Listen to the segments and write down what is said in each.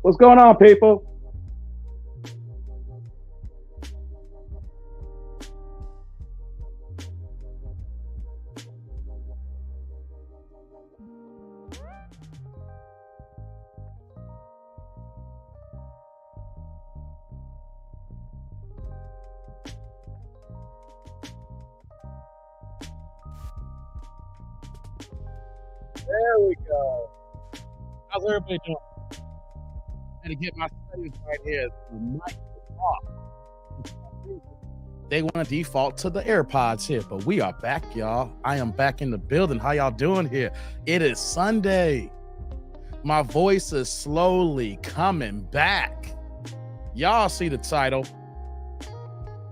What's going on, people? There we go. How's everybody doing? And to get my settings right here, the mic is off. They want to default to the AirPods here, but we are back, y'all. I am back in the building. How y'all doing here? It is Sunday. My voice is slowly coming back. Y'all see the title.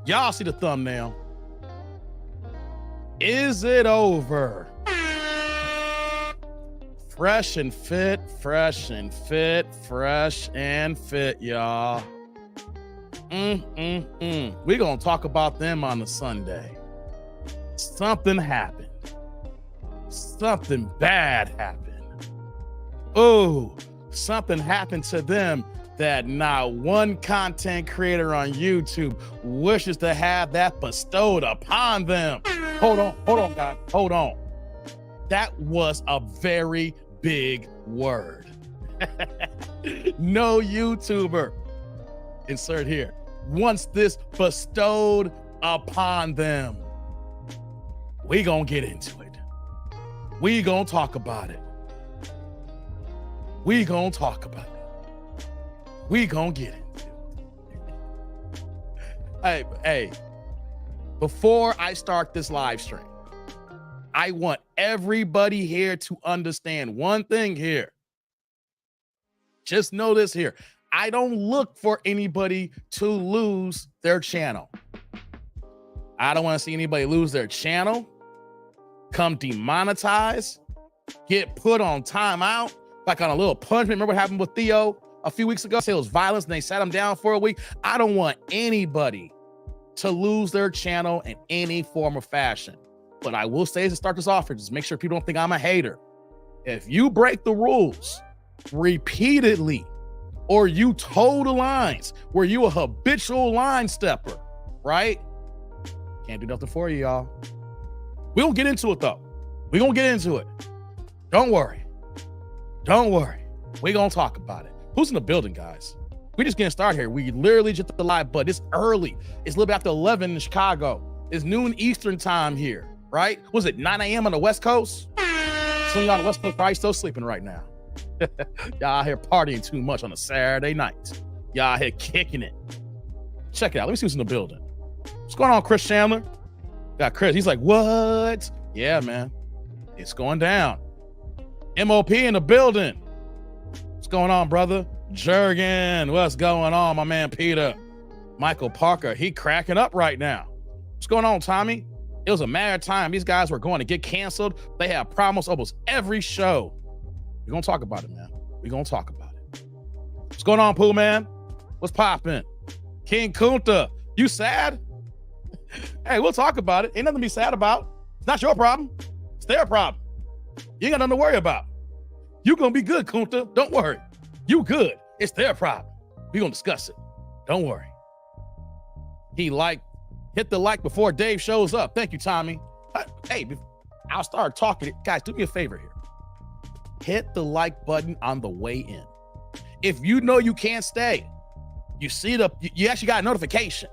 Y'all see the thumbnail. Is it over? Fresh and fit, fresh and fit, fresh and fit, y'all. We're going to talk about them on a Sunday. Something happened. Something bad happened. Oh, something happened to them that not one content creator on YouTube wishes to have that bestowed upon them. Hold on, guys. Hold on. That was a very big word. No YouTuber, insert here, wants this bestowed upon them. We gonna get into it. We gonna talk about it. We gonna talk about it. We gonna get into it. Hey, before I start this live stream, I want everybody here to understand one thing here. Just know this here. I don't look for anybody to lose their channel. I don't want to see anybody lose their channel, come demonetized, get put on timeout, like on a little punishment. Remember what happened with Theo a few weeks ago? It was violence and they sat him down for a week. I don't want anybody to lose their channel in any form or fashion. But I will say to start this off, just make sure people don't think I'm a hater. If you break the rules repeatedly, or you toe the lines where you a habitual line stepper, right? Can't do nothing for you, y'all. We'll get into it though. We're gonna get into it. Don't worry. Don't worry. We're gonna talk about it. Who's in the building, guys? We just getting started here. We literally just did the live, but it's early. It's a little bit after 11 in Chicago. It's noon Eastern time here. Right? Was it 9 a.m. on the West Coast? Some of y'all on the West Coast probably still sleeping right now. Y'all out here partying too much on a Saturday night. Y'all out here kicking it. Check it out. Let me see who's in the building. What's going on, Chris Chandler? Got Chris. He's like, what? Yeah, man. It's going down. MOP in the building. What's going on, brother? Jurgen. What's going on, my man Peter? Michael Parker. He cracking up right now. What's going on, Tommy? It was a matter of time. These guys were going to get canceled. They have problems almost every show. We're going to talk about it, man. We're going to talk about it. What's going on, Pooh, man? What's popping? King Kunta, you sad? Hey, we'll talk about it. Ain't nothing to be sad about. It's not your problem. It's their problem. You ain't got nothing to worry about. You going to be good, Kunta. Don't worry. You good. It's their problem. We're going to discuss it. Don't worry. Hit the like before Dave shows up. Thank you, Tommy. Hey, I'll start talking. Guys, do me a favor here. Hit the like button on the way in. If you know you can't stay, you see you actually got a notification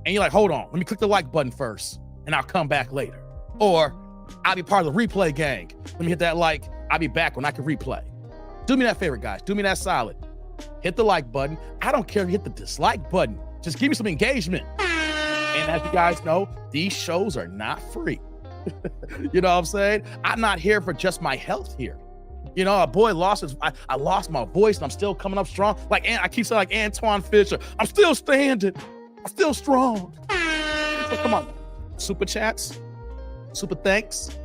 and you're like, hold on, let me click the like button first and I'll come back later. Or I'll be part of the replay gang. Let me hit that like. I'll be back when I can replay. Do me that favor, guys. Do me that solid. Hit the like button. I don't care if you hit the dislike button. Just give me some engagement. And as you guys know, these shows are not free. You know what I'm saying? I'm not here for just my health here. You know, a boy I lost my voice and I'm still coming up strong. Like, I keep saying like Antoine Fisher, I'm still standing. I'm still strong. So come on. Super chats, super thanks,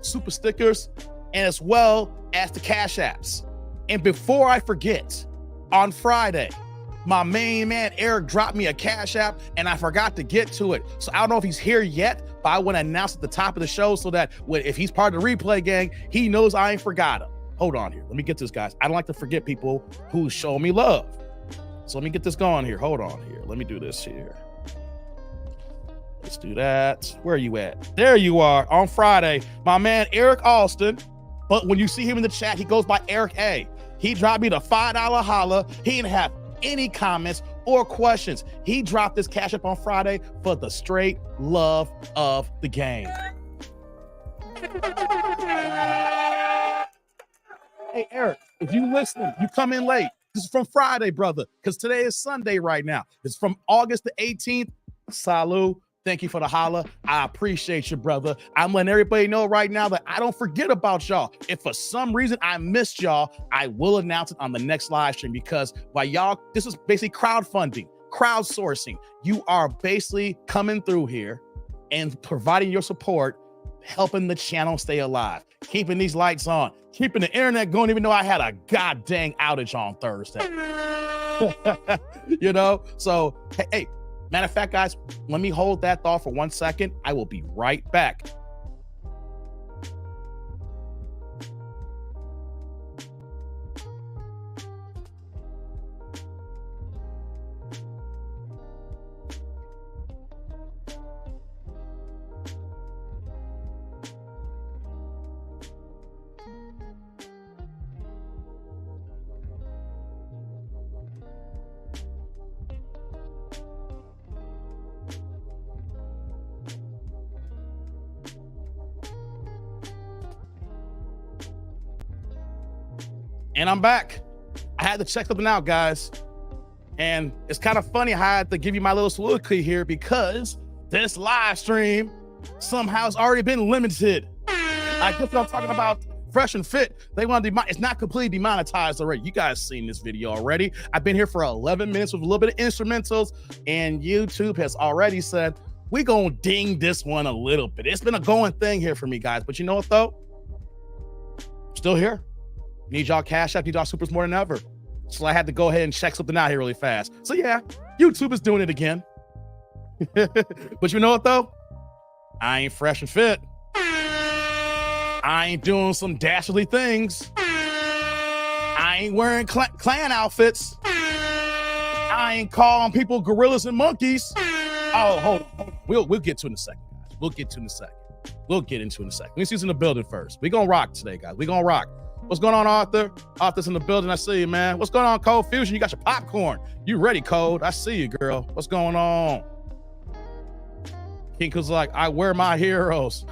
super stickers, and as well as the Cash Apps. And before I forget, on Friday, my main man, Eric, dropped me a Cash App and I forgot to get to it. So I don't know if he's here yet, but I want to announce at the top of the show so that if he's part of the replay gang, he knows I ain't forgot him. Hold on here. Let me get this, guys. I don't like to forget people who show me love. So let me get this going here. Hold on here. Let me do this here. Let's do that. Where are you at? There you are on Friday. My man, Eric Alston. But when you see him in the chat, he goes by Eric A. He dropped me the $5 holla. He didn't have any comments or questions. He dropped this cash up on Friday for the straight love of the game. Hey, Eric, if you listening, you come in late. This is from Friday, brother, because today is Sunday right now. It's from August the 18th. Salud. Thank you for the holla. I appreciate you, brother. I'm letting everybody know right now that I don't forget about y'all. If for some reason I missed y'all, I will announce it on the next live stream, because while y'all, this is basically crowdfunding, crowdsourcing. You are basically coming through here and providing your support, helping the channel stay alive, keeping these lights on, keeping the internet going, even though I had a god dang outage on Thursday. You know, so hey, matter of fact, guys, let me hold that thought for 1 second. I will be right back. And I'm back. I had to check something out, guys. And it's kind of funny how I had to give you my little soliloquy here, because this live stream somehow has already been limited. Like, this is what I'm talking about. Fresh and Fit. They want to it's not completely demonetized already. You guys seen this video already. I've been here for 11 minutes with a little bit of instrumentals, and YouTube has already said, we gonna ding this one a little bit. It's been a going thing here for me, guys. But you know what, though? I'm still here. Need y'all cash app, need y'all supers more than ever. So I had to go ahead and check something out here really fast. So yeah, YouTube is doing it again. But you know what, though? I ain't fresh and fit. I ain't doing some dastardly things. I ain't wearing clan outfits. I ain't calling people gorillas and monkeys. Oh, hold on. We'll get to it in a second, guys. We'll get into it in a second. Let me see who's in the building first. We gonna rock today, guys. We gonna rock. What's going on, Arthur? Arthur's in the building. I see you, man. What's going on, Cold Fusion? You got your popcorn. You ready, Cold? I see you, girl. What's going on? Kinko's like, I wear my heroes.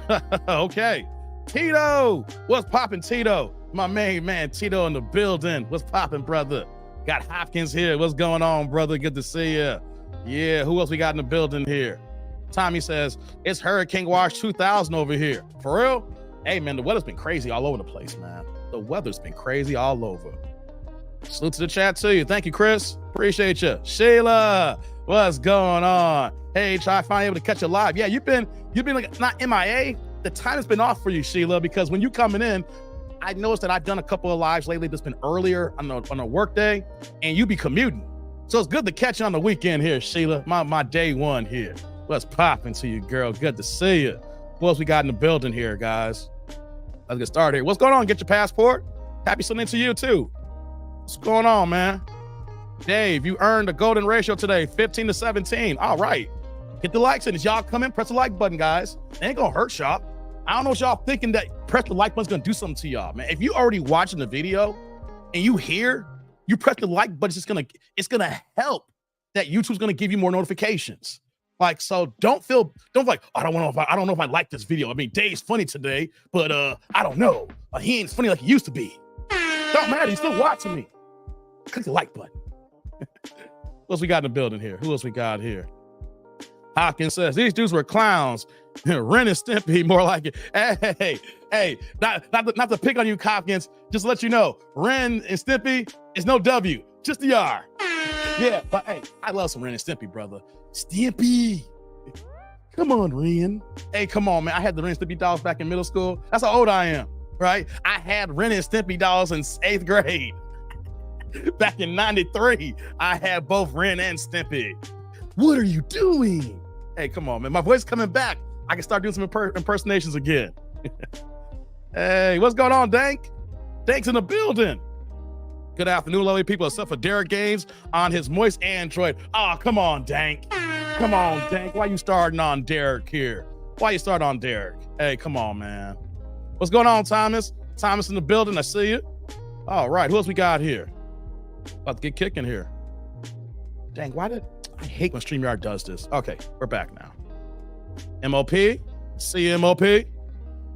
Okay. Tito. What's popping, Tito? My main man, Tito in the building. What's popping, brother? Got Hopkins here. What's going on, brother? Good to see you. Yeah, who else we got in the building here? Tommy says, it's Hurricane Watch 2000 over here. For real? Hey, man, the weather's been crazy all over the place, man. The weather's been crazy all over. Salute to the chat to you. Thank you, Chris. Appreciate you. Sheila, what's going on? Hey, try finally able to catch you live. Yeah, you've been like not MIA. The time has been off for you, Sheila, because when you coming in, I noticed that I've done a couple of lives lately that's been earlier on a work day, and you be commuting. So it's good to catch you on the weekend here, Sheila. My day one here. What's popping to you, girl? Good to see you. What else we got in the building here, guys? Let's get started here. What's going on? Get your passport. Happy Sunday to you, too. What's going on, man? Dave, you earned a golden ratio today, 15 to 17. All right. Get the likes in. As y'all come in, press the like button, guys. It ain't going to hurt y'all. I don't know if y'all thinking that press the like button's going to do something to y'all, man. If you already watching the video and you hear, you press the like button, it's going to help that YouTube's going to give you more notifications. Like, so don't like, I don't know if I like this video. I mean, Dave's funny today, but I don't know. He ain't funny like he used to be. Don't matter, he's still watching me. Click the like button. What else we got in the building here? Who else we got here? Hopkins says, these dudes were clowns. Ren and Stimpy, more like it. Hey, not to pick on you, Hopkins. Just to let you know, Ren and Stimpy is no W, just the R. Yeah, but hey, I love some Ren and Stimpy, brother. Stimpy. Come on, Ren. Hey, come on, man. I had the Ren and Stimpy dolls back in middle school. That's how old I am, right? I had Ren and Stimpy dolls in 8th grade. Back in 93, I had both Ren and Stimpy. What are you doing? Hey, come on, man. My voice coming back. I can start doing some impersonations again. Hey, what's going on, Dank? Dank's in the building. Good afternoon, lovely people, except for Derek Gaines on his moist Android. Oh, come on, Dank. Come on, Dank. Why you starting on Derek here? Why you starting on Derek? Hey, come on, man. What's going on, Thomas? Thomas in the building. I see you. All right, who else we got here? About to get kicking here. Dang, I hate when StreamYard does this. Okay, we're back now. MOP, see you, MOP.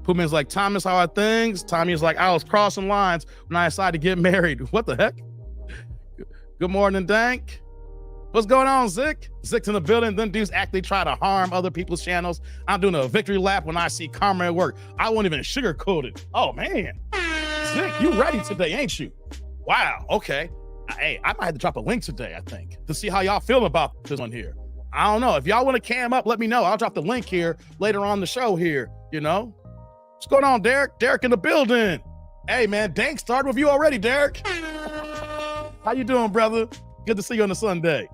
Poopman's like, Thomas, how are things? Tommy's like, I was crossing lines when I decided to get married. What the heck? Good morning, Dank. What's going on, Zick? Zick's in the building. Then dudes actually try to harm other people's channels. I'm doing a victory lap when I see karma at work. I won't even sugarcoat it. Oh, man. Zick, you ready today, ain't you? Wow, okay. Hey, I might have to drop a link today, I think, to see how y'all feel about this one here. I don't know. If y'all want to cam up, let me know. I'll drop the link here later on the show here, you know? What's going on, Derek? Derek in the building. Hey, man, Dank started with you already, Derek. How you doing, brother? Good to see you on a Sunday.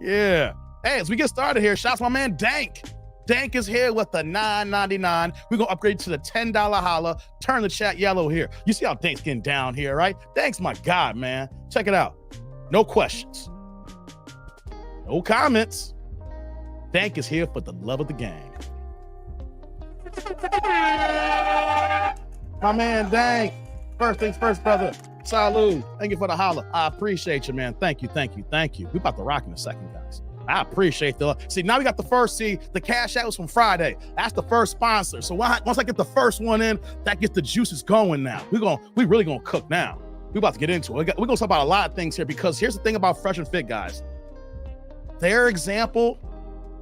Yeah. Hey, as we get started here, shouts my man Dank. Dank is here with the $9.99. We're going to upgrade to the $10 holla. Turn the chat yellow here. You see how Dank's getting down here, right? Dank's my God, man. Check it out. No questions. No comments. Dank is here for the love of the game. My man Dank. First things first, brother. Salud. Thank you for the holla. I appreciate you, man. Thank you, thank you, thank you. We about to rock in a second, guys. I appreciate the, see, now we got the first, the cash out was from Friday. That's the first sponsor. So once I get the first one in, that gets the juices going now. We really gonna cook now. We about to get into it. We're gonna talk about a lot of things here because here's the thing about Fresh and Fit, guys. Their example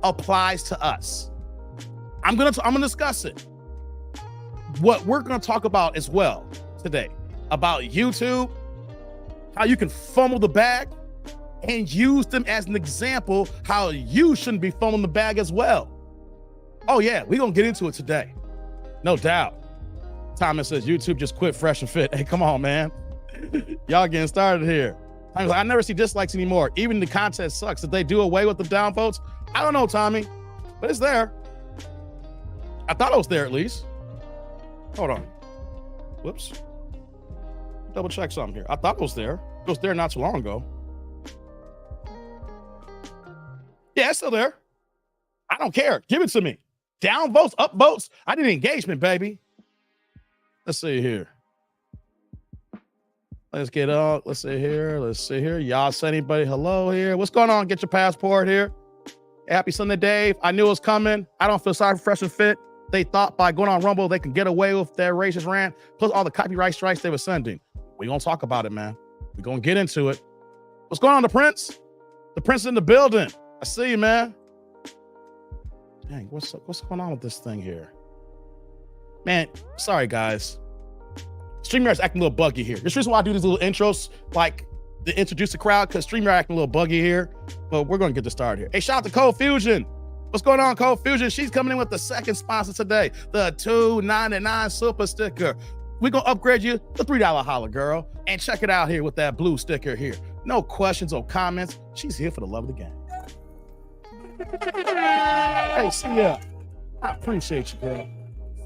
applies to us. I'm gonna discuss it. What we're gonna talk about as well today about YouTube, how you can funnel the bag and use them as an example how you shouldn't be funneling the bag as well. Oh yeah, we're gonna get into it today. No doubt. Thomas says YouTube just quit Fresh and Fit. Hey, come on, man. Y'all getting started here. I never see dislikes anymore. Even the contest sucks. Did they do away with the downvotes? I don't know, Tommy, but it's there. I thought it was there at least. Hold on. Whoops. Double check something here. I thought it was there. It was there not too long ago. Yeah, it's still there. I don't care. Give it to me. Down votes, up votes. I need engagement, baby. Let's see here. Let's get on. Let's see here. Let's see here. Y'all say anybody hello here? What's going on? Get your passport here. Happy Sunday, Dave. I knew it was coming. I don't feel sorry for Fresh and Fit. They thought by going on Rumble, they can get away with their racist rant, plus all the copyright strikes they were sending. We're going to talk about it, man. We're going to get into it. What's going on, the Prince? The Prince is in the building. I see you, man. Dang, what's going on with this thing here? Man, sorry, guys. StreamYard's acting a little buggy here. This is the reason why I do these little intros, like to introduce the crowd, because StreamYard acting a little buggy here. But we're going to get this started here. Hey, shout out to Cold Fusion. What's going on, Cold Fusion? She's coming in with the second sponsor today, the $2.99 super sticker. We're going to upgrade you the $3 holla, girl. And check it out here with that blue sticker here. No questions or comments. She's here for the love of the game. Hey, see ya. I appreciate you, girl.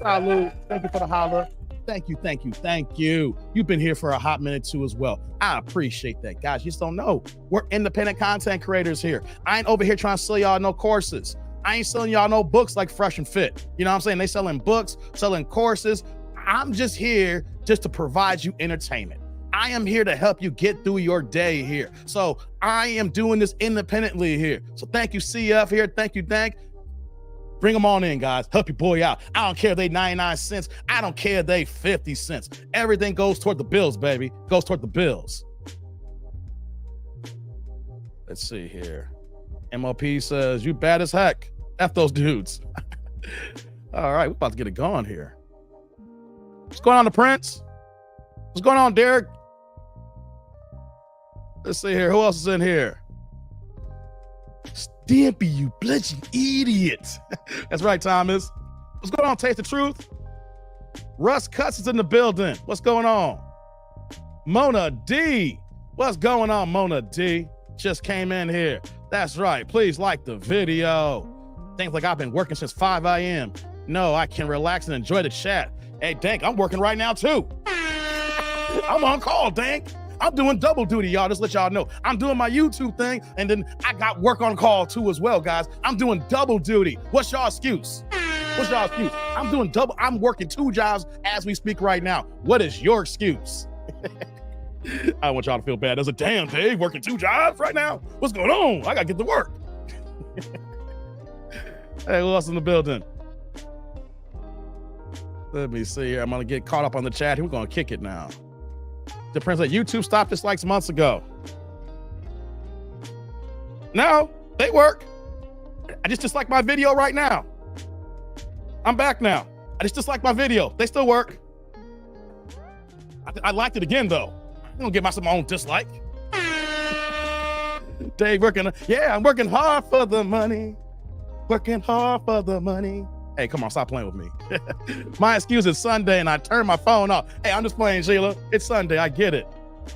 Salud. Thank you for the holla. Thank you, thank you, thank you. You've been here for a hot minute too as well. I appreciate that, guys. You just don't know. We're independent content creators here. I ain't over here trying to sell y'all no courses. I ain't selling y'all no books like Fresh and Fit. You know what I'm saying? They selling books, selling courses. I'm just here just to provide you entertainment. I am here to help you get through your day here. So I am doing this independently here. So thank you, CF here. Thank you, Dank. Bring them on in, guys. Help your boy out. I don't care if they 99 cents. I don't care if they 50 cents. Everything goes toward the bills, baby. Goes toward the bills. Let's see here. MOP says, you bad as heck. F those dudes. All right, we're about to get it going here. What's going on, the Prince? What's going on, Derek? Let's see here. Who else is in here? Stimpy, you bleaching idiot. That's right, Thomas. What's going on, Taste the Truth? Russ Cuts is in the building. What's going on? Mona D. What's going on, Mona D? Just came in here. That's right. Please like the video. Things like I've been working since 5 a.m. No, I can relax and enjoy the chat. Hey, Dank, I'm working right now too. I'm on call, dang. I'm doing double duty, y'all. Just let y'all know. I'm doing my YouTube thing, and then I got work on call too as well, guys. I'm doing double duty. What's y'all excuse? What's y'all excuse? I'm doing double. I'm working 2 jobs as we speak right now. What is your excuse? I don't want y'all to feel bad. There's a damn Dave working 2 jobs right now. What's going on? I gotta get to work. Hey, who else in the building? Let me see here. I'm gonna get caught up on the chat. We're gonna kick it now. The Prince said YouTube stopped dislikes months ago. No, they work. I just dislike my video right now. I'm back now. I just dislike my video. They still work. I liked it again though. I'm gonna give myself my own dislike. Dave working. Yeah, I'm working hard for the money. Working hard for the money. Hey, come on, stop playing with me. My excuse is Sunday and I turned my phone off. Hey, I'm just playing, Sheila. It's Sunday, I get it.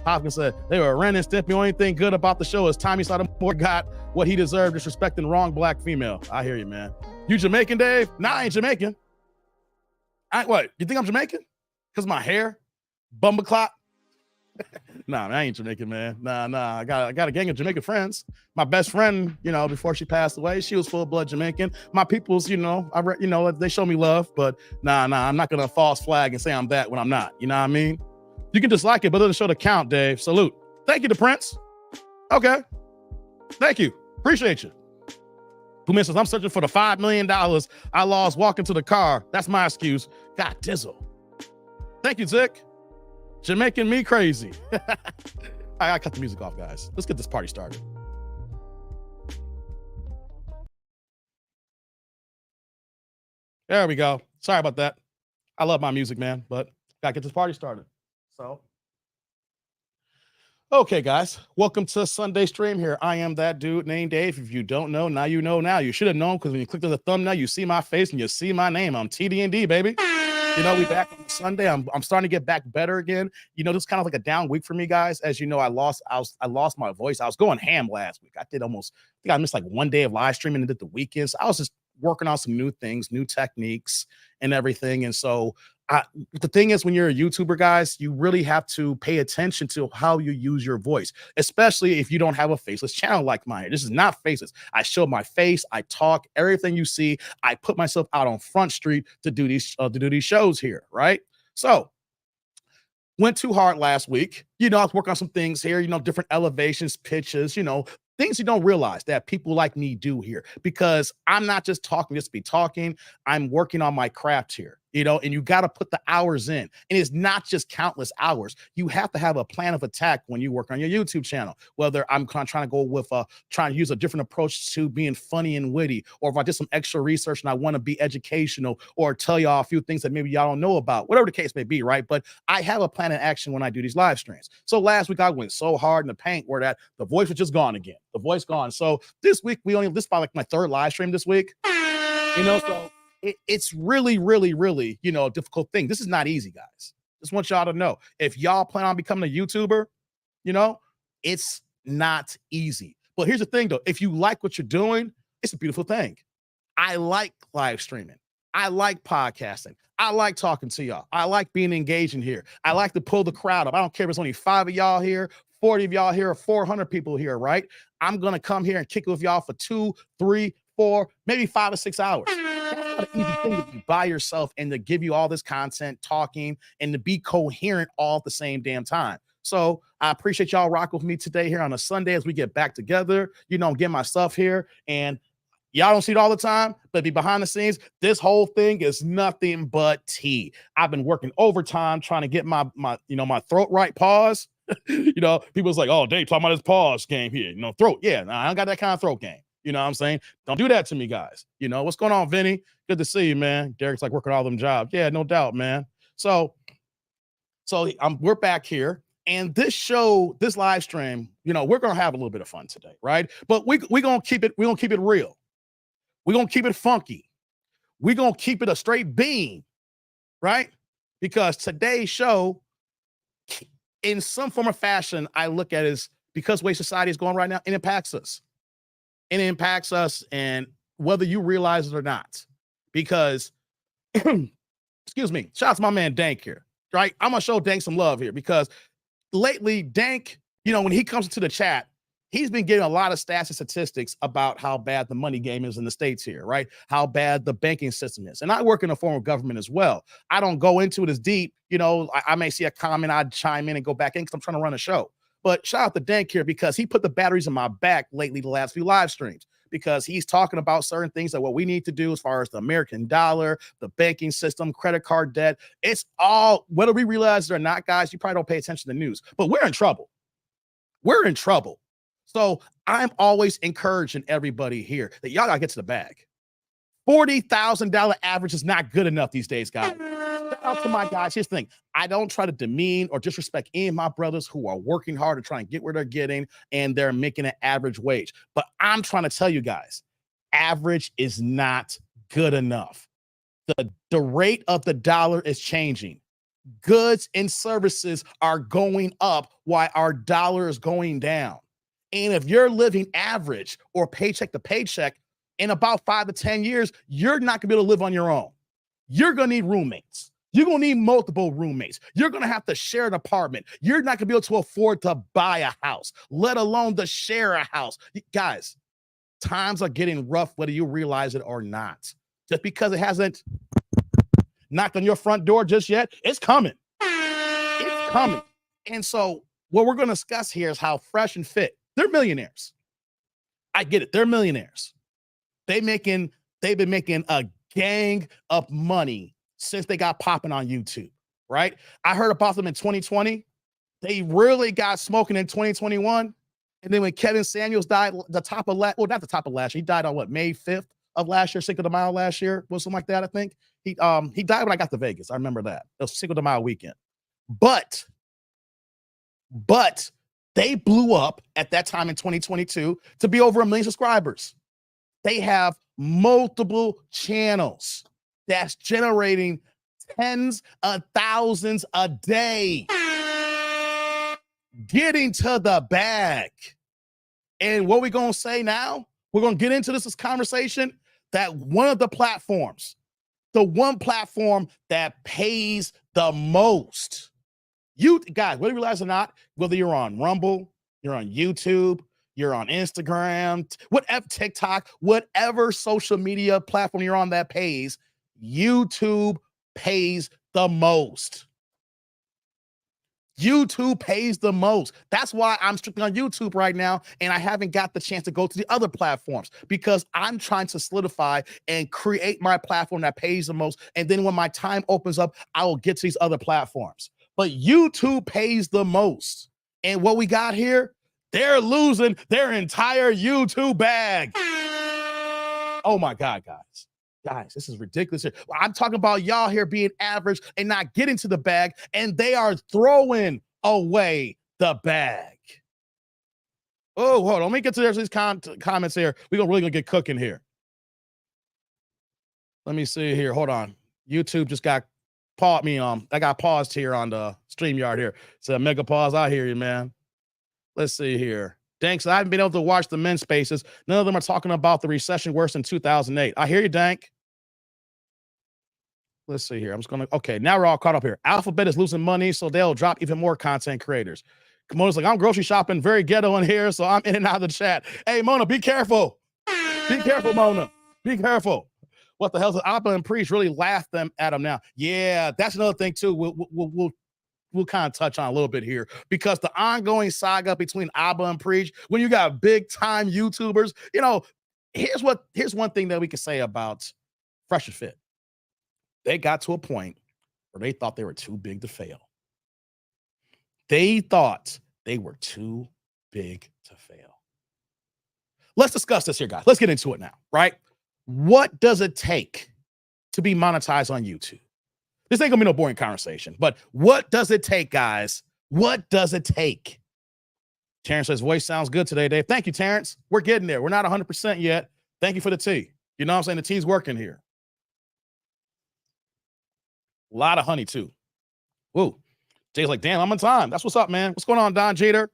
Hopkins said, they were Ren and Stimpy. The only thing good about the show is Tommy Sotomayor got what he deserved, disrespecting wrong black female. I hear you, man. You Jamaican, Dave? Nah, I ain't Jamaican. What, you think I'm Jamaican? Because my hair? Bumbleclot? Nah, I ain't Jamaican, man. Nah. I got a gang of Jamaican friends. My best friend, before she passed away, she was full blood Jamaican. My peoples, they show me love, but nah, I'm not gonna false flag and say I'm that when I'm not. You know what I mean? You can dislike it, but it doesn't show the count, Dave. Salute. Thank you, the Prince. Okay. Thank you. Appreciate you. Who says I'm searching for the $5 million I lost walking to the car. That's my excuse. God dizzle. Thank you, Zick. Jamaican me crazy. I cut the music off, guys. Let's get this party started. There we go. Sorry about that. I love my music, man, but gotta get this party started. So, okay, guys, welcome to Sunday stream here. I am that dude named Dave. If you don't know, now you know now. You should have known because when you clicked on the thumbnail, you see my face and you see my name. I'm TD&D, baby. We back on Sunday. I'm starting to get back better again. This is kind of like a down week for me, guys. As you know, I lost my voice. I was going ham last week. I think I missed like 1 day of live streaming and did the weekend. So I was just working on some new things, new techniques and everything. And so the thing is, when you're a YouTuber, guys, you really have to pay attention to how you use your voice, especially if you don't have a faceless channel like mine. This is not faceless. I show my face, I talk, everything you see. I put myself out on Front Street to do these shows here, right? So went too hard last week. I was working on some things here, different elevations, pitches, things you don't realize that people like me do here, because I'm not just talking just to be talking. I'm working on my craft here, and you got to put the hours in. And it's not just countless hours. You have to have a plan of attack when you work on your YouTube channel, whether I'm trying to go with trying to use a different approach to being funny and witty, or if I did some extra research and I want to be educational or tell y'all a few things that maybe y'all don't know about, whatever the case may be, right? But I have a plan of action when I do these live streams. So last week I went so hard in the paint where that the voice was just gone again. The voice gone. So this week this is probably like my 3rd live stream this week. So it's really, really, really, a difficult thing. This is not easy, guys. Just want y'all to know. If y'all plan on becoming a YouTuber, it's not easy. But here's the thing, though. If you like what you're doing, it's a beautiful thing. I like live streaming. I like podcasting. I like talking to y'all. I like being engaged in here. I like to pull the crowd up. I don't care if it's only 5 of y'all here, 40 of y'all here, or 400 people here, right? I'm going to come here and kick it with y'all for 2, 3, 4, maybe 5 or 6 hours. That's not an easy thing to be by yourself and to give you all this content, talking, and to be coherent all at the same damn time. So I appreciate y'all rocking with me today here on a Sunday as we get back together, get my stuff here. And y'all don't see it all the time, but be behind the scenes. This whole thing is nothing but tea. I've been working overtime trying to get my my throat right. Pause. People's like, oh, Dave, talking about his pause game here. Throat. Yeah, I don't got that kind of throat game. You know what I'm saying? Don't do that to me, guys. What's going on, Vinny? Good to see you, man. Derek's like working all them jobs. Yeah, no doubt, man. So we're back here. And this show, this live stream, we're gonna have a little bit of fun today, right? But we're gonna keep it real. We're gonna keep it funky. We're gonna keep it a straight beam, right? Because today's show, in some form or fashion, I look at it as, because the way society is going right now, it impacts us. It impacts us, and whether you realize it or not. Because, excuse me, shout out to my man Dank here. right? I'm gonna show Dank some love here because lately, Dank, when he comes into the chat, he's been getting a lot of stats and statistics about how bad the money game is in the States here, right? How bad the banking system is. And I work in a form of government as well. I don't go into it as deep. I may see a comment, I'd chime in and go back in because I'm trying to run a show. But shout out to Dank here because he put the batteries in my back lately the last few live streams, because he's talking about certain things that what we need to do as far as the American dollar, the banking system, credit card debt. It's all, whether we realize it or not, guys, you probably don't pay attention to the news, but we're in trouble. We're in trouble. So I'm always encouraging everybody here that y'all gotta get to the bag. $40,000 average is not good enough these days, guys. Shout out to my guys. Here's the thing. I don't try to demean or disrespect any of my brothers who are working hard to try and get where they're getting and they're making an average wage. But I'm trying to tell you guys, average is not good enough. The rate of the dollar is changing. Goods and services are going up while our dollar is going down. And if you're living average or paycheck to paycheck, in about 5 to 10 years, you're not gonna be able to live on your own. You're gonna need roommates. You're gonna need multiple roommates. You're gonna have to share an apartment. You're not gonna be able to afford to buy a house, let alone to share a house. Guys, times are getting rough, whether you realize it or not. Just because it hasn't knocked on your front door just yet, it's coming. It's coming. And so what we're gonna discuss here is how Fresh and Fit, they're millionaires. I get it, they're millionaires. They've been making a gang of money since they got popping on YouTube, right? I heard about them in 2020. They really got smoking in 2021. And then when Kevin Samuels died, not the top of last year, he died on what, May 5th of last year, Cinco de Mayo last year, was something like that, I think. He died when I got to Vegas. I remember that. It was Cinco de Mayo weekend. But they blew up at that time in 2022 to be over 1 million subscribers. They have multiple channels that's generating tens of thousands a day. Getting to the bag. And what we're going to say now, we're going to get into this conversation, that one of the platforms, the one platform that pays the most. You guys, whether you realize or not, whether you're on Rumble, you're on YouTube, you're on Instagram, whatever, TikTok, whatever social media platform you're on that pays, YouTube pays the most. YouTube pays the most. That's why I'm strictly on YouTube right now, and I haven't got the chance to go to the other platforms because I'm trying to solidify and create my platform that pays the most. And then when my time opens up, I will get to these other platforms. But YouTube pays the most. And what we got here, they're losing their entire YouTube bag. Oh my God, guys. Guys, this is ridiculous here. I'm talking about y'all here being average and not getting to the bag, and they are throwing away the bag. Oh, hold on. Let me get to these comments here. We're really going to get cooking here. Let me see here. Hold on. YouTube just got I got paused here on the StreamYard here. It's a mega pause. I hear you, man. Let's see here. Dank, I haven't been able to watch the men's spaces. None of them are talking about the recession worse than 2008. I hear you, Dank. Let's see here. I'm just going to, okay, now we're all caught up here. Alphabet is losing money, so they'll drop even more content creators. Mona's like, I'm grocery shopping, very ghetto in here, so I'm in and out of the chat. Hey, Mona, be careful. Be careful, Mona. Be careful. What the hell? Abba and Priest really laughed at him now. Yeah, that's another thing, too. We'll kind of touch on a little bit here because the ongoing saga between Abba and Preach, when you got big time YouTubers, here's one thing that we can say about Fresh and Fit. They got to a point where they thought they were too big to fail. They thought they were too big to fail. Let's discuss this here, guys. Let's get into it now, right? What does it take to be monetized on YouTube? This ain't gonna be no boring conversation, but what does it take, guys? What does it take? Terrence says, voice sounds good today, Dave. Thank you, Terrence. We're getting there. We're not 100% yet. Thank you for the tea. You know what I'm saying? The tea's working here. A lot of honey, too. Woo. Jay's like, damn, I'm on time. That's what's up, man. What's going on, Don Jeter?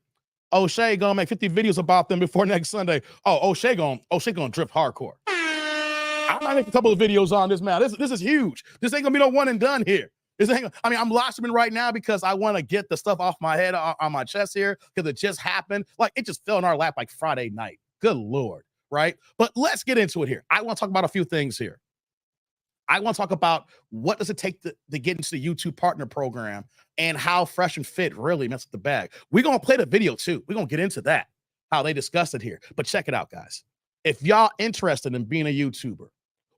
O'Shea gonna make 50 videos about them before next Sunday. Oh, O'Shea gonna drip hardcore. I'm gonna make a couple of videos on this, man. This is huge. This ain't gonna be no one and done here. I mean, I'm live streaming right now because I want to get the stuff off my head on my chest here because it just happened. Like it just fell in our lap like Friday night. Good Lord, right? But let's get into it here. I want to talk about a few things here. I want to talk about what does it take to get into the YouTube partner program and how Fresh and Fit really messes the bag. We're going to play the video too. We're going to get into that, how they discussed it here. But check it out, guys. If y'all interested in being a YouTuber,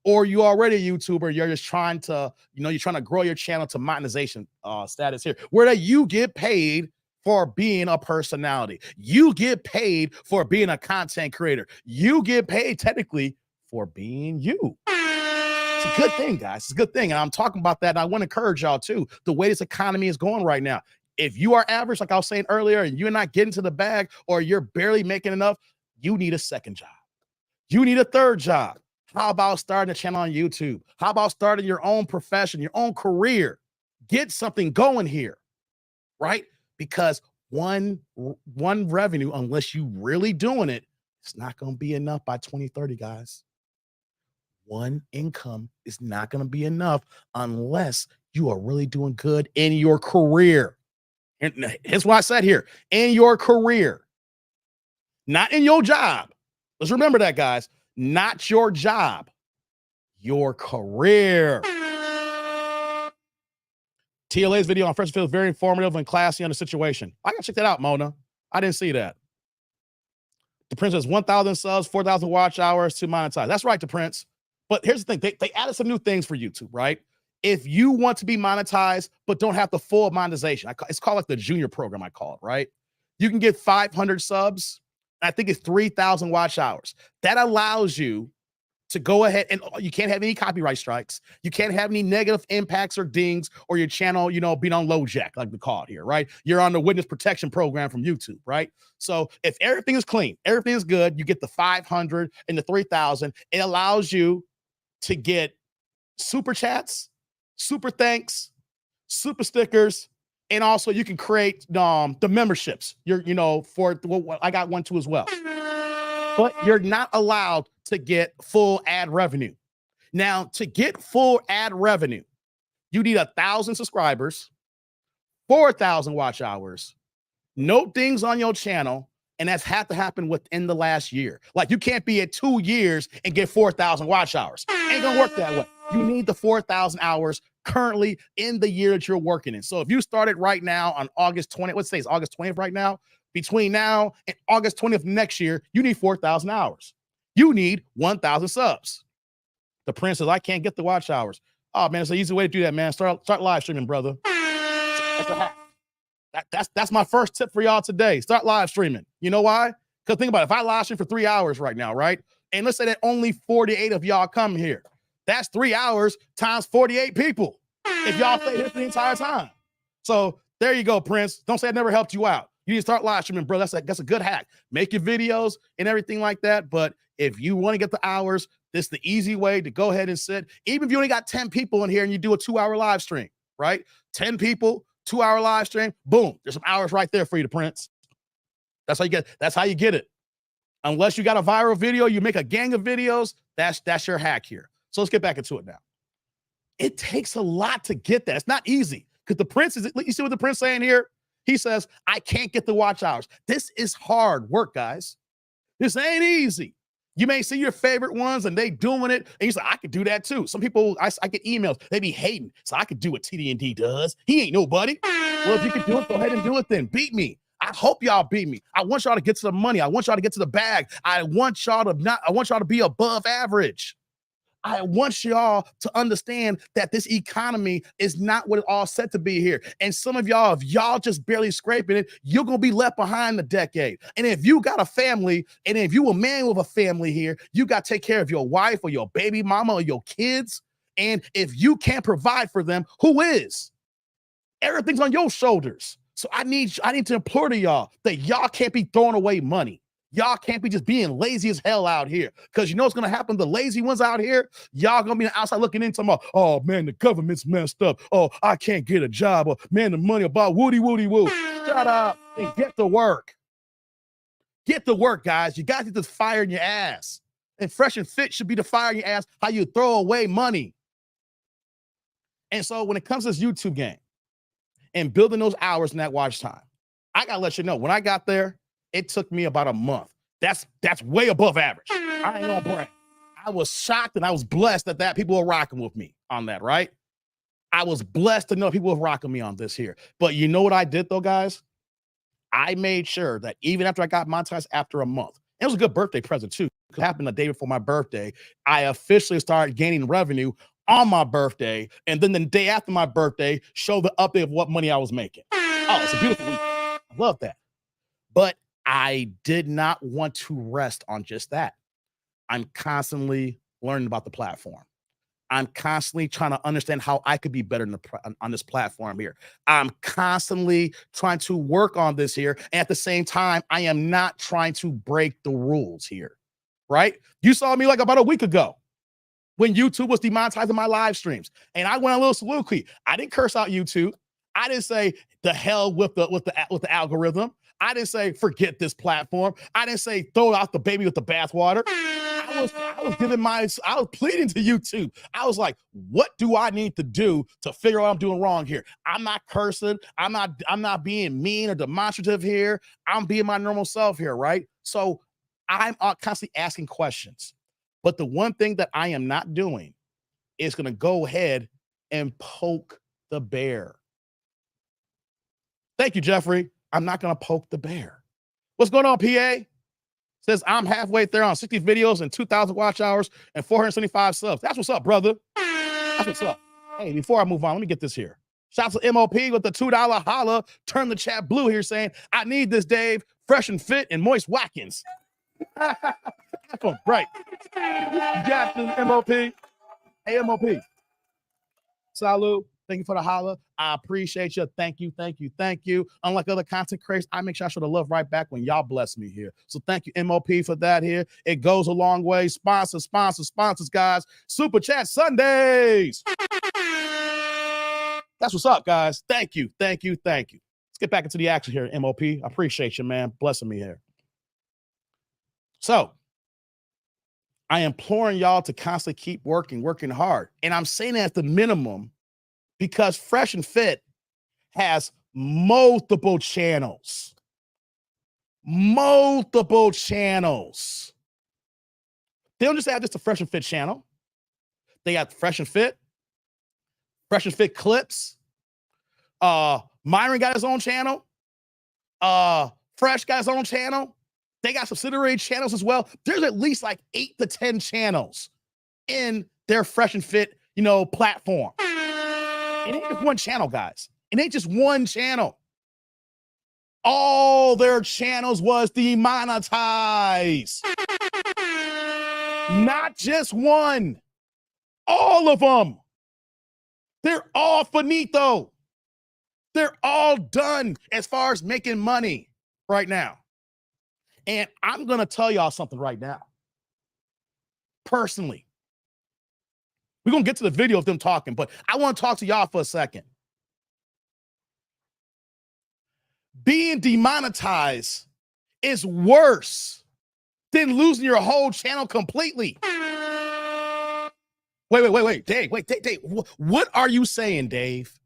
or you already a YouTuber, you're just trying to, you're trying to grow your channel to monetization status here, where you get paid for being a personality. You get paid for being a content creator. You get paid technically for being you. It's a good thing, guys. It's a good thing. And I'm talking about that. And I want to encourage y'all too, the way this economy is going right now. If you are average, like I was saying earlier, and you're not getting to the bag or you're barely making enough, you need a second job. You need a third job. How about starting a channel on YouTube? How about starting your own profession, your own career? Get something going here, right? Because one revenue, unless you really doing it, it's not going to be enough by 2030, guys. One income is not going to be enough unless you are really doing good in your career. And here's what I said here, in your career, not in your job. Let's remember that, guys. Not your job, your career. TLA's video on Fresh&FIT was very informative and classy on the situation. I gotta check that out, Mona. I didn't see that. The Prince has 1,000 subs, 4,000 watch hours to monetize. That's right, the Prince. But here's the thing. They added some new things for YouTube, right? If you want to be monetized, but don't have the full monetization, it's called like the junior program, I call it, right? You can get 500 subs. I think it's 3,000 watch hours. That allows you to go ahead and you can't have any copyright strikes. You can't have any negative impacts or dings or your channel, being on low jack, like we call it here, right? You're on the witness protection program from YouTube, right? So if everything is clean, everything is good, you get the 500 and the 3,000. It allows you to get super chats, super thanks, super stickers, and also you can create the memberships. I got one too as well. But you're not allowed to get full ad revenue. Now, to get full ad revenue, you need 1,000 subscribers, 4,000 watch hours, no things on your channel, and that's had to happen within the last year. Like you can't be at 2 years and get 4,000 watch hours. Ain't gonna work that way. You need the 4,000 hours currently in the year that you're working in. So if you started right now on August 20th, let's say it's August 20th right now, between now and August 20th next year, you need 4,000 hours. You need 1,000 subs. The Prince says, I can't get the watch hours. Oh man, it's an easy way to do that, man. Start live streaming, brother. That's a hack. That's my first tip for y'all today. Start live streaming. You know why? Because think about it. If I live stream for 3 hours right now, right? And let's say that only 48 of y'all come here. That's 3 hours times 48 people. If y'all stay here for the entire time. So there you go, Prince. Don't say I never helped you out. You need to start live streaming, bro. That's a good hack. Make your videos and everything like that. But if you want to get the hours, this is the easy way to go ahead and sit. Even if you only got 10 people in here and you do a 2-hour live stream, right? 10 people, 2-hour live stream, boom. There's some hours right there for you, the Prince. That's how you get it. Unless you got a viral video, you make a gang of videos, that's your hack here. So let's get back into it now. It takes a lot to get that. It's not easy because the Prince you see what the Prince saying here? He says, I can't get the watch hours. This is hard work, guys. This ain't easy. You may see your favorite ones and they doing it. And you say, I could do that too. Some people, I get emails, they be hating. So I could do what TD&D does. He ain't nobody. Well, if you can do it, go ahead and do it then. Beat me. I hope y'all beat me. I want y'all to get to the money. I want y'all to get to the bag. I want y'all to be above average. I want y'all to understand that this economy is not what it's all set to be here. And some of y'all, if y'all just barely scraping it, you're going to be left behind the decade. And if you got a family, and if you a man with a family here, you got to take care of your wife or your baby mama or your kids. And if you can't provide for them, who is? Everything's on your shoulders. So I need to implore to y'all that y'all can't be throwing away money. Y'all can't be just being lazy as hell out here. Because you know what's going to happen? The lazy ones out here, y'all going to be outside looking into them. Oh, man, the government's messed up. Oh, I can't get a job. Or, man, the money about woody, woody, woo. Shut up and get to work. Get to work, guys. You got to get this fire in your ass. And Fresh and Fit should be the fire in your ass, how you throw away money. And so when it comes to this YouTube game and building those hours in that watch time, I gotta let you know, when I got there, it took me about a month. That's way above average. I ain't gonna brag. I was shocked and I was blessed that people were rocking with me on that, right? I was blessed to know people were rocking me on this here. But you know what I did though, guys? I made sure that even after I got monetized after a month, it was a good birthday present too. It happened the day before my birthday. I officially started gaining revenue on my birthday. And then the day after my birthday, show the update of what money I was making. Oh, it's a beautiful week. I love that. But I did not want to rest on just that. I'm constantly learning about the platform. I'm constantly trying to understand how I could be better on this platform here. I'm constantly trying to work on this here. And at the same time, I am not trying to break the rules here, right? You saw me like about a week ago when YouTube was demonetizing my live streams. And I went on a little soliloquy. I didn't curse out YouTube. I didn't say the hell with the algorithm. I didn't say forget this platform. I didn't say throw out the baby with the bathwater. I was pleading to YouTube. I was like, what do I need to do to figure out what I'm doing wrong here? I'm not cursing. I'm not being mean or demonstrative here. I'm being my normal self here, right? So I'm constantly asking questions. But the one thing that I am not doing is going to go ahead and poke the bear. Thank you, Jeffrey. I'm not going to poke the bear. What's going on, PA? Says I'm halfway there on 60 videos and 2,000 watch hours and 475 subs. That's what's up, brother. That's what's up. Hey, before I move on, let me get this here. Shouts to MOP with the $2 holla. Turn the chat blue here saying, I need this, Dave. Fresh and Fit and Moist Watkins. That's right. You got this, MOP. Hey, MOP. Salud. Thank you for the holla. I appreciate you. Thank you, thank you, thank you. Unlike other content creators, I make sure I show the love right back when y'all bless me here. So thank you, MOP, for that here. It goes a long way. Sponsors, guys. Super Chat Sundays. That's what's up, guys. Thank you, thank you, thank you. Let's get back into the action here, MOP. I appreciate you, man. Blessing me here. So I am imploring y'all to constantly keep working hard. And I'm saying that at the minimum because Fresh and Fit has multiple channels. Multiple channels. They don't just have just a Fresh and Fit channel. They got Fresh and Fit clips. Myron got his own channel. Fresh got his own channel. They got subsidiary channels as well. There's at least like 8 to 10 channels in their Fresh and Fit, platform. It ain't just one channel, guys. It ain't just one channel. All their channels was demonetized. Not just one. All of them. They're all finito. They're all done as far as making money right now. And I'm going to tell y'all something right now. Personally. We're going to get to the video of them talking, but I want to talk to y'all for a second. Being demonetized is worse than losing your whole channel completely. Wait, Dave, Dave. What are you saying, Dave?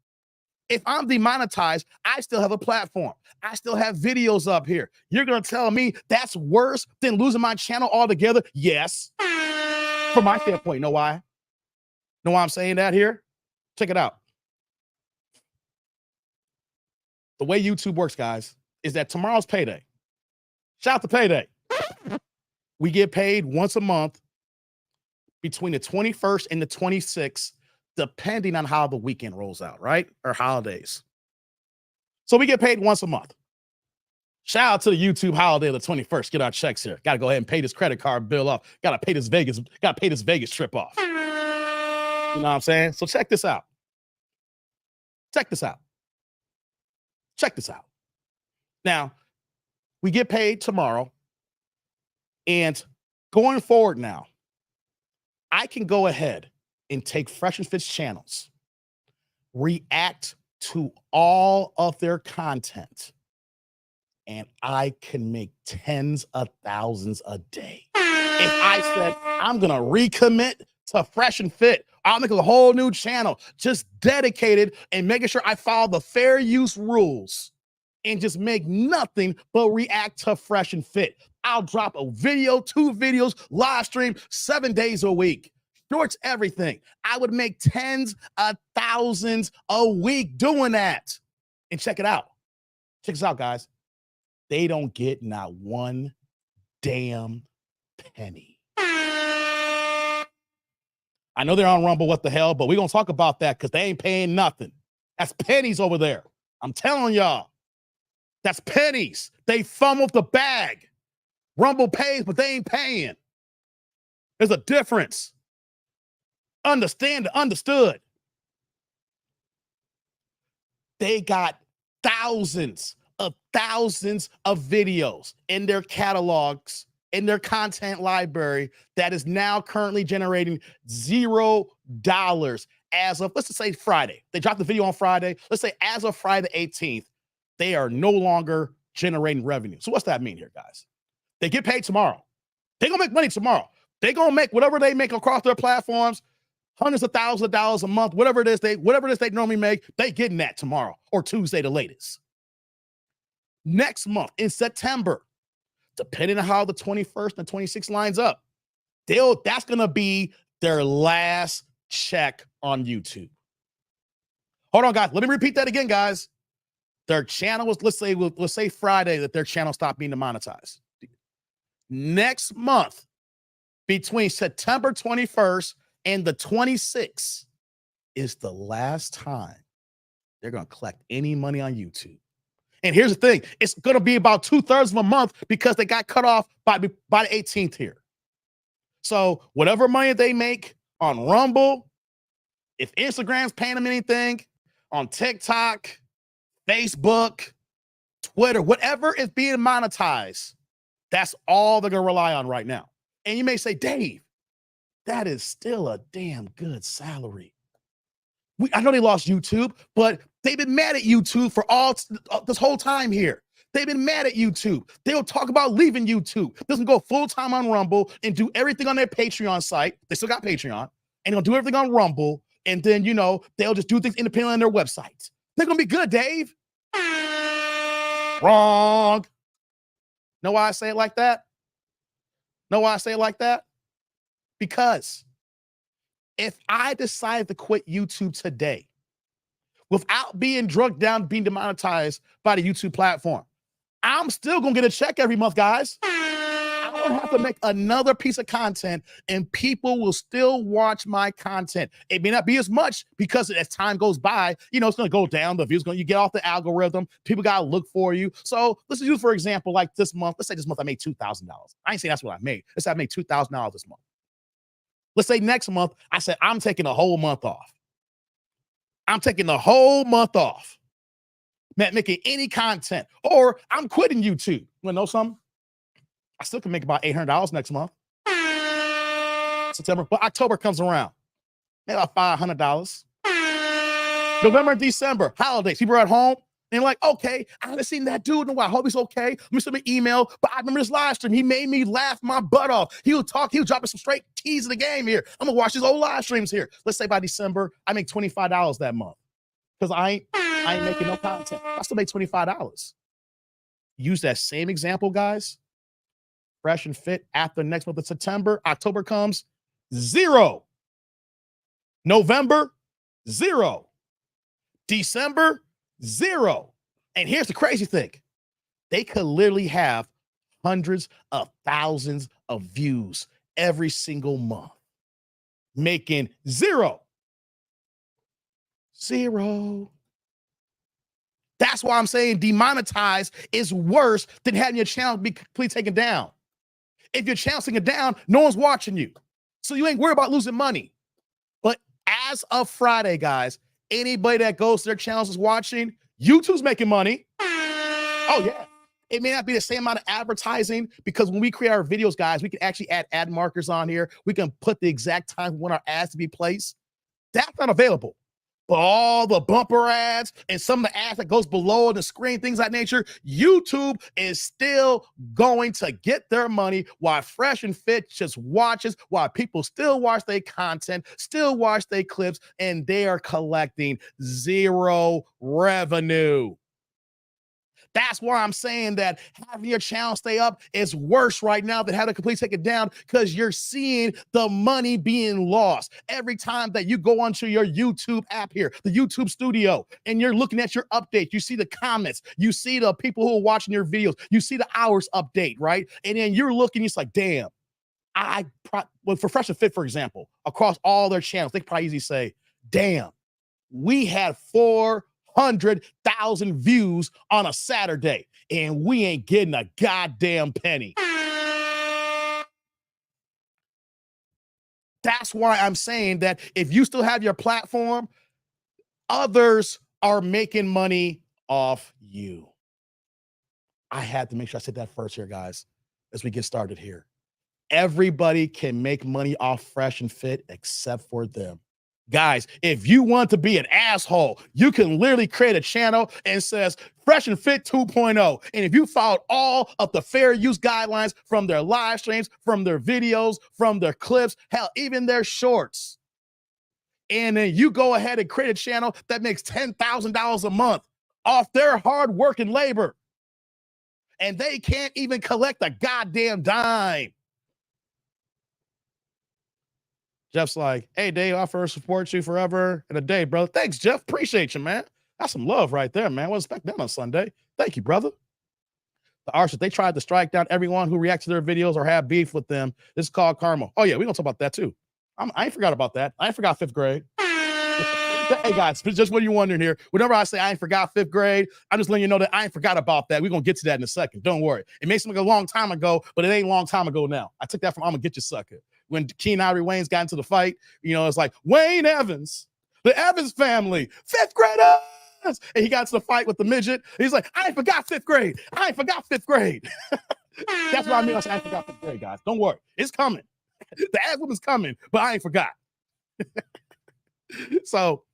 If I'm demonetized, I still have a platform. I still have videos up here. You're going to tell me that's worse than losing my channel altogether? Yes. From my standpoint, know why? Know why I'm saying that here? Check it out. The way YouTube works, guys, is that tomorrow's payday. Shout out to payday. We get paid once a month between the 21st and the 26th, depending on how the weekend rolls out, right? Or holidays. So we get paid once a month. Shout out to the YouTube holiday of the 21st. Get our checks here. Got to go ahead and pay this credit card bill off. Got to pay this Vegas trip off. You know what I'm saying? So check this out. Check this out. Now, we get paid tomorrow. And going forward now, I can go ahead and take Fresh and Fit's channels, react to all of their content, and I can make tens of thousands a day. If I said I'm going to recommit to Fresh and Fit. I'll make a whole new channel just dedicated and making sure I follow the fair use rules and just make nothing but react to Fresh and Fit. I'll drop a video, 2 videos, live stream 7 days a week. Shorts, everything. I would make tens of thousands a week doing that. And check it out. Check this out, guys. They don't get not one damn penny. I know they're on Rumble, what the hell, but we're going to talk about that because they ain't paying nothing. That's pennies over there. I'm telling y'all. That's pennies. They fumbled the bag. Rumble pays, but they ain't paying. There's a difference. Understood. They got thousands of videos in their catalogs, in their content library that is now currently generating $0 as of, let's just say Friday. They dropped the video on Friday. Let's say as of Friday 18th, they are no longer generating revenue. So what's that mean here, guys? They get paid tomorrow. They're going to make money tomorrow. They're going to make whatever they make across their platforms, hundreds of thousands of dollars a month, whatever it is they normally make, they getting that tomorrow or Tuesday the latest. Next month in September, depending on how the 21st and 26th lines up, that's going to be their last check on YouTube. Hold on, guys. Let me repeat that again, guys. Their channel was, let's say Friday that their channel stopped being demonetized. Next month, between September 21st and the 26th, is the last time they're going to collect any money on YouTube. And here's the thing. It's going to be about 2/3 of a month because they got cut off by the 18th here. So whatever money they make on Rumble, if Instagram's paying them anything, on TikTok, Facebook, Twitter, whatever is being monetized, that's all they're going to rely on right now. And you may say, Dave, that is still a damn good salary. I know they lost YouTube, but they've been mad at YouTube for all this whole time here. They've been mad at YouTube. They'll talk about leaving YouTube. They'll go full-time on Rumble and do everything on their Patreon site. They still got Patreon. And they'll do everything on Rumble. And then, they'll just do things independently on their websites. They're going to be good, Dave. Wrong. Know why I say it like that? Because if I decide to quit YouTube today without being drugged down, being demonetized by the YouTube platform, I'm still going to get a check every month, guys. I don't have to make another piece of content and people will still watch my content. It may not be as much because as time goes by, it's going to go down. The views you get off the algorithm. People got to look for you. So let's use, for example, like this month. Let's say this month I made $2,000. I ain't saying that's what I made. Let's say I made $2,000 this month. Let's say next month, I said, I'm taking a whole month off. I'm taking the whole month off. Not making any content. Or I'm quitting YouTube. You want to know something? I still can make about $800 next month. September. But October comes around. Maybe about $500. November and December, holidays. People are at home. And like, okay, I haven't seen that dude in a while. I hope he's okay. Let me send him an email. But I remember this live stream. He made me laugh my butt off. He was dropping some straight keys in the game here. I'm going to watch his old live streams here. Let's say by December, I make $25 that month. Because I ain't making no content. I still make $25. Use that same example, guys. Fresh and Fit after next month of September. October comes, 0. November, 0. December, 0. And here's the crazy thing. They could literally have hundreds of thousands of views every single month, making 0. That's why I'm saying demonetized is worse than having your channel be completely taken down. If your channel's taken down, no one's watching you. So you ain't worried about losing money. But as of Friday, guys, anybody that goes to their channels is watching, YouTube's making money. Oh, yeah. It may not be the same amount of advertising because when we create our videos, guys, we can actually add ad markers on here. We can put the exact time we want our ads to be placed. That's not available. But all the bumper ads and some of the ads that goes below the screen, things of that nature, YouTube is still going to get their money while Fresh and Fit just watches, while people still watch their content, still watch their clips, and they are collecting zero revenue. That's why I'm saying that having your channel stay up is worse right now than having to completely take it down, because you're seeing the money being lost. Every time that you go onto your YouTube app here, the YouTube studio, and you're looking at your updates, you see the comments, you see the people who are watching your videos, you see the hours update, right? And then you're looking, it's like, damn, well, for Fresh and Fit, for example, across all their channels, they probably easily say, damn, we had 400,000 views on a Saturday, and we ain't getting a goddamn penny. That's why I'm saying that if you still have your platform, others are making money off you. I had to make sure I said that first here, guys, as we get started here. Everybody can make money off Fresh and Fit except for them. Guys, if you want to be an asshole, you can literally create a channel and says Fresh and Fit 2.0. And if you followed all of the fair use guidelines from their live streams, from their videos, from their clips, hell, even their shorts, and then you go ahead and create a channel that makes $10,000 a month off their hard work and labor, and they can't even collect a goddamn dime. Jeff's like, hey, Dave, I first support you forever and a day, brother. Thanks, Jeff. Appreciate you, man. That's some love right there, man. Wasn't expecting that on Sunday. Thank you, brother. The Archers, they tried to strike down everyone who reacts to their videos or have beef with them. This is called karma. Oh, yeah, we're going to talk about that, too. I ain't forgot about that. I ain't forgot 5th grade. Hey, guys, just what you're wondering here. Whenever I say I ain't forgot 5th grade, I'm just letting you know that I ain't forgot about that. We're going to get to that in a second. Don't worry. It may seem like a long time ago, but it ain't a long time ago now. I took that from I'm going to get you, sucker. When Keen Ivory Wayne's got into the fight, you know, it's like Wayne Evans, the Evans family, 5th graders. And he got into the fight with the midget. He's like, I ain't forgot 5th grade. I ain't forgot 5th grade. That's what I mean. I said, I ain't forgot 5th grade, guys. Don't worry. It's coming. The ass woman's coming, but I ain't forgot. So,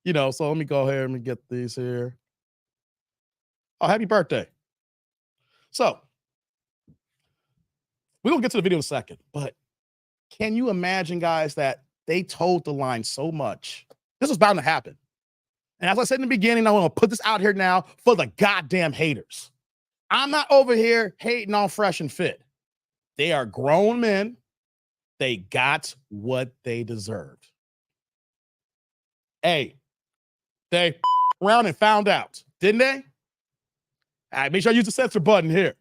you know, so let me go ahead and get these here. Oh, happy birthday. So, we're going to get to the video in a second, but can you imagine, guys, that they told the line so much? This was bound to happen. And as I said in the beginning, I want to put this out here now for the goddamn haters. I'm not over here hating on Fresh and Fit. They are grown men. They got what they deserved. Hey, they around and found out, didn't they? All right, make sure I use the censor button here.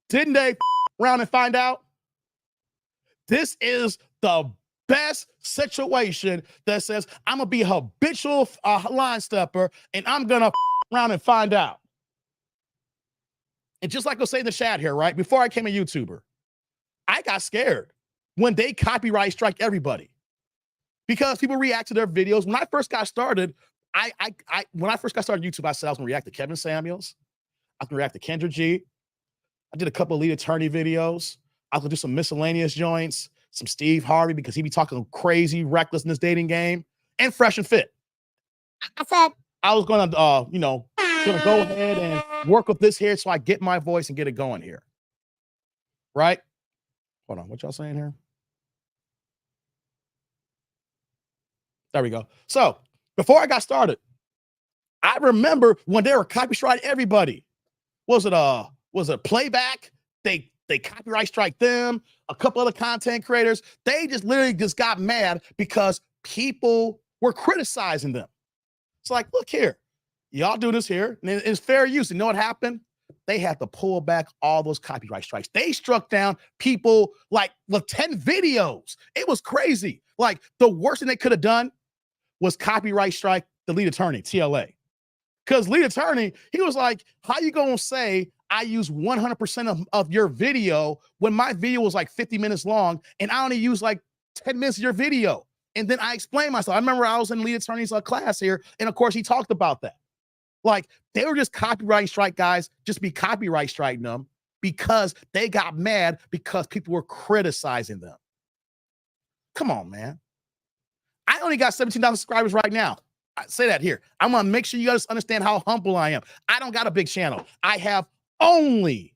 Didn't they around and find out? This is the best situation that says I'm gonna be a habitual line stepper and I'm gonna around and find out. And just like I'll say in the chat here, right? Before I became a YouTuber, I got scared when they copyright strike everybody because people react to their videos. When I first got started, when I first got started YouTube, I said I was gonna react to Kevin Samuels. I was gonna react to Kendra G. I did a couple of lead attorney videos. I was gonna do some miscellaneous joints, some Steve Harvey, because he be talking crazy recklessness dating game, and Fresh and Fit. I thought I was gonna, gonna go ahead and work with this here so I get my voice and get it going here. Right? Hold on, what y'all saying here? There we go. So before I got started, I remember when they were copyright everybody. Was it Playback? They copyright strike them, a couple other content creators. They just literally just got mad because people were criticizing them. It's like, look here, y'all do this here, and it's fair use. You know what happened? They had to pull back all those copyright strikes. They struck down people like with 10 videos. It was crazy. Like the worst thing they could have done was copyright strike the lead attorney, TLA. Because lead attorney, he was like, how you gonna say I use 100% of your video when my video was like 50 minutes long and I only use like 10 minutes of your video? And then I explained myself. I remember I was in lead attorney's class here, and of course he talked about that. Like they were just copyright strike guys, just be copyright striking them because they got mad because people were criticizing them. Come on, man. I only got 17,000 subscribers right now. I say that here. I'm gonna make sure you guys understand how humble I am. I don't got a big channel. I have only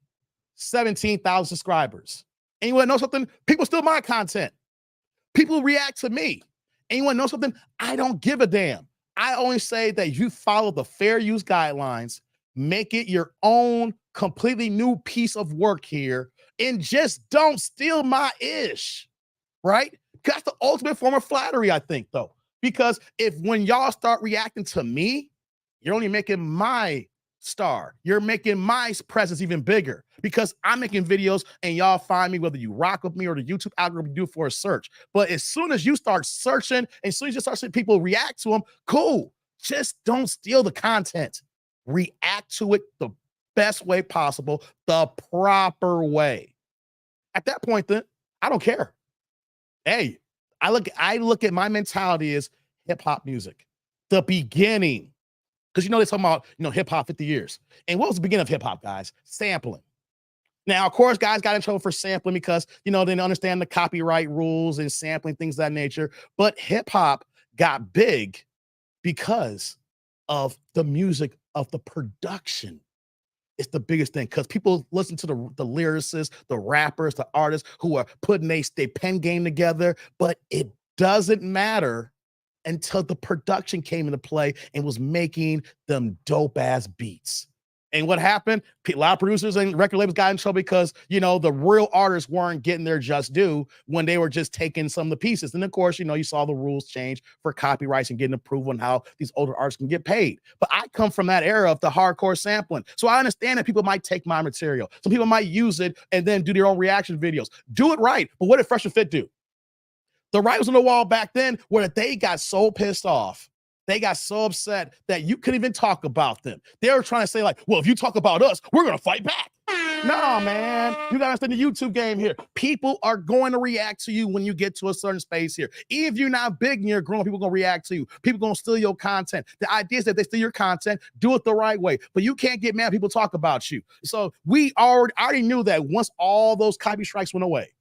17,000 subscribers. And you wanna know something? People steal my content. People react to me. And you wanna know something? I don't give a damn. I only say that you follow the fair use guidelines, make it your own completely new piece of work here, and just don't steal my ish, right? That's the ultimate form of flattery, I think, though. Because if when y'all start reacting to me, you're only making my star. You're making my presence even bigger because I'm making videos and y'all find me, whether you rock with me or the YouTube algorithm do for a search. But as soon as you start searching, and as soon as you start seeing people react to them, cool. Just don't steal the content. React to it the best way possible, the proper way. At that point, then I don't care. Hey, I look at my mentality as hip hop music, the beginning. Because you know, they're talking about, hip hop 50 years. And what was the beginning of hip hop, guys? Sampling. Now, of course, guys got in trouble for sampling because, they didn't understand the copyright rules and sampling, things of that nature. But hip hop got big because of the music, of the production. It's the biggest thing because people listen to the lyricists, the rappers, the artists who are putting their pen game together, but it doesn't matter until the production came into play and was making them dope ass beats. And what happened? A lot of producers and record labels got in trouble because, the real artists weren't getting their just due when they were just taking some of the pieces. And of course, you saw the rules change for copyrights and getting approval on how these older artists can get paid. But I come from that era of the hardcore sampling. So I understand that people might take my material. Some people might use it and then do their own reaction videos. Do it right. But what did Fresh and Fit do? The writers on the wall back then, where they got so pissed off, they got so upset that you couldn't even talk about them. They were trying to say, like, well, if you talk about us, we're going to fight back. No, man. You got to understand the YouTube game here. People are going to react to you when you get to a certain space here. Even if you're not big and you're grown, people are going to react to you. People are going to steal your content. The idea is that they steal your content, do it the right way. But you can't get mad when people talk about you. So we already knew that once all those copy strikes went away,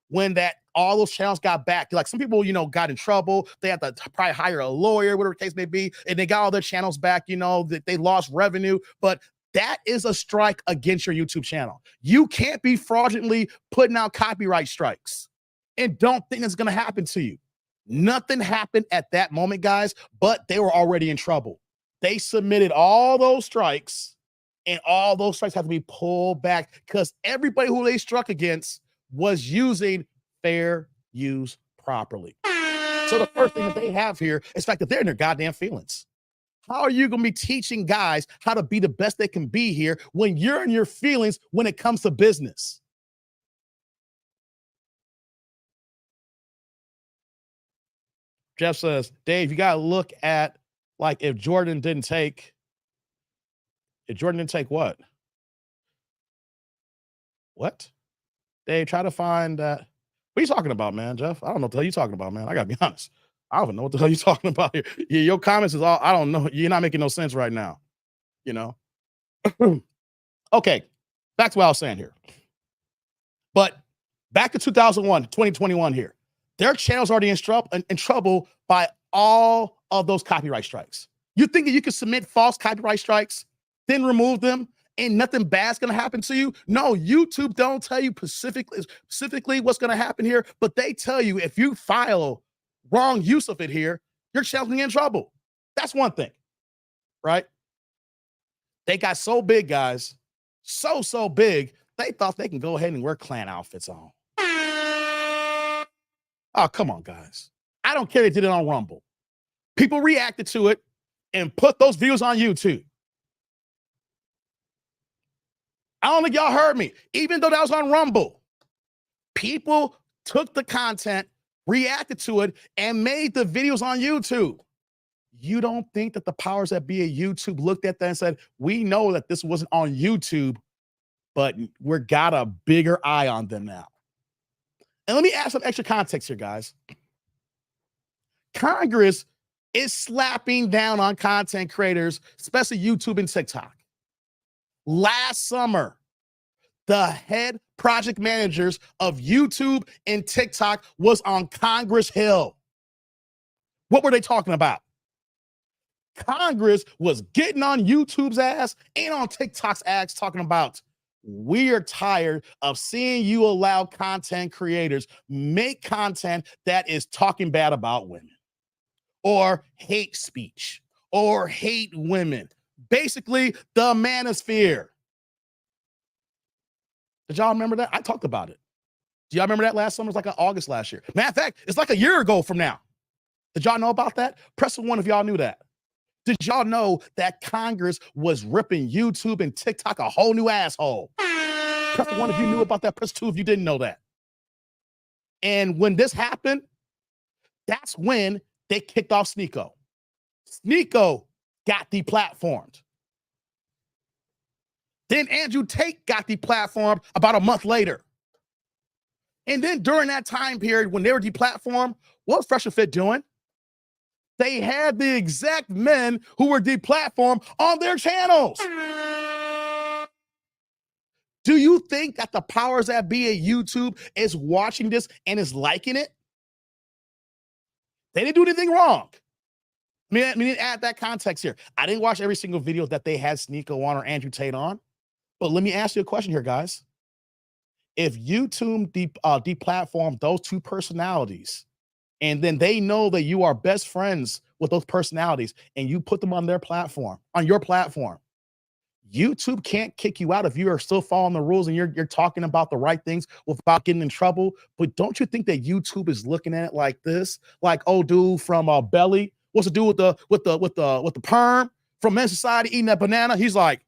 when all those channels got back, like some people, got in trouble. They had to probably hire a lawyer, whatever the case may be, and they got all their channels back, that they lost revenue. But that is a strike against your YouTube channel. You can't be fraudulently putting out copyright strikes and don't think it's going to happen to you. Nothing happened at that moment, guys, but they were already in trouble. They submitted all those strikes, and all those strikes have to be pulled back because everybody who they struck against was using fair use properly. So the first thing that they have here is the fact that they're in their goddamn feelings. How are you going to be teaching guys how to be the best they can be here when you're in your feelings when it comes to business? Jeff says, Dave, you got to look at, like, if Jordan didn't take what? What? Dave, try to find that. What are you talking about, man, Jeff? I don't know what the hell you're talking about, man. I got to be honest. I don't even know what the hell you're talking about here. Your comments is all, I don't know. You're not making no sense right now. Okay, back to what I was saying here. But back to 2021 here. Their channel's already in trouble by all of those copyright strikes. You think that you can submit false copyright strikes, then remove them, and nothing bad's going to happen to you? No, YouTube don't tell you specifically what's going to happen here, but they tell you if you file wrong use of it here, your channel's going to get in trouble. That's one thing, right? They got so big, guys, so big, they thought they can go ahead and wear clan outfits on. Oh, come on, guys. I don't care they did it on Rumble. People reacted to it and put those views on YouTube. I don't think y'all heard me. Even though that was on Rumble, people took the content, reacted to it, and made the videos on YouTube. You don't think that the powers that be at YouTube looked at that and said, we know that this wasn't on YouTube, but we got a bigger eye on them now. And let me add some extra context here, guys. Congress is slapping down on content creators, especially YouTube and TikTok. Last summer, the head project managers of YouTube and TikTok was on Congress Hill. What were they talking about? Congress was getting on YouTube's ass and on TikTok's ass talking about, we are tired of seeing you allow content creators make content that is talking bad about women or hate speech or hate women. Basically, the manosphere. Did y'all remember that? I talked about it. Do y'all remember that last summer? It was like August last year. Matter of fact, it's like a year ago from now. Did y'all know about that? Press 1 if y'all knew that. Did y'all know that Congress was ripping YouTube and TikTok a whole new asshole? Press 1 if you knew about that. Press 2 if you didn't know that. And when this happened, that's when they kicked off Sneeko. Sneeko got deplatformed. Then Andrew Tate got deplatformed about a month later. And then during that time period when they were deplatformed, what was Fresh&FIT doing? They had the exact men who were deplatformed on their channels. Do you think that the powers that be at YouTube is watching this and is liking it? They didn't do anything wrong. I mean, add that context here. I didn't watch every single video that they had Sneeko on or Andrew Tate on, but let me ask you a question here, guys. If YouTube deplatformed those two personalities, and then they know that you are best friends with those personalities and you put them on their platform, on your platform, YouTube can't kick you out if you are still following the rules and you're talking about the right things without getting in trouble. But don't you think that YouTube is looking at it like this? Like, oh, dude from Belly, what's the dude with the perm from Men's Society eating that banana? He's like,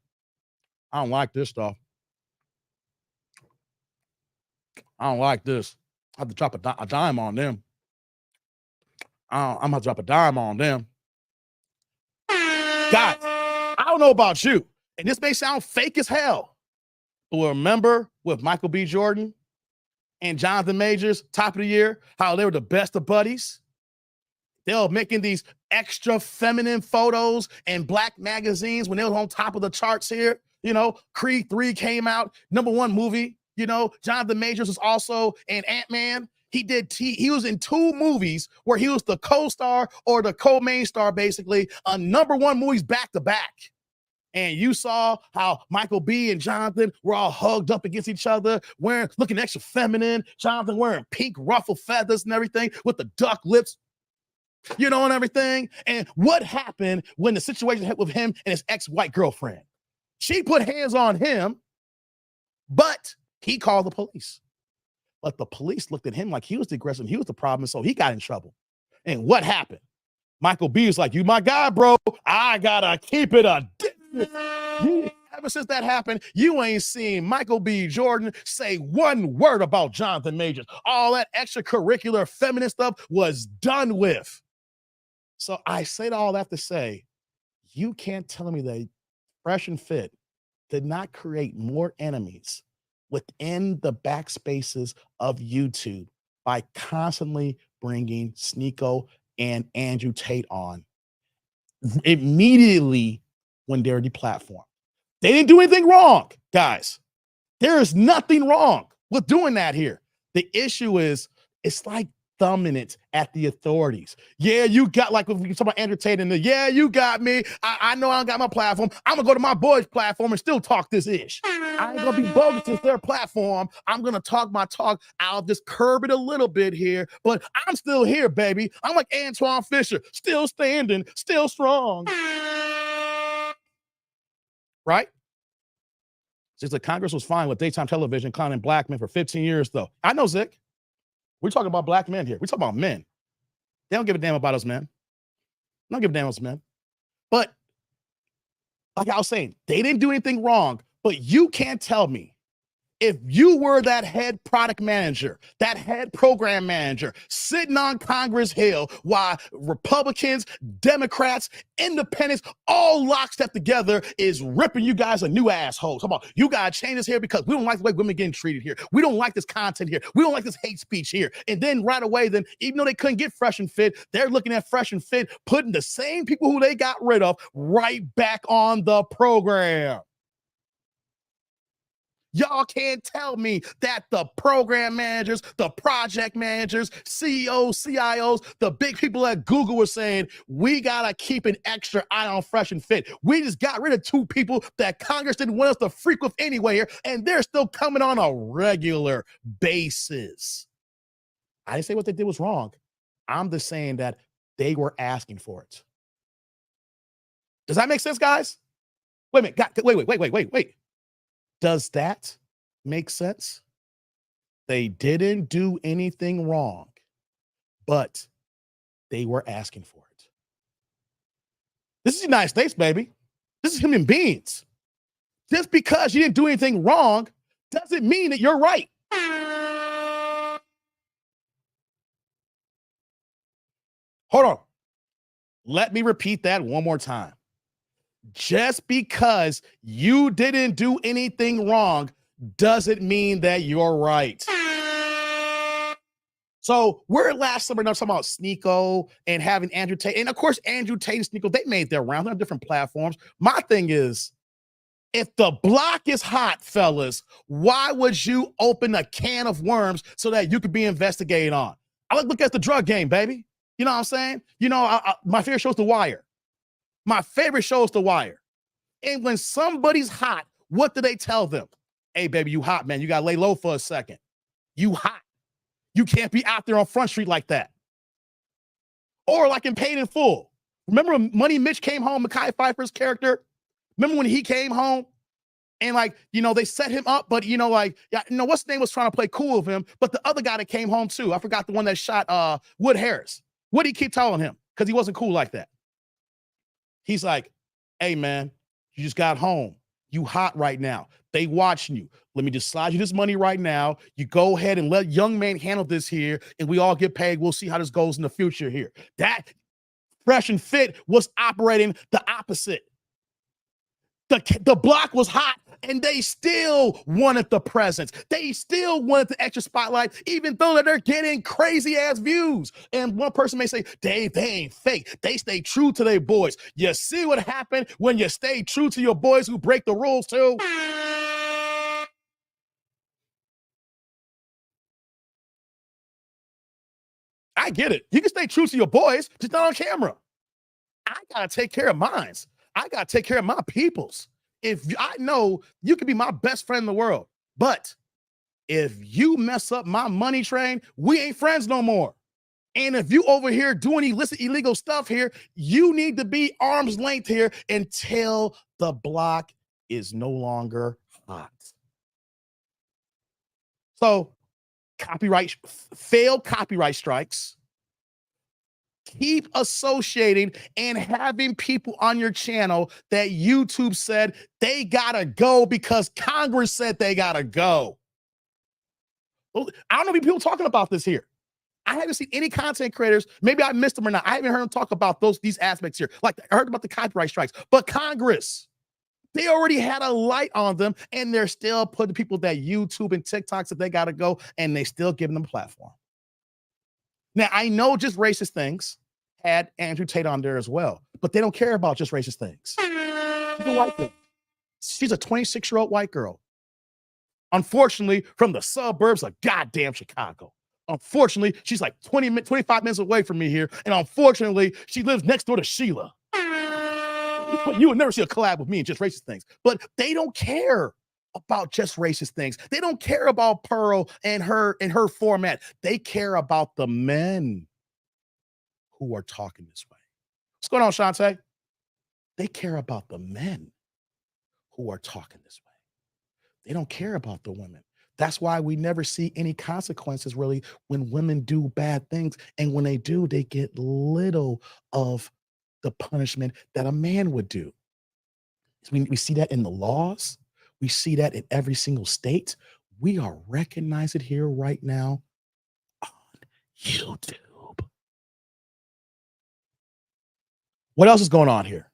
I don't like this stuff. I don't like this. I have to drop a dime on them. I'm gonna drop a dime on them. Guys, I don't know about you, and this may sound fake as hell, but remember with Michael B. Jordan and Jonathan Majors, top of the year, how they were the best of buddies? They were making these extra feminine photos in black magazines when they was on top of the charts here. You know, Creed 3 came out, #1 movie. You know, Jonathan Majors was also in Ant-Man. He was in 2 movies where he was the co-star or the co-main star, basically, on #1 movies back to back. And you saw how Michael B. and Jonathan were all hugged up against each other, looking extra feminine. Jonathan wearing pink ruffled feathers and everything with the duck lips, you know, and everything. And what happened when the situation hit with him and his ex-white girlfriend? She put hands on him, but he called the police. But the police looked at him like he was the aggressor, he was the problem, so he got in trouble. And what happened? Michael B was like, you my guy, bro. I gotta keep it a Ever since that happened, you ain't seen Michael B. Jordan say one word about Jonathan Majors. All that extracurricular feminist stuff was done with. So I say all that to say, you can't tell me that Fresh&FIT did not create more enemies within the backspaces of YouTube by constantly bringing Sneeko and Andrew Tate on immediately when they're deplatformed. They didn't do anything wrong, guys. There is nothing wrong with doing that here. The issue is, it's like thumbing it at the authorities. Yeah, you got, like if we talk about Andrew Tate and yeah, you got me. I know I don't got my platform. I'm gonna go to my boys' platform and still talk this ish. I ain't gonna be bogus to their platform. I'm gonna talk my talk. I'll just curb it a little bit here, but I'm still here, baby. I'm like Antoine Fisher, still standing, still strong. Right? Since the Congress was fine with daytime television clowning black men for 15 years, though. I know, Zick. We're talking about black men here. We're talking about men. They don't give a damn about us men. They don't give a damn about us men. But like I was saying, they didn't do anything wrong, but you can't tell me if you were that head product manager, that head program manager sitting on Congress Hill while Republicans, Democrats, independents, all lockstep together is ripping you guys a new asshole. Talk about, you got to change this here because we don't like the way women getting treated here. We don't like this content here. We don't like this hate speech here. And then right away, then, even though they couldn't get Fresh&FIT, they're looking at Fresh&FIT, putting the same people who they got rid of right back on the program. Y'all can't tell me that the program managers, the project managers, CEOs, CIOs, the big people at Google were saying, we got to keep an extra eye on Fresh and Fit. We just got rid of 2 people that Congress didn't want us to freak with anyway here, and they're still coming on a regular basis. I didn't say what they did was wrong. I'm just saying that they were asking for it. Does that make sense, guys? Wait a minute. Wait. Does that make sense? They didn't do anything wrong, but they were asking for it. This is the United States, baby. This is human beings. Just because you didn't do anything wrong doesn't mean that you're right. Hold on. Let me repeat that one more time. Just because you didn't do anything wrong doesn't mean that you're right. So we're last summer talking about Sneeko and having Andrew Tate. And of course, Andrew Tate and Sneeko, they made their rounds on different platforms. My thing is, if the block is hot, fellas, why would you open a can of worms so that you could be investigated on? I look at the drug game, baby. You know what I'm saying? You know, my favorite show is The Wire. My favorite show is The Wire. And when somebody's hot, what do they tell them? Hey, baby, you hot, man. You got to lay low for a second. You hot. You can't be out there on Front Street like that. Or like in Paid in Full. Remember when Money Mitch came home, Mekhi Phifer's character? Remember when he came home? And like, you know, they set him up, but you know, like, you know, what's his name was trying to play cool with him, but the other guy that came home too, I forgot the one that shot Wood Harris. What did he keep telling him? Because he wasn't cool like that. He's like, hey man, you just got home. You hot right now. They watching you. Let me just slide you this money right now. You go ahead and let young man handle this here, and we all get paid. We'll see how this goes in the future here. That Fresh and Fit was operating the opposite. The block was hot, and they still wanted the presence. They still wanted the extra spotlight, even though they're getting crazy ass views. And one person may say, Dave, they ain't fake. They stay true to their boys. You see what happened when you stay true to your boys who break the rules too? I get it. You can stay true to your boys, just not on camera. I gotta take care of mine. I gotta take care of my peoples. If I know you could be my best friend in the world, but if you mess up my money train, we ain't friends no more. And if you over here doing illicit, illegal stuff here, you need to be arm's length here until the block is no longer hot. So failed copyright strikes, keep associating and having people on your channel that YouTube said they gotta go because Congress said they gotta go. I don't know if people talking about this here. I haven't seen any content creators. Maybe I missed them or not. I haven't heard them talk about these aspects here. Like I heard about the copyright strikes, but Congress, they already had a light on them, and they're still putting people that YouTube and TikTok said they gotta go, and they still giving them a platform. Now, I know Just Racist Things had Andrew Tate on there as well, but they don't care about Just Racist Things. She's a white girl. She's a 26-year-old white girl. Unfortunately, from the suburbs of goddamn Chicago. Unfortunately, she's like 25 minutes away from me here, and unfortunately, she lives next door to Sheila. But you would never see a collab with me and Just Racist Things. But they don't care about Just Racist Things. They don't care about Pearl and her format. They care about the men who are talking this way. What's going on, Shantae? They care about the men who are talking this way. They don't care about the women. That's why we never see any consequences really when women do bad things. And when they do, they get little of the punishment that a man would do. We see that in the laws. We see that in every single state. We are recognizing it here right now on YouTube. What else is going on here?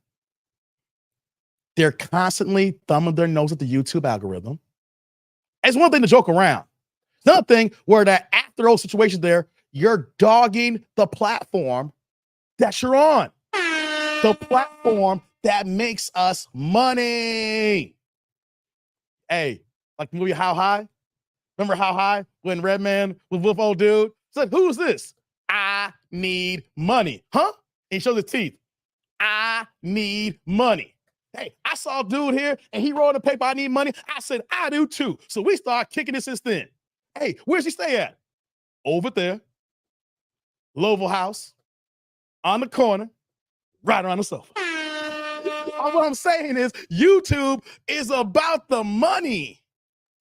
They're constantly thumbing their nose at the YouTube algorithm. It's one thing to joke around. It's another thing where that after those situations there, you're dogging the platform that you're on. The platform that makes us money. Hey, Like the movie How High? Remember How High when Redman was with old dude? Said, who's this? I need money. Huh? And he showed his teeth. I need money. Hey, I saw a dude here and he wrote on the paper, I need money. I said, I do too. So we start kicking this since then. Hey, where's he stay at? Over there. Louisville house. On the corner. Right around the sofa. What I'm saying is YouTube is about the money.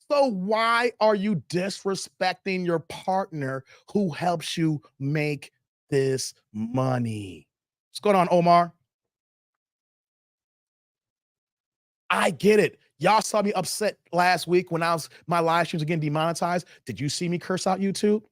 So why are you disrespecting your partner who helps you make this money? What's going on, Omar? I get it. Y'all saw me upset last week when my live streams were getting demonetized. Did you see me curse out YouTube?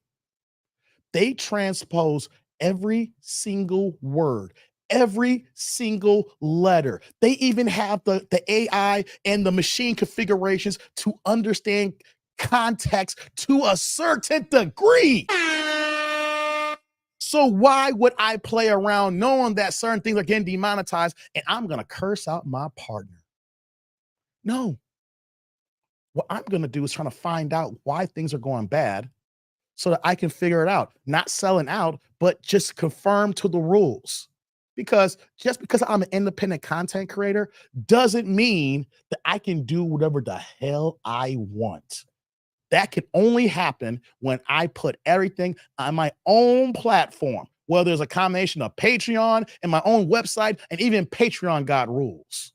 They transpose every single word, every single letter. They even have the AI and the machine configurations to understand context to a certain degree. So why would I play around knowing that certain things are getting demonetized and I'm going to curse out my partner? No. What I'm going to do is trying to find out why things are going bad so that I can figure it out, not selling out, but just conform to the rules. Because just because I'm an independent content creator doesn't mean that I can do whatever the hell I want. That can only happen when I put everything on my own platform, whether there's a combination of Patreon and my own website, and even Patreon got rules.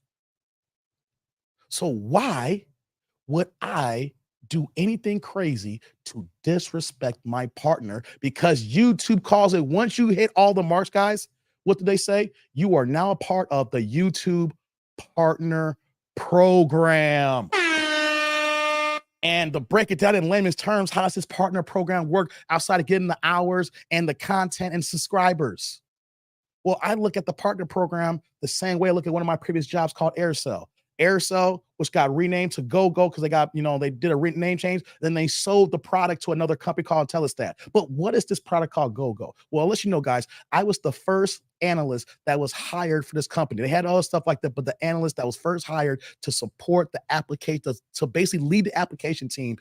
So why would I do anything crazy to disrespect my partner? Because YouTube calls it, once you hit all the marks, guys, what do they say? You are now a part of the YouTube Partner Program. And to break it down in layman's terms, how does this partner program work outside of getting the hours and the content and subscribers? Well, I look at the partner program the same way I look at one of my previous jobs called Aircell. Aircell, which got renamed to GoGo because they did a name change. Then they sold the product to another company called Telestat. But what is this product called GoGo? Well, I'll let you know, guys, I was the first analyst that was hired for this company. They had all stuff like that, but the analyst that was first hired to support the application, to basically lead the application team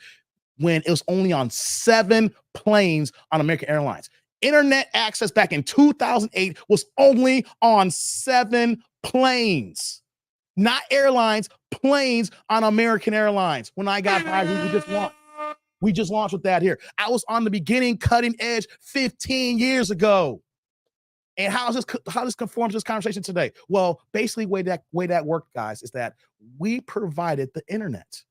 when it was only on 7 planes on American Airlines. Internet access back in 2008 was only on 7 planes. Not airlines, planes on American Airlines. When I got hired, we just launched with that here. I was on the beginning, cutting edge 15 years ago. And how this conforms to this conversation today? Well, basically, way that worked, guys, is that we provided the internet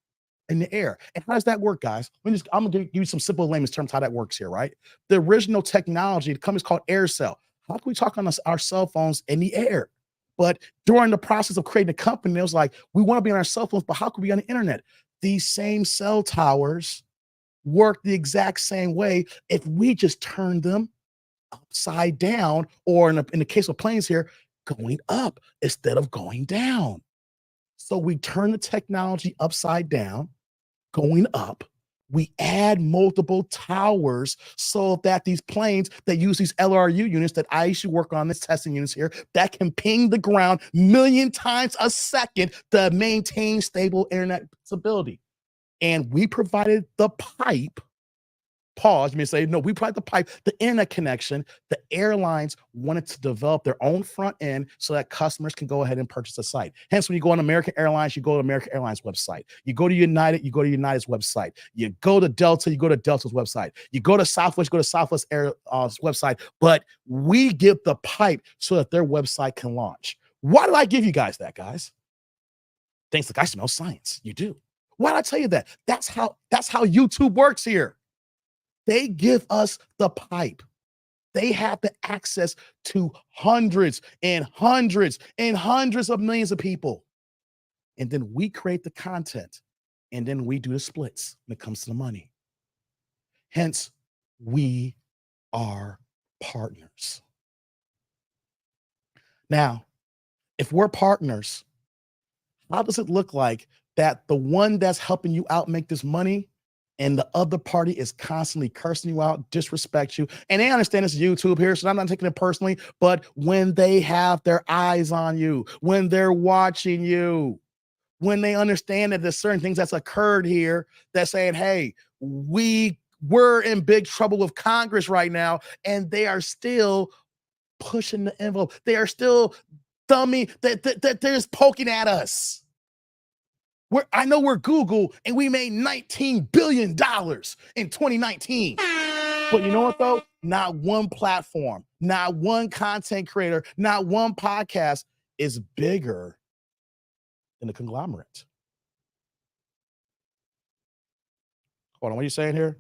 in the air. And how does that work, guys? I'm gonna give you some simple layman's terms how that works here, right? The original technology, the company's called Aircell. How can we talk on our cell phones in the air? But during the process of creating a company, it was like, we want to be on our cell phones, but how can we be on the internet? These same cell towers work the exact same way if we just turn them upside down, or in the case of planes here, going up instead of going down. So we turn the technology upside down, going up. We add multiple towers so that these planes that use these LRU units that I used to work on, this testing units here, that can ping the ground 1,000,000 times a second to maintain stable internet stability. And we provided the pipe. Pause. You may say, no, we provide the pipe, the internet connection. The airlines wanted to develop their own front end so that customers can go ahead and purchase a site. Hence, when you go on American Airlines, you go to American Airlines website. You go to United, you go to United's website. You go to Delta, you go to Delta's website. You go to Southwest, you go to Southwest Air website. But we give the pipe so that their website can launch. Why did I give you guys that, guys? Thanks, the guys to know science. You do. Why did I tell you that? That's how YouTube works here. They give us the pipe. They have the access to hundreds and hundreds and hundreds of millions of people. And then we create the content. And then we do the splits when it comes to the money. Hence, we are partners. Now, if we're partners, how does it look like that the one that's helping you out make this money and the other party is constantly cursing you out, disrespect you? And they understand it's YouTube here, so I'm not taking it personally, but when they have their eyes on you, when they're watching you, when they understand that there's certain things that's occurred here that's saying, hey, we're in big trouble with Congress right now, and they are still pushing the envelope. They are still they're just poking at us. I know we're Google and we made $19 billion in 2019. But you know what though? Not one platform, not one content creator, not one podcast is bigger than the conglomerate. Hold on, what are you saying here?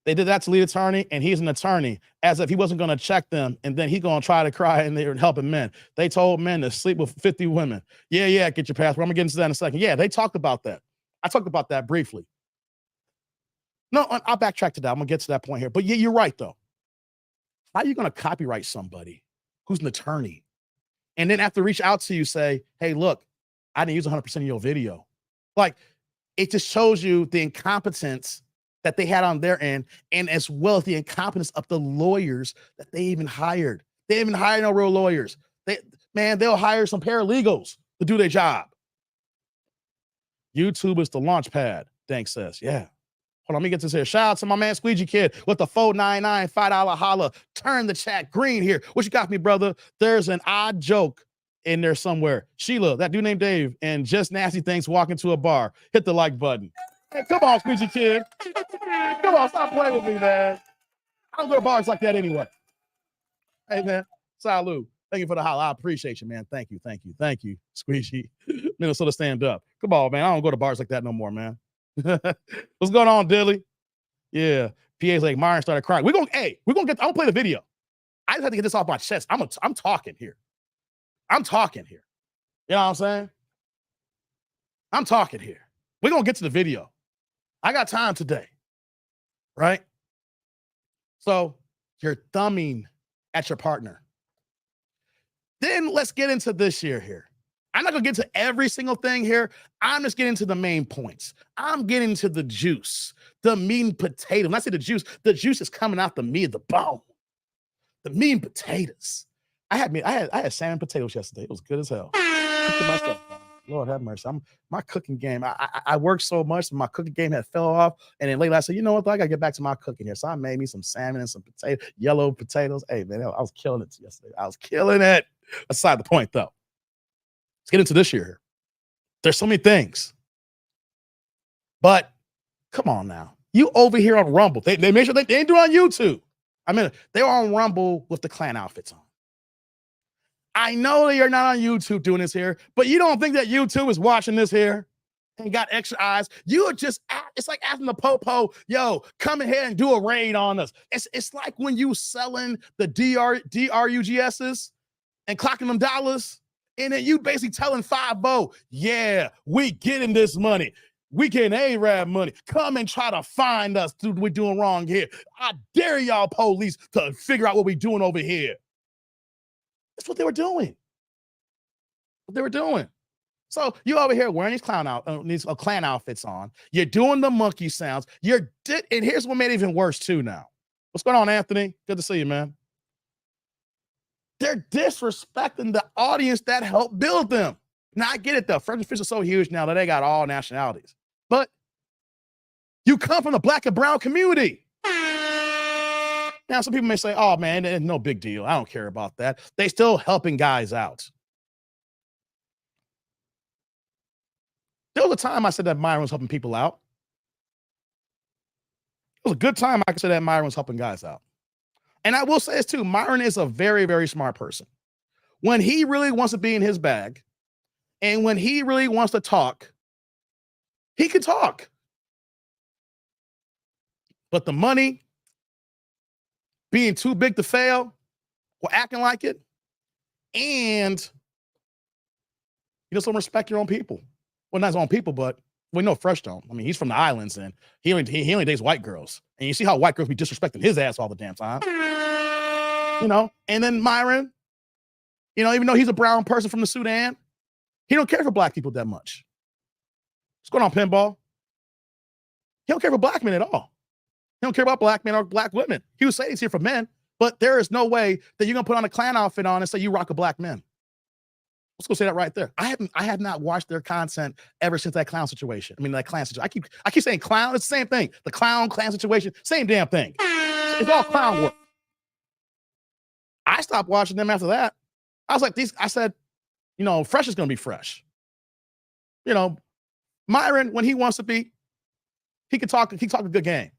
They did that to lead attorney, and he's an attorney, as if he wasn't going to check them, and then he's going to try to cry, and they're helping men. They told men to sleep with 50 women. Yeah, get your passport. I'm going to get into that in a second. Yeah, they talked about that. I talked about that briefly. No, I'll backtrack to that. I'm going to get to that point here. But yeah, you're right, though. How are you going to copyright somebody who's an attorney and then have to reach out to you, say, hey, look, I didn't use 100% of your video? Like, it just shows you the incompetence that they had on their end, and as well as the incompetence of the lawyers that they even hired. They didn't even hire no real lawyers. They'll hire some paralegals to do their job. YouTube is the launch pad, Dank says. Yeah. Hold on, let me get this here. Shout out to my man Squeegee Kid with the $4.99 $5 holla. Turn the chat green here. What you got for me, brother? There's an odd joke in there somewhere. Sheila, that dude named Dave, and Just Nasty Things walking to a bar. Hit the like button. Hey, come on, Squeegee Kid. Come on, stop playing with me, man. I don't go to bars like that anyway. Hey, man. Salud. Thank you for the holla. I appreciate you, man. Thank you, Squeegee. Minnesota stand up. Come on, man. I don't go to bars like that no more, man. What's going on, Dilly? Yeah. PA's like, Myron started crying. I'm gonna play the video. I just have to get this off my chest. I'm talking here. I'm talking here. You know what I'm saying? I'm talking here. We're gonna get to the video. I got time today. Right? So you're thumbing at your partner. Then let's get into this year here. I'm not going to get to every single thing here. I'm just getting to the main points. I'm getting to the juice, the meat and potato. When I say the juice is coming out the meat of the bone. The meat and potatoes. I had salmon potatoes yesterday. It was good as hell. Myself, Lord have mercy. My cooking game. I worked so much, my cooking game had fell off. And then lately I said, you know what? I got to get back to my cooking here. So I made me some salmon and some yellow potatoes. Hey, man, I was killing it yesterday. I was killing it. Aside the point, though. Let's get into this year here. There's so many things. But come on now. You over here on Rumble. They make sure they ain't do it on YouTube. I mean, they were on Rumble with the clan outfits on. I know that you're not on YouTube doing this here, but you don't think that YouTube is watching this here and got extra eyes? You are just, it's like asking the popo, yo, come ahead and do a raid on us. It's like when you selling the DRUGSs and clocking them dollars, and then you basically telling 5-0, yeah, we getting this money. We getting A-Rab money. Come and try to find us. Dude, we're doing wrong here. I dare y'all police to figure out what we're doing over here. That's what they were doing. So you over here wearing these clan outfits on. You're doing the monkey sounds. And here's what made it even worse too now. What's going on, Anthony? Good to see you, man. They're disrespecting the audience that helped build them. Now, I get it, though. Fresh&FIT is so huge now that they got all nationalities. But you come from the black and brown community. Now, some people may say, oh, man, it's no big deal. I don't care about that. They still helping guys out. There was a time I said that Myron was helping people out. It was a good time I could say that Myron was helping guys out. And I will say this, too. Myron is a very, very smart person. When he really wants to be in his bag, and when he really wants to talk, he can talk. But the money, being too big to fail, or acting like it, and you just don't respect your own people. Well, not his own people, but we know Fresh don't. I mean, he's from the islands, and he only dates white girls. And you see how white girls be disrespecting his ass all the damn time. You know, and then Myron, you know, even though he's a brown person from the Sudan, he don't care for black people that much. What's going on, Pinball? He don't care for black men at all. He don't care about black men or black women. He would say he's here for men, but there is no way that you're going to put on a clan outfit on and say you rock a black man. Let's go say that right there. I have not watched their content ever since that clown situation. I mean, that clown situation. I keep saying clown. It's the same thing. The clown situation, same damn thing. It's all clown work. I stopped watching them after that. I was like, I said, you know, Fresh is gonna be fresh. You know, Myron, when he wants to be, he can talk a good game.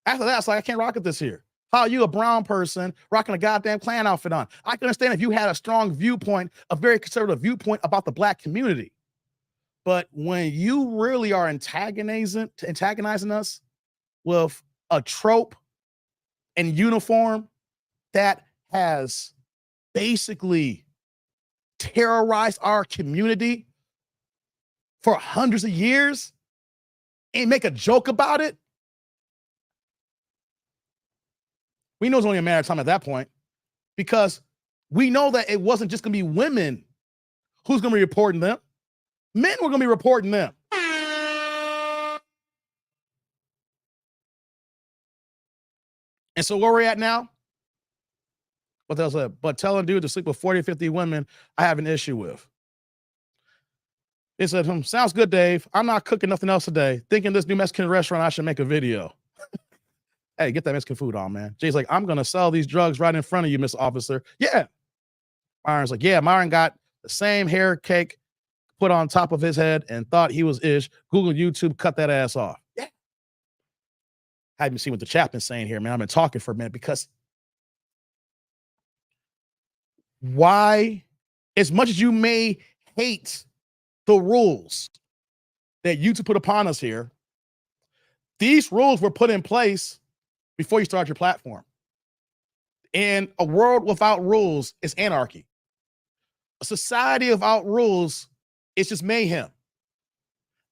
After that, it's like, I can't rock with this here. How are you, a brown person, rocking a goddamn Klan outfit on? I can understand if you had a strong viewpoint, a very conservative viewpoint about the black community. But when you really are antagonizing us with a trope and uniform that has basically terrorized our community for hundreds of years and make a joke about it, we know it's only a matter of time at that point, because we know that it wasn't just going to be women who's going to be reporting them. Men were going to be reporting them. And so where we're at now, what else? But telling dude to sleep with 40 or 50 women, I have an issue with. He said, sounds good, Dave. I'm not cooking nothing else today. Thinking this new Mexican restaurant, I should make a video. Hey, get that Mexican food on, man. Jay's like, I'm going to sell these drugs right in front of you, Mr. Officer. Yeah. Myron's like, yeah, Myron got the same hair cake put on top of his head and thought he was ish. Google, YouTube, cut that ass off. Yeah. I haven't seen what the Chapman's saying here, man. I've been talking for a minute, because why, as much as you may hate the rules that YouTube put upon us here, these rules were put in place before you start your platform. And a world without rules is anarchy. A society without rules is just mayhem.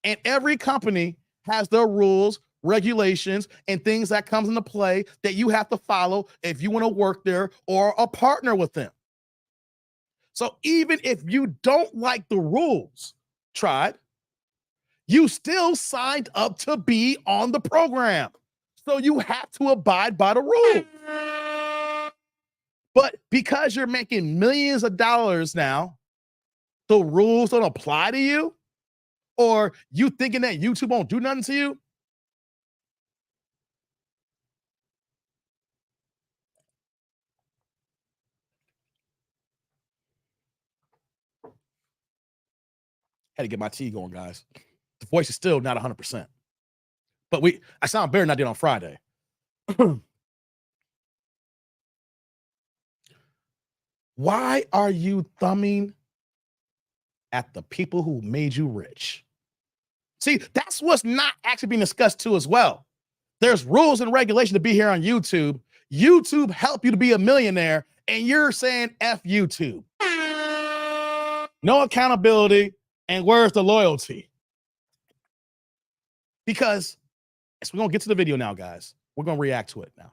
And every company has their rules, regulations, and things that comes into play that you have to follow if you want to work there or a partner with them. So even if you don't like the rules, tribe, you still signed up to be on the program. So you have to abide by the rules. But because you're making millions of dollars now, the rules don't apply to you? Or you thinking that YouTube won't do nothing to you? Had to get my tea going, guys. The voice is still not 100%. But I sound better than I did on Friday. Why are you thumbing at the people who made you rich? See, that's what's not actually being discussed too as well. There's rules and regulation to be here on YouTube. YouTube helped you to be a millionaire, and you're saying F YouTube. No accountability, and where's the loyalty? Because we're going to get to the video now, guys. We're going to react to it now.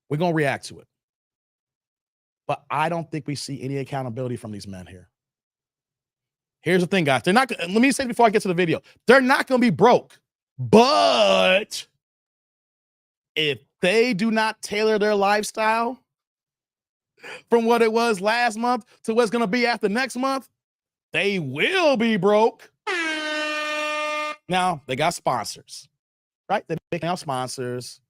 We're going to react to it. But I don't think we see any accountability from these men here. Here's the thing, guys. They're not, let me say before I get to the video, they're not going to be broke. But if they do not tailor their lifestyle from what it was last month to what's going to be after next month, they will be broke. Now, they got sponsors, right? They got sponsors.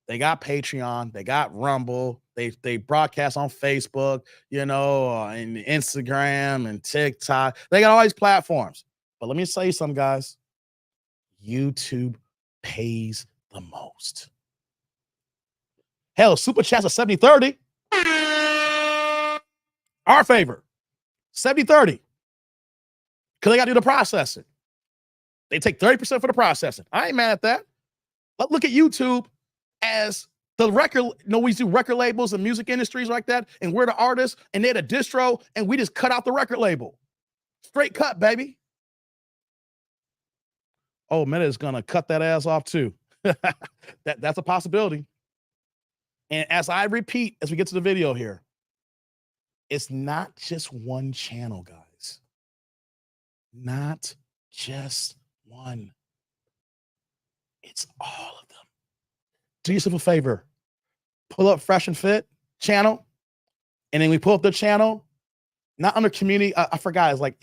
They got Patreon. They got Rumble. They broadcast on Facebook, you know, and Instagram and TikTok. They got all these platforms. But let me tell you something, guys. YouTube pays the most. Hell, Super Chats are 70-30. Our favor. 70-30. Because they got to do the processing. They take 30% for the processing. I ain't mad at that. But look at YouTube as the record, you know, we do record labels and music industries like that, and we're the artists, and they're the distro, and we just cut out the record label. Straight cut, baby. Oh, Meta is gonna cut that ass off too. That's a possibility. And as I repeat, as we get to the video here, it's not just one channel, guys. Not just one. It's all of them. Do yourself a favor. Pull up Fresh and Fit channel, and then we pull up the channel. not under community. I forgot. It's like,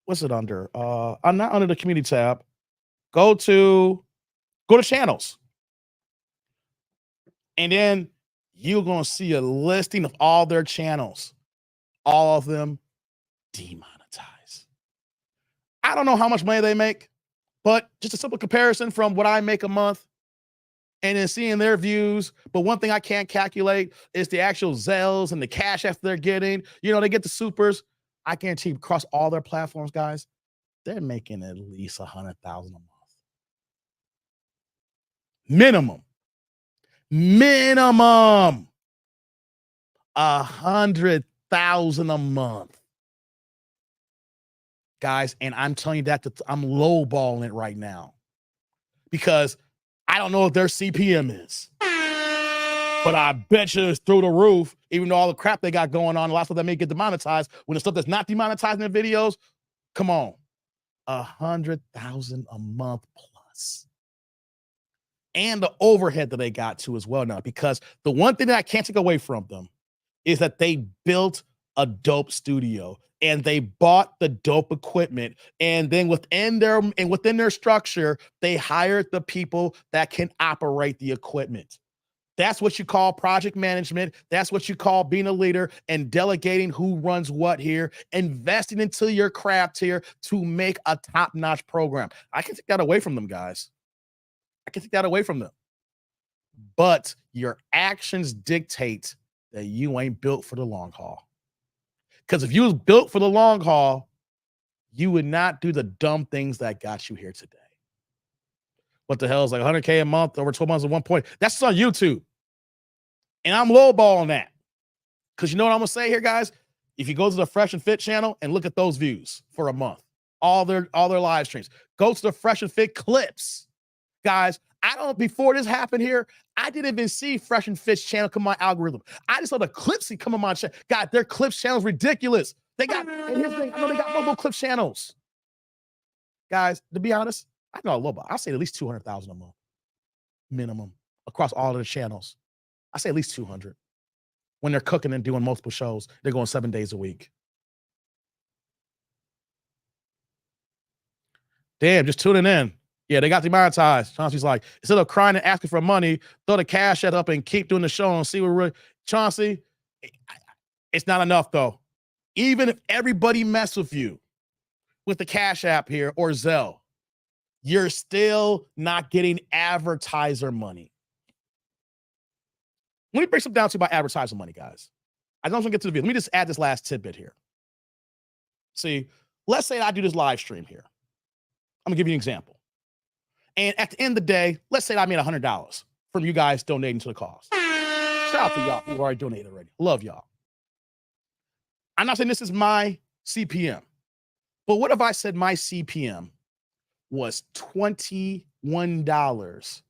what's it under? I'm not under the community tab. Go to channels. And then you're going to see a listing of all their channels. All of them demonetized. I don't know how much money they make, but just a simple comparison from what I make a month and then seeing their views. But one thing I can't calculate is the actual Zells and the cash after they're getting. You know, they get the supers. I guarantee across all their platforms, guys, they're making at least 100,000 a month. Minimum. 100,000 a month. Guys, and I'm telling you that I'm lowballing it right now because I don't know what their CPM is, but I bet you it's through the roof, even though all the crap they got going on, a lot of stuff that may get demonetized. When the stuff that's not demonetized in their videos, come on, 100,000 a month plus. And the overhead that they got to as well now, because the one thing that I can't take away from them is that they built a dope studio and they bought the dope equipment, and then within their structure, they hired the people that can operate the equipment. That's what you call project management. That's what you call being a leader and delegating who runs what here, investing into your craft here to make a top-notch program. I can take that away from them, guys. I can take that away from them. But your actions dictate that you ain't built for the long haul. Because if you was built for the long haul, you would not do the dumb things that got you here today. What the hell is like 100K a month over 12 months at one point? That's on YouTube. And I'm lowballing that. Because you know what I'm going to say here, guys? If you go to the Fresh and Fit channel and look at those views for a month, all their live streams, go to the Fresh and Fit clips. Guys, before this happened here, I didn't even see Fresh and Fit's channel come on my algorithm. I just saw the clips come on my channel. God, their clips channel's ridiculous. And here's the thing, I know they got multiple clip channels. Guys, to be honest, I know a little bit. I'll say at least 200,000 a month minimum across all of the channels. I say at least 200. When they're cooking and doing multiple shows, they're going 7 days a week. Damn, just tuning in. Yeah, they got demonetized. Chauncey's like, instead of crying and asking for money, throw the cash up and keep doing the show and see what really. Chauncey, it's not enough though. Even if everybody mess with you with the Cash App here or Zelle, you're still not getting advertiser money. Let me break something down to you about advertiser money, guys. I don't want to get to the video. Let me just add this last tidbit here. See, let's say I do this live stream here. I'm gonna give you an example. And at the end of the day, let's say I made $100 from you guys donating to the cause. Shout out to y'all who already donated already. Love y'all. I'm not saying this is my CPM, but what if I said my CPM was $21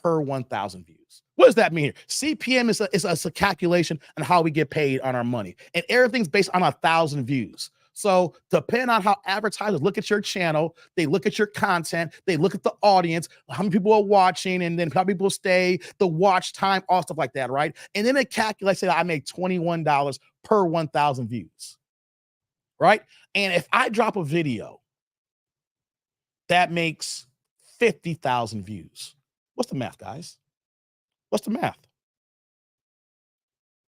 per 1,000 views? What does that mean here? CPM is a calculation on how we get paid on our money, and everything's based on 1,000 views. So depending on how advertisers look at your channel, they look at your content, they look at the audience, how many people are watching, and then how many people stay, the watch time, all stuff like that, right? And then it calculates that I make $21 per 1,000 views, right? And if I drop a video that makes 50,000 views, what's the math, guys? What's the math?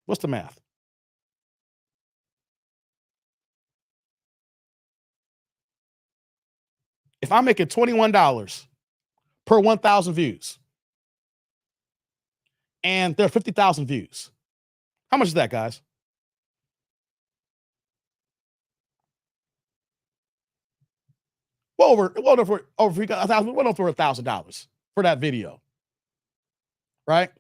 What's the math? If I'm making $21 per 1,000 views and there are 50,000 views, how much is that, guys? Well over $1,000 for that video, right?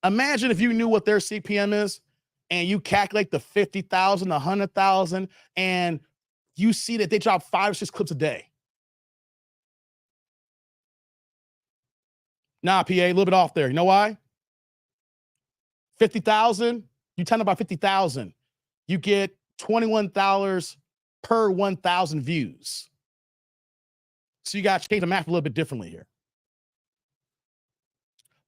Imagine if you knew what their CPM is and you calculate the 50,000, 100,000, and you see that they drop 5 or 6 clips a day. Nah, PA, a little bit off there. You know why? 50,000, you tell them about 50,000, you get $21 per 1,000 views. So you got to change the math a little bit differently here.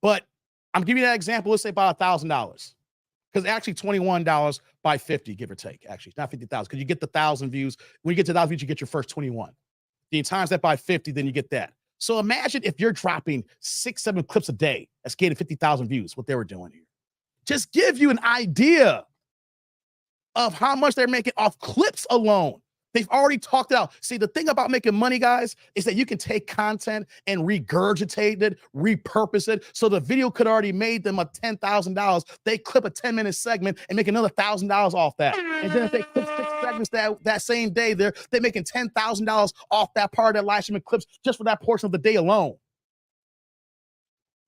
But I'm giving you that example. Let's say about $1,000. because actually $21 by 50, give or take. Actually, it's not 50,000 because you get the 1,000 views. When you get to 1,000 views, you get your first 21. Then you times that by 50, then you get that. So imagine if you're dropping 6-7 clips a day that's getting 50,000 views, what they were doing here. Just give you an idea of how much they're making off clips alone. They've already talked it out. See, the thing about making money, guys, is that you can take content and regurgitate it, repurpose it. So the video could already made them a $10,000. They clip a 10-minute segment and make another $1,000 off that. And then if they clip 6 segments that same day, they're making $10,000 off that part of that live streaming clips just for that portion of the day alone.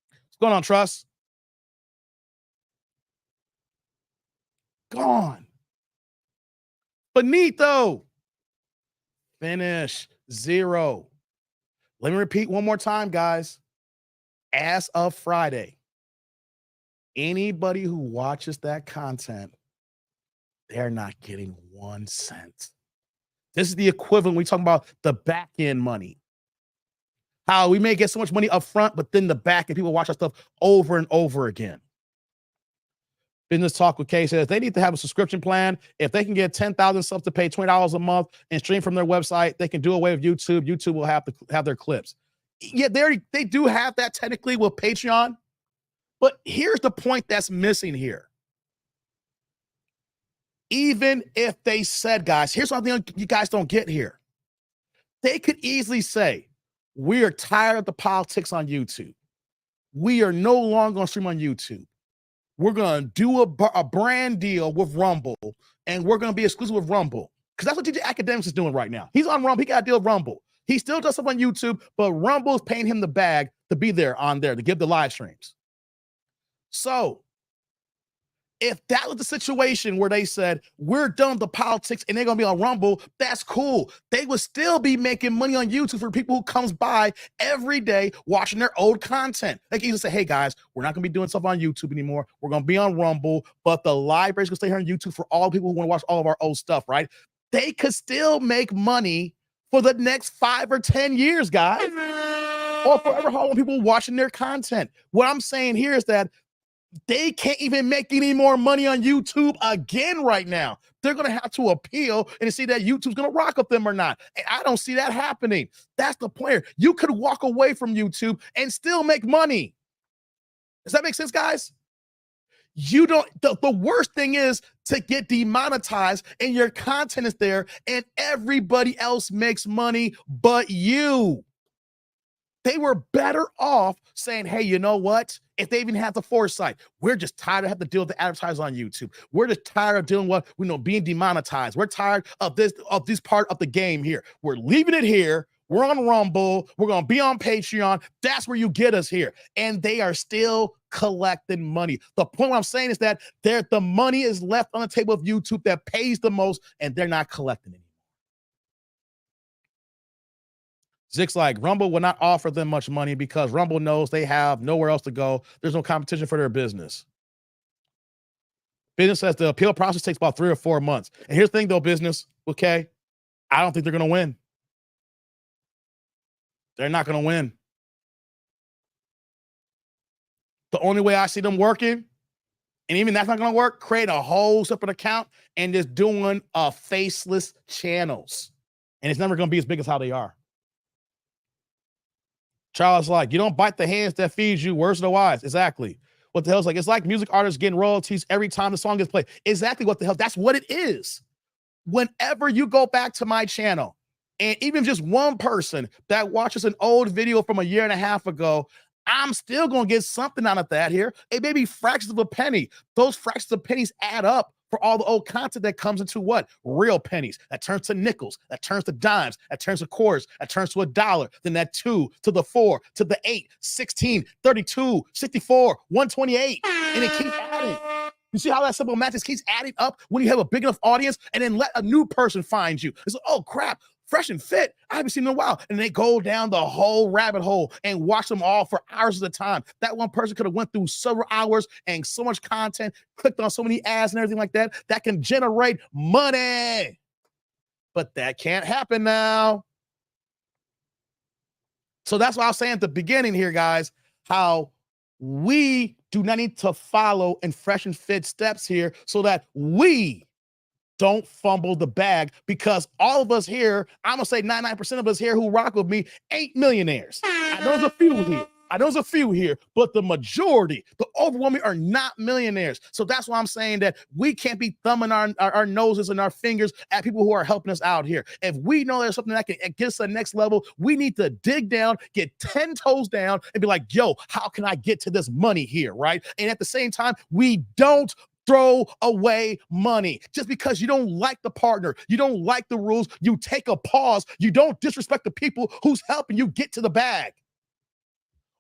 What's going on, Trust? Gone. Benito. Finish 0. Let me repeat one more time, guys. As of Friday, anybody who watches that content, they're not getting 1 cent. This is the equivalent we talk about the back end money. How we may get so much money up front, but then the back end people watch our stuff over and over again. Business Talk with Kay says they need to have a subscription plan. If they can get 10,000 subs to pay $20 a month and stream from their website, they can do away with YouTube. YouTube will have their clips. Yeah, they do have that technically with Patreon. But here's the point that's missing here. Even if they said, guys, here's something you guys don't get here. They could easily say, we are tired of the politics on YouTube. We are no longer going to stream on YouTube. We're going to do a brand deal with Rumble, and we're going to be exclusive with Rumble. Because that's what DJ Academics is doing right now. He's on Rumble. He got a deal with Rumble. He still does stuff on YouTube, but Rumble's paying him the bag to be there to give the live streams. So if that was the situation where they said, we're done with the politics and they're going to be on Rumble, that's cool. They would still be making money on YouTube for people who comes by every day watching their old content. They can even say, hey, guys, we're not going to be doing stuff on YouTube anymore. We're going to be on Rumble, but the library's going to stay here on YouTube for all people who want to watch all of our old stuff, right? They could still make money for the next 5 or 10 years, guys, or forever how long people watching their content. What I'm saying here is that they can't even make any more money on YouTube again right now. They're going to have to appeal and see that YouTube's going to rock with them or not. And I don't see that happening. That's the plan. You could walk away from YouTube and still make money. Does that make sense, guys? You don't, the worst thing is to get demonetized and your content is there and everybody else makes money but you. They were better off saying, hey, you know what? If they even have the foresight, we're just tired of having to deal with the advertisers on YouTube. We're just tired of dealing with, being demonetized. We're tired of this part of the game here. We're leaving it here. We're on Rumble. We're going to be on Patreon. That's where you get us here. And they are still collecting money. The point I'm saying is that the money is left on the table of YouTube that pays the most, and they're not collecting it. Zick's like, Rumble will not offer them much money because Rumble knows they have nowhere else to go. There's no competition for their business. Business says the appeal process takes about 3 or 4 months. And here's the thing, though, business, okay? I don't think they're going to win. They're not going to win. The only way I see them working, and even that's not going to work, create a whole separate account and just doing faceless channels. And it's never going to be as big as how they are. Charles like, you don't bite the hands that feeds you. Words of the wise. Exactly. What the hell's like? It's like music artists getting royalties every time the song gets played. Exactly what the hell. That's what it is. Whenever you go back to my channel, and even just one person that watches an old video from a year and a half ago, I'm still going to get something out of that here. It may be fractions of a penny. Those fractions of pennies add up for all the old content that comes into what? Real pennies. That turns to nickels. That turns to dimes. That turns to quarters. That turns to $1. Then that 2 to the 4 to the 8, 16, 32, 64, 128. And it keeps adding. You see how that simple math just keeps adding up when you have a big enough audience, and then let a new person find you. It's like, oh crap, Fresh and Fit, I haven't seen them in a while. And they go down the whole rabbit hole and watch them all for hours at a time. That one person could have went through several hours and so much content, clicked on so many ads and everything like that, that can generate money. But that can't happen now. So that's what I was saying at the beginning here, guys, how we do not need to follow in Fresh and Fit steps here so that we don't fumble the bag, because all of us here, I'm gonna say 99% of us here who rock with me ain't millionaires. I know there's a few here. But the majority, the overwhelming, are not millionaires. So that's why I'm saying that we can't be thumbing our noses and our fingers at people who are helping us out here. If we know there's something that can get us to the next level, we need to dig down, get 10 toes down, and be like, yo, how can I get to this money here, right? And at the same time, we don't throw away money. Just because you don't like the partner, you don't like the rules, you take a pause. You don't disrespect the people who's helping you get to the bag,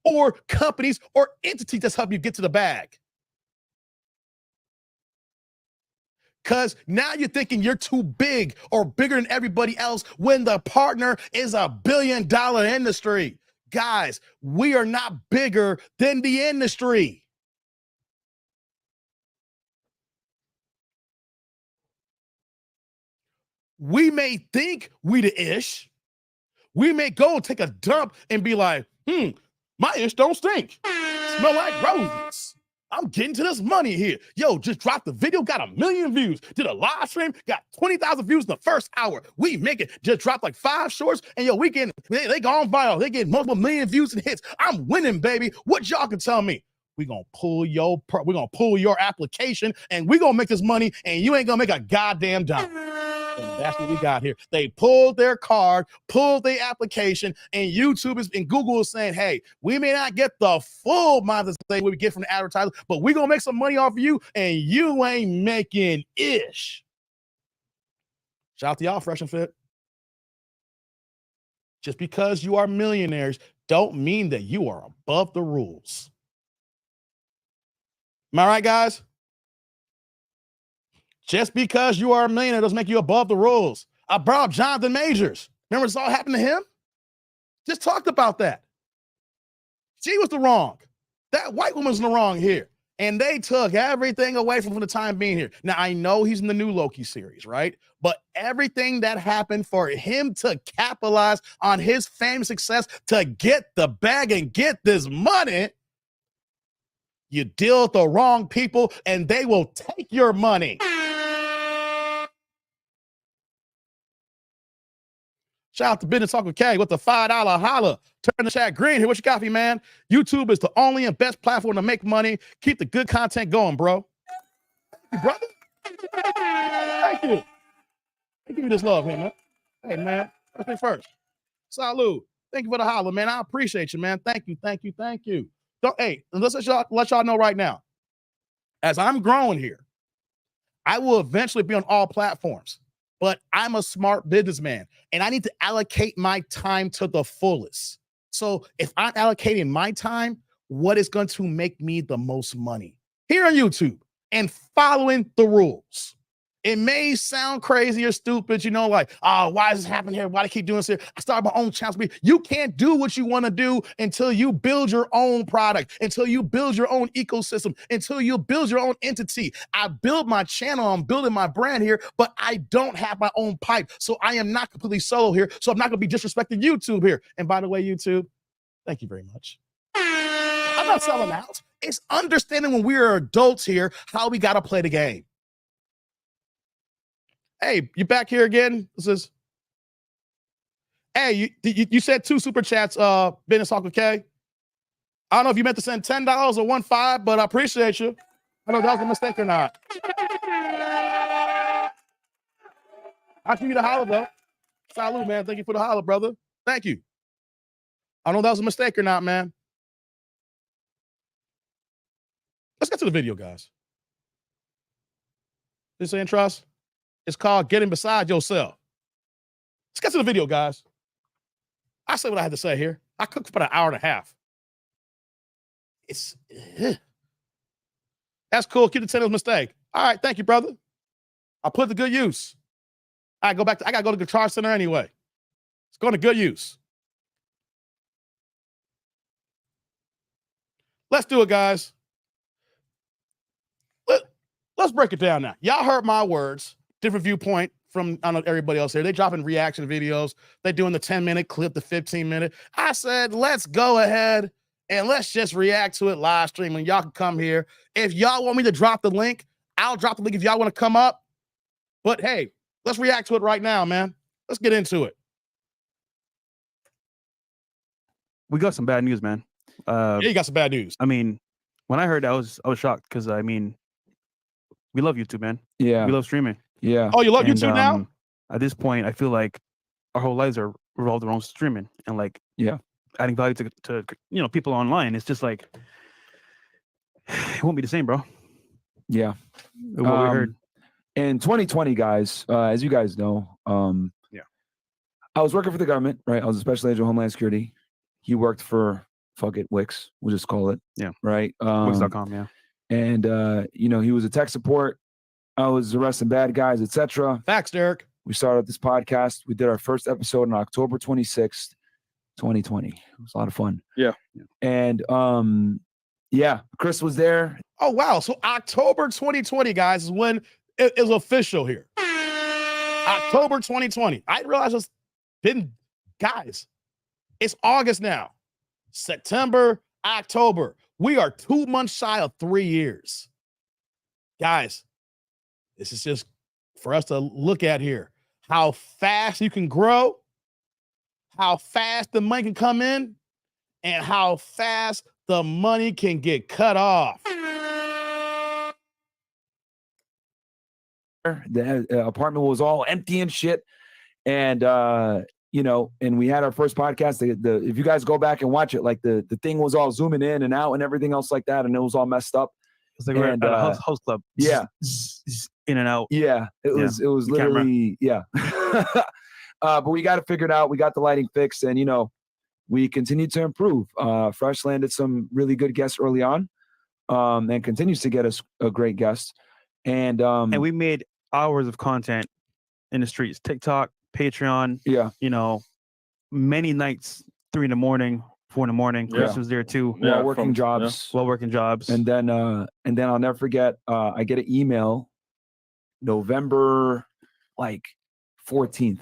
or companies or entities that's helping you get to the bag. Because now you're thinking you're too big or bigger than everybody else when the partner is $1 billion industry. Guys, we are not bigger than the industry. We may think we the ish. We may go and take a dump and be like, my ish don't stink. Smell like roses. I'm getting to this money here. Yo, just dropped the video, got 1 million views. Did a live stream, got 20,000 views in the first hour. We make it. Just dropped like 5 shorts, and yo, they gone viral. They get multiple million views and hits. I'm winning, baby. What y'all can tell me? We're gonna pull your application, and we're gonna make this money, and you ain't gonna make a goddamn dime. And that's what we got here. They pulled their card, pulled their application, and YouTube and Google is saying, hey, we may not get the full monetization we get from the advertiser, but we're going to make some money off of you, and you ain't making ish. Shout out to y'all, Fresh and Fit. Just because you are millionaires don't mean that you are above the rules. Am I right, guys? Just because you are a millionaire doesn't make you above the rules. I brought up Jonathan Majors. Remember this all happened to him? Just talked about that. She was the wrong. That white woman's in the wrong here. And they took everything away from the time being here. Now, I know he's in the new Loki series, right? But everything that happened for him to capitalize on his fame success, to get the bag and get this money, you deal with the wrong people and they will take your money. Shout out to Business Uncle K with the $5 holla. Turn the chat green here. What you got for me, man? YouTube is the only and best platform to make money. Keep the good content going, bro. Thank you, brother. Thank you. Give me this love here, man. Hey, man. First thing first. Salud. Thank you for the holla, man. I appreciate you, man. Thank you. Hey, let's let y'all know right now. As I'm growing here, I will eventually be on all platforms. But I'm a smart businessman, and I need to allocate my time to the fullest. So if I'm allocating my time, what is going to make me the most money? Here on YouTube and following the rules. It may sound crazy or stupid, like, why is this happening here? Why do I keep doing this here? I started my own channel. You can't do what you want to do until you build your own product, until you build your own ecosystem, until you build your own entity. I build my channel, I'm building my brand here, but I don't have my own pipe. So I am not completely solo here. So I'm not going to be disrespecting YouTube here. And by the way, YouTube, thank you very much. I'm not selling out. It's understanding when we are adults here, how we got to play the game. Hey, you back here again? Hey, you said 2 super chats, Business Uncle K. I don't know if you meant to send $10 or 1.5, but I appreciate you. I don't know if that was a mistake or not. I'll give you the holla, though. Salud, man. Thank you for the holla, brother. Thank you. I don't know if that was a mistake or not, man. Let's get to the video, guys. This ain't trust. It's called Getting Beside Yourself. Let's get to the video, guys. I say what I had to say here. I cooked for about 1.5 hours. That's cool. Keep the 10 mistake. All right, thank you, brother. I'll put it to good use. I gotta go to the Guitar Center anyway. It's going to good use. Let's do it, guys. Let's break it down now. Y'all heard my words. Different viewpoint from, I don't know, everybody else here. They dropping reaction videos. They doing the 10-minute clip, the 15-minute. I said, let's go ahead and let's just react to it live stream. And y'all can come here. If y'all want me to drop the link, I'll drop the link if y'all want to come up. But hey, let's react to it right now, man. Let's get into it. We got some bad news, man. Yeah, you got some bad news. I mean, when I heard that, I was shocked because I mean, we love YouTube, man. Yeah, we love streaming. Yeah. Oh, you love YouTube now? At this point, I feel like our whole lives are revolved around streaming and like adding value to people online. It's just like it won't be the same, bro. Yeah, what we heard in 2020, guys. As you guys know, I was working for the government, right? I was a special agent of Homeland Security. He worked for Wix. We'll just call it. Yeah. Right. Wix.com. Yeah. And he was a tech support. I was arresting bad guys, etc. Facts, Derek. We started this podcast. We did our first episode on October 26th, 2020. It was a lot of fun. Yeah. And Chris was there. Oh, wow. So October 2020, guys, is when it is official here. October 2020. I didn't realize it's been, guys, it's August now. September, October. We are 2 months shy of 3 years. Guys, this is just for us to look at here. How fast you can grow, how fast the money can come in, and how fast the money can get cut off. The apartment was all empty and shit. And, and we had our first podcast. If you guys go back and watch it, like the thing was all zooming in and out and everything else like that. And it was all messed up. It's like we're at a house club. Yeah. In and out. Yeah. It was literally, but we got it figured out. We got the lighting fixed and, we continued to improve. Fresh landed some really good guests early on and continues to get us a great guest. And we made hours of content in the streets, TikTok, Patreon. Yeah. Many nights, 3 a.m, 4 a.m. Chris was there too. While working jobs. And then I'll never forget, I get an email November 14th.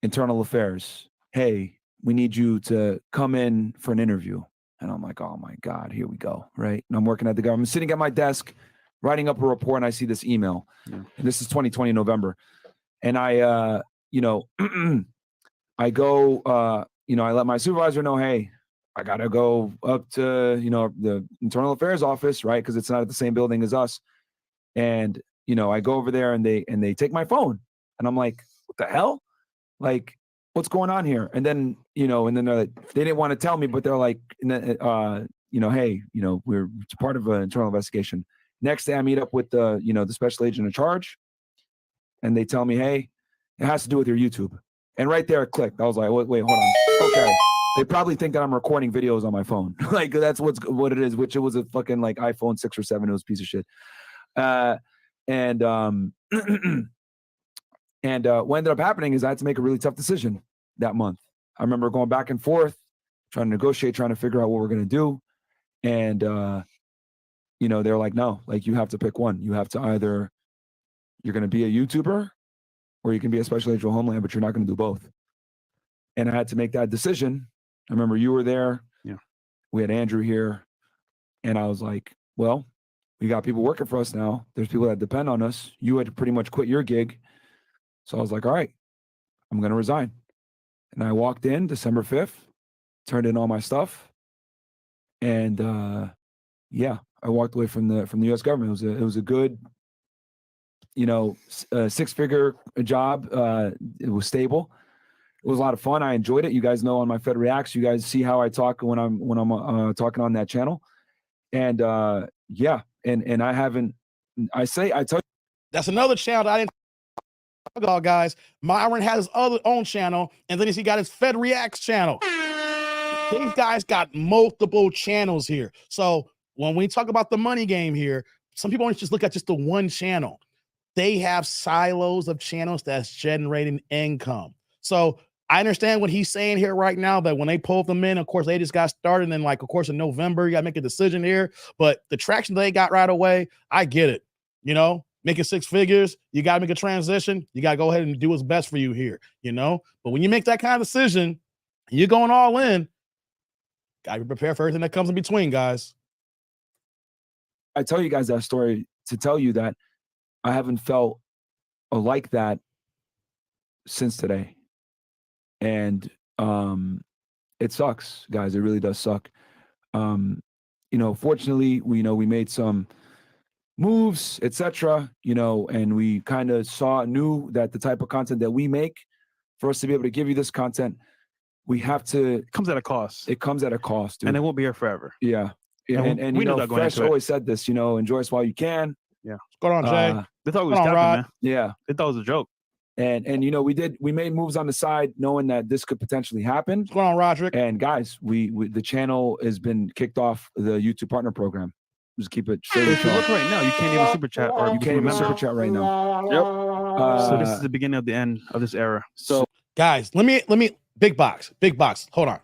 Internal Affairs. Hey, we need you to come in for an interview. And I'm like, oh my God, here we go. Right. And I'm working at the government, sitting at my desk, writing up a report, and I see this email. Yeah. And this is 2020 November. And I, I go, I let my supervisor know, hey, I got to go up to, the Internal Affairs office, right? Because it's not at the same building as us. And, I go over there and they take my phone. And I'm like, what the hell? Like, what's going on here? And then, and then they're like, they didn't want to tell me, but they're like, hey, we're part of an internal investigation. Next day I meet up with the, the special agent in charge. And they tell me, hey, it has to do with your YouTube. And right there it clicked. I was like, wait, hold on. Okay. They probably think that I'm recording videos on my phone. Like that's what it is, which it was a fucking like iPhone 6 or 7. It was a piece of shit. And what ended up happening is I had to make a really tough decision that month. I remember going back and forth, trying to negotiate, trying to figure out what we're going to do. And, they're like, no, like you have to pick one. You have to either, you're going to be a YouTuber or you can be a special agent of Homeland, but you're not going to do both. And I had to make that decision. I remember you were there. Yeah. We had Andrew here. And I was like, well, we got people working for us now. There's people that depend on us. You had to pretty much quit your gig. So I was like, all right, I'm going to resign. And I walked in December 5th, turned in all my stuff. And I walked away from the US government. It was a good, six-figure job. It was stable. It was a lot of fun. I enjoyed it. You guys know on my Fed Reacts, you guys see how I talk when I'm talking on that channel. And and I haven't, I tell you. That's another channel that I didn't talk about, guys. Myron has his own channel, and then he got his Fed Reacts channel. These guys got multiple channels here. So when we talk about the money game here, some people only just look at just the one channel. They have silos of channels that's generating income. So I understand what he's saying here right now, that when they pulled them in, of course, they just got started. And of course, in November, you got to make a decision here. But the traction they got right away, I get it. Making 6 figures, you got to make a transition. You got to go ahead and do what's best for you here, But when you make that kind of decision, you're going all in, Gotta be prepared for everything that comes in between, guys. I tell you guys that story to tell you that I haven't felt like that since today. And it sucks, guys. It really does suck. Fortunately, we made some moves, etc. And we kind of knew that the type of content that we make, for us to be able to give you this content, we have to. It comes at a cost. It comes at a cost, dude. And it won't be here forever. Yeah. And we knew that going Fresh into it. always said this, enjoy us while you can. Yeah. What's going on, Jay? They thought it was Come on, capping, Rod. man. Yeah. They thought it was a joke. And we made moves on the side knowing that this could potentially happen. What's going on, Roderick? And guys, we the channel has been kicked off the YouTube partner program. Just keep it straight. If you look right now, you can't even super chat or You can't even super chat right now. Yep. So this is the beginning of the end of this era. So guys, let me big box. Hold on.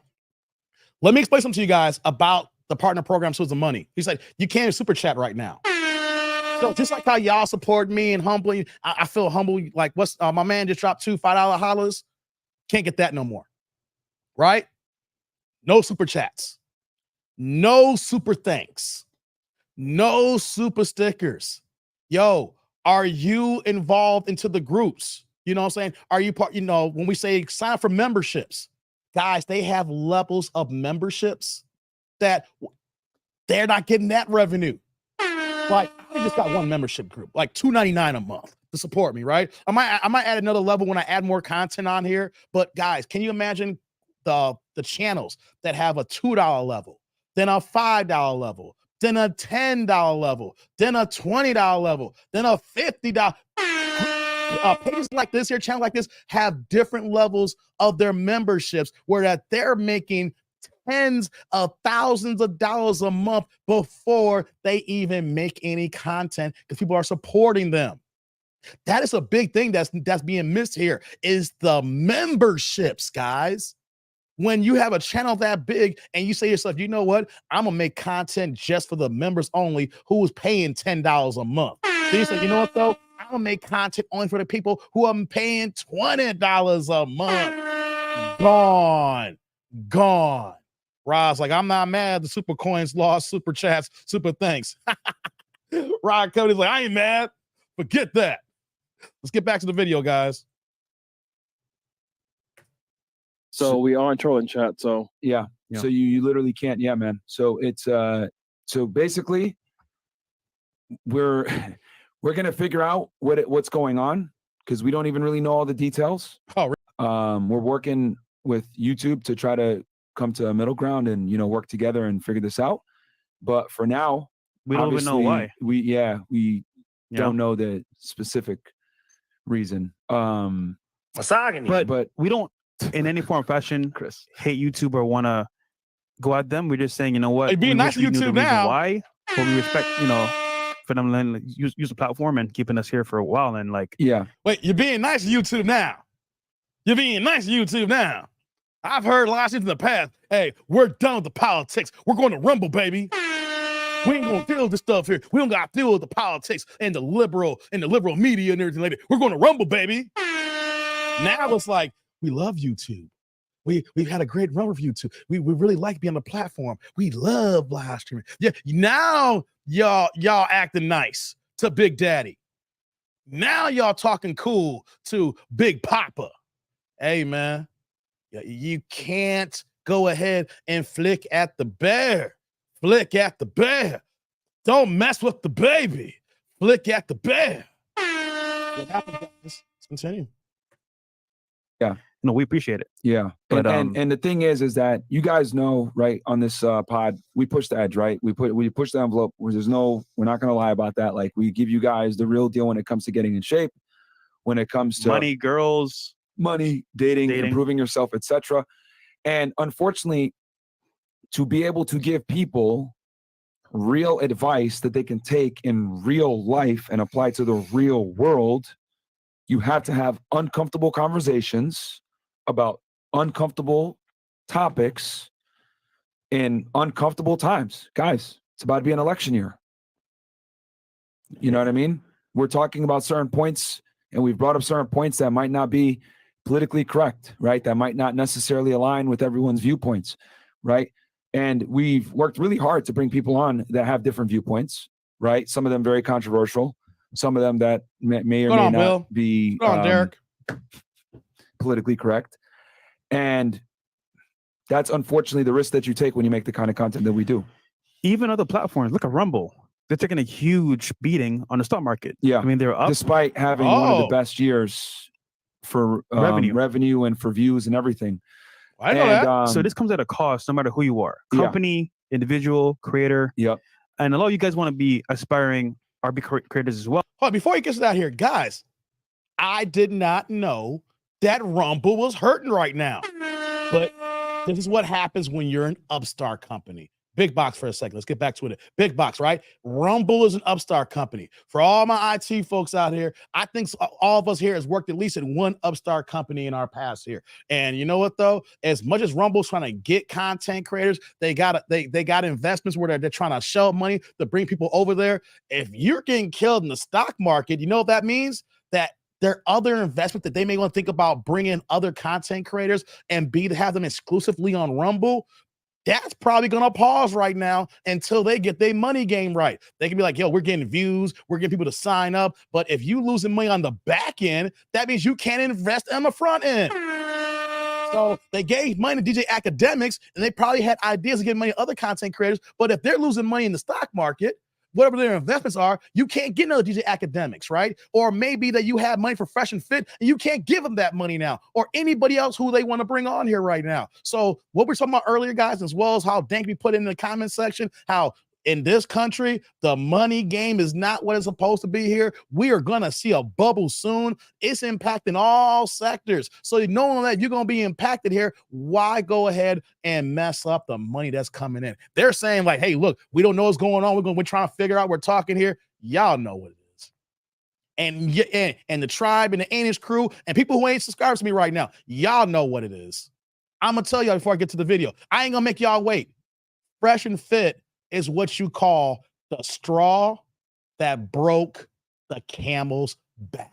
Let me explain something to you guys about the partner program Source of Money. He said you can't even super chat right now. So just like how y'all support me and humbly, I feel humble. Like what's my man just dropped $2 $5 hollers. Can't get that no more. Right? No super chats. No super thanks. No super stickers. Yo, are you involved into the groups? You know what I'm saying? Are you part, when we say sign up for memberships, guys, they have levels of memberships that they're not getting that revenue. Like, I just got one membership group, like $2.99 a month to support me, right? I might add another level when I add more content on here. But guys, can you imagine the channels that have a $2 level, then a $5 level, then a $10 level, then a $20 level, then a $50. Pages like this here, channels like this have different levels of their memberships where that they're making tens of thousands of dollars a month before they even make any content because people are supporting them. That is a big thing that's being missed here is the memberships, guys. When you have a channel that big and you say to yourself, you know what? I'm going to make content just for the members only who is paying $10 a month. So you say, you know what, though? I'm going to make content only for the people who are paying $20 a month. Gone. Rod's like, I'm not mad. The super coins lost, super chats, super thanks. Rod Cody's like, I ain't mad. Forget that. Let's get back to the video, guys. So we are in trolling chat. So yeah. So you literally can't. Yeah, man. So it's so basically we're gonna figure out what's going on because we don't even really know all the details. Oh, really? We're working with YouTube to try to come to a middle ground and work together and figure this out. But for now, we don't even know why. We don't know the specific reason. But we don't in any form or fashion, Chris, hate YouTube or want to go at them. We're just saying, you know what? Hey, being nice to YouTube now. Why? But we respect, for them to use the platform and keeping us here for a while. And like, yeah. Wait, you're being nice to YouTube now. You're being nice to YouTube now. I've heard a lot of things in the past. Hey, we're done with the politics. We're going to Rumble, baby. We ain't gonna deal with this stuff here. We don't gotta deal with the politics and the liberal media and everything like that. We're going to Rumble, baby. Now it's like, we love YouTube. We've had a great run with YouTube. We really like being on the platform. We love live streaming. Yeah, now y'all acting nice to Big Daddy. Now y'all talking cool to Big Papa. Hey, man, you can't go ahead and flick at the bear. Flick at the bear. Don't mess with the baby. Flick at the bear. What happened, guys? Let's continue. Yeah. No, we appreciate it. Yeah. But and the thing is that you guys know, right, on this pod, we push the edge, right? We push the envelope where we're not gonna lie about that. Like, we give you guys the real deal when it comes to getting in shape, when it comes to money, girls, dating. Improving yourself, etc. And unfortunately, to be able to give people real advice that they can take in real life and apply to the real world, you have to have uncomfortable conversations about uncomfortable topics in uncomfortable times. Guys, it's about to be an election year. You know what I mean? We're talking about certain points, and we've brought up certain points that might not be politically correct, right? That might not necessarily align with everyone's viewpoints, right? And we've worked really hard to bring people on that have different viewpoints, right? Some of them very controversial, some of them that may or may not be Derek. politically correct. And that's unfortunately the risk that you take when you make the kind of content that we do. Even other platforms, look at Rumble. They're taking a huge beating on the stock market. Yeah. I mean, they're up. Despite having one of the best years for revenue and for views and everything. I know that. So this comes at a cost, no matter who you are. Company, individual, creator. Yep. And a lot of you guys want to be aspiring RB creators as well. Hold on, before he gets to that here, guys, I did not know that Rumble was hurting right now. But this is what happens when you're an upstart company. Big box for a second. Let's get back to it. Big box, right? Rumble is an upstart company. For all my IT folks out here, I think all of us here has worked at least at one upstart company in our past here. And you know what, though? As much as Rumble's trying to get content creators, they got investments where they're trying to shell money to bring people over there. If you're getting killed in the stock market, you know what that means? That there are other investments that they may want to think about bringing other content creators and to have them exclusively on Rumble. That's probably going to pause right now until they get their money game right. They can be like, yo, we're getting views. We're getting people to sign up. But if you losing money on the back end, that means you can't invest on the front end. So they gave money to DJ Academics, and they probably had ideas of getting money to other content creators. But if they're losing money in the stock market, whatever their investments are, you can't get another DJ Academics, right? Or maybe that you have money for Fresh&FIT and you can't give them that money now, or anybody else who they want to bring on here right now. So what we're talking about earlier, guys, as well as how Dank be put in the comment section, how in this country, the money game is not what it's supposed to be here. We are going to see a bubble soon. It's impacting all sectors. So knowing that you're going to be impacted here, why go ahead and mess up the money that's coming in? They're saying like, hey, look, we don't know what's going on. We're trying to figure out, we're talking here. Y'all know what it is. And the tribe and the Anish crew and people who ain't subscribed to me right now, y'all know what it is. I'm going to tell y'all before I get to the video. I ain't going to make y'all wait. Fresh&FIT is what you call the straw that broke the camel's back.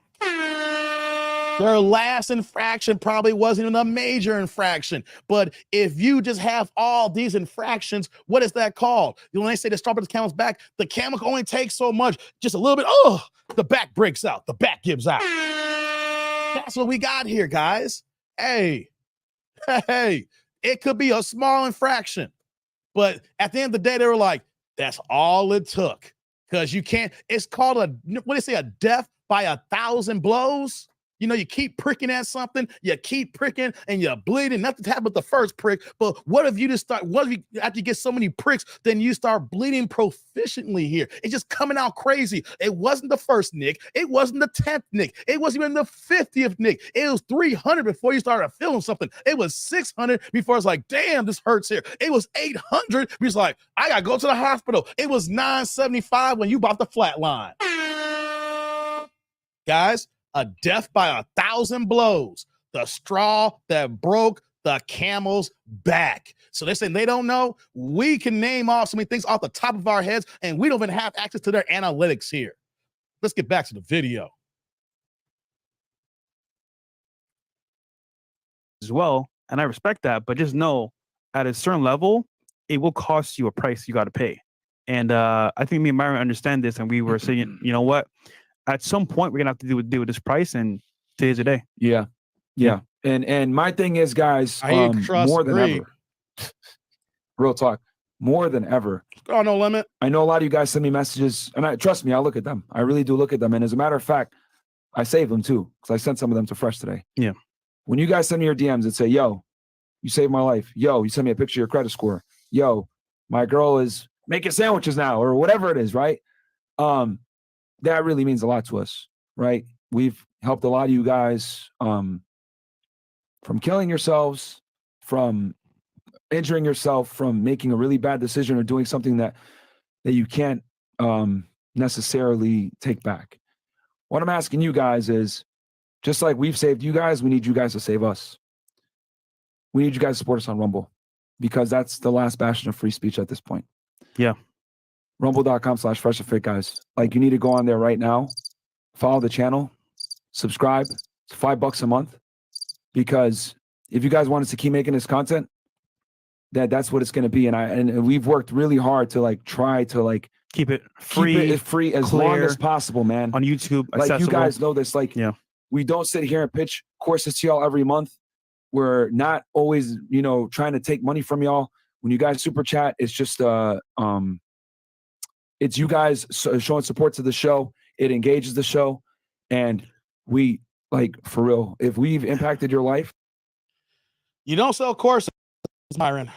Their last infraction probably wasn't even a major infraction. But if you just have all these infractions, what is that called? When they say the straw broke the camel's back, the camel can only take so much. Just a little bit, the back breaks out. The back gives out. That's what we got here, guys. Hey, it could be a small infraction. But at the end of the day, they were like, that's all it took. Because you can't, it's called a death by 1,000 blows. You know, you keep pricking at something, you keep pricking and you're bleeding. Nothing happened with the first prick, but what if you after you get so many pricks, then you start bleeding proficiently here? It's just coming out crazy. It wasn't the first nick. It wasn't the 10th nick. It wasn't even the 50th nick. It was 300 before you started feeling something. It was 600 before it's like, damn, this hurts here. It was 800. It's like, I got to go to the hospital. It was 975 when you about to flatline. Guys, a death by 1,000 blows. The straw that broke the camel's back. So they're saying they don't know. We can name off so many things off the top of our heads, and we don't even have access to their analytics here. Let's get back to the video. As well, and I respect that, but just know at a certain level, it will cost you a price you got to pay. And I think me and Myron understand this, and we were saying, you know what? At some point, we're gonna have to deal with this price, and today's the day. Yeah. And my thing is, guys, more than ever. Real talk, more than ever. Oh, no limit. I know a lot of you guys send me messages, and trust me, I look at them. I really do look at them. And as a matter of fact, I save them too, because I sent some of them to Fresh today. Yeah. When you guys send me your DMs and say, yo, you saved my life. Yo, you send me a picture of your credit score. Yo, my girl is making sandwiches now, or whatever it is, right? That really means a lot to us, right? We've helped a lot of you guys from killing yourselves, from injuring yourself, from making a really bad decision or doing something that you can't necessarily take back. What I'm asking you guys is, just like we've saved you guys, we need you guys to save us. We need you guys to support us on Rumble, because that's the last bastion of free speech at this point. Yeah. Rumble.com/Fresh&FIT, guys. Like, you need to go on there right now, follow the channel, subscribe. It's $5 a month, because if you guys want us to keep making this content, that's what it's going to be. And we've worked really hard to like try to like keep it keep it free as long clear as possible, man. on YouTube. Like accessible. you guys know this, like we don't sit here and pitch courses to y'all every month. We're not always, you know, trying to take money from y'all. When you guys super chat, it's just it's you guys showing support to the show. It engages the show, and we like, for real, if we've impacted your life. You don't sell courses, Myron.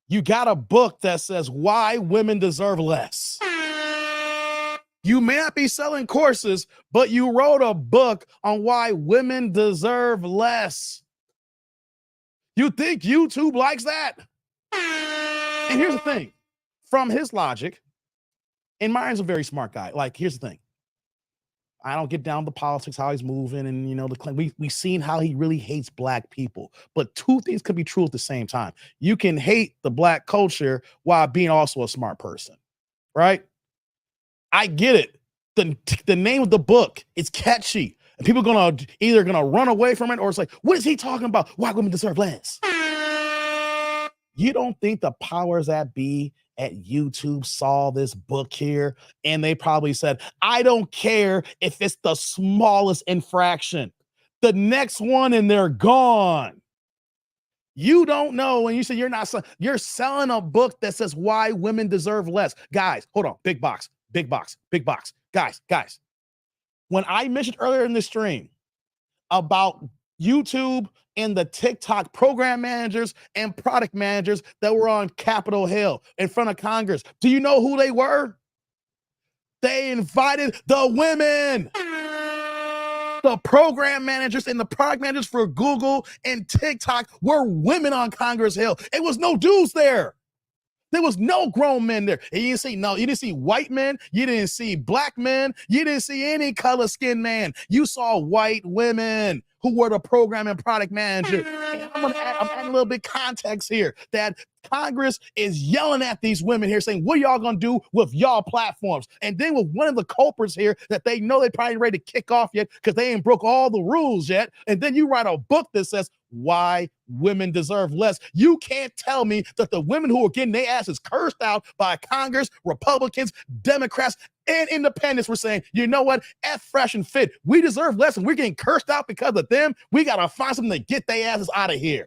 You got a book that says why women deserve less. You may not be selling courses, but you wrote a book on why women deserve less. You think YouTube likes that? And here's the thing, from his logic, and Myron's a very smart guy. Like, here's the thing. I don't get down to politics, how he's moving, and you know, we've seen how he really hates black people. But two things can be true at the same time. You can hate the black culture while being also a smart person, right? I get it. The name of the book, it's catchy, and people are either gonna run away from it, or it's like, what is he talking about? Why women deserve less? You don't think the powers that be at YouTube saw this book here and they probably said, I don't care if it's the smallest infraction. The next one and they're gone. You don't know when you say you're selling a book that says why women deserve less. Guys, hold on. Big box. Guys. When I mentioned earlier in the stream about YouTube and the TikTok program managers and product managers that were on Capitol Hill in front of Congress, do you know who they were? They invited the women. The program managers and the product managers for Google and TikTok were women on Congress Hill. It was no dudes there. There was no grown men there. And you didn't see white men. You didn't see black men. You didn't see any color skinned man. You saw white women who were the program and product manager. And I'm adding a little bit context here that Congress is yelling at these women here saying, what y'all gonna do with y'all platforms? And then with one of the culprits here that they know they probably ain't ready to kick off yet because they ain't broke all the rules yet. And then you write a book that says why women deserve less. You can't tell me that the women who are getting their asses cursed out by Congress, Republicans, Democrats, and independents were saying, you know what? F Fresh and Fit. We deserve less and we're getting cursed out because of them. We got to find something to get their asses out of here.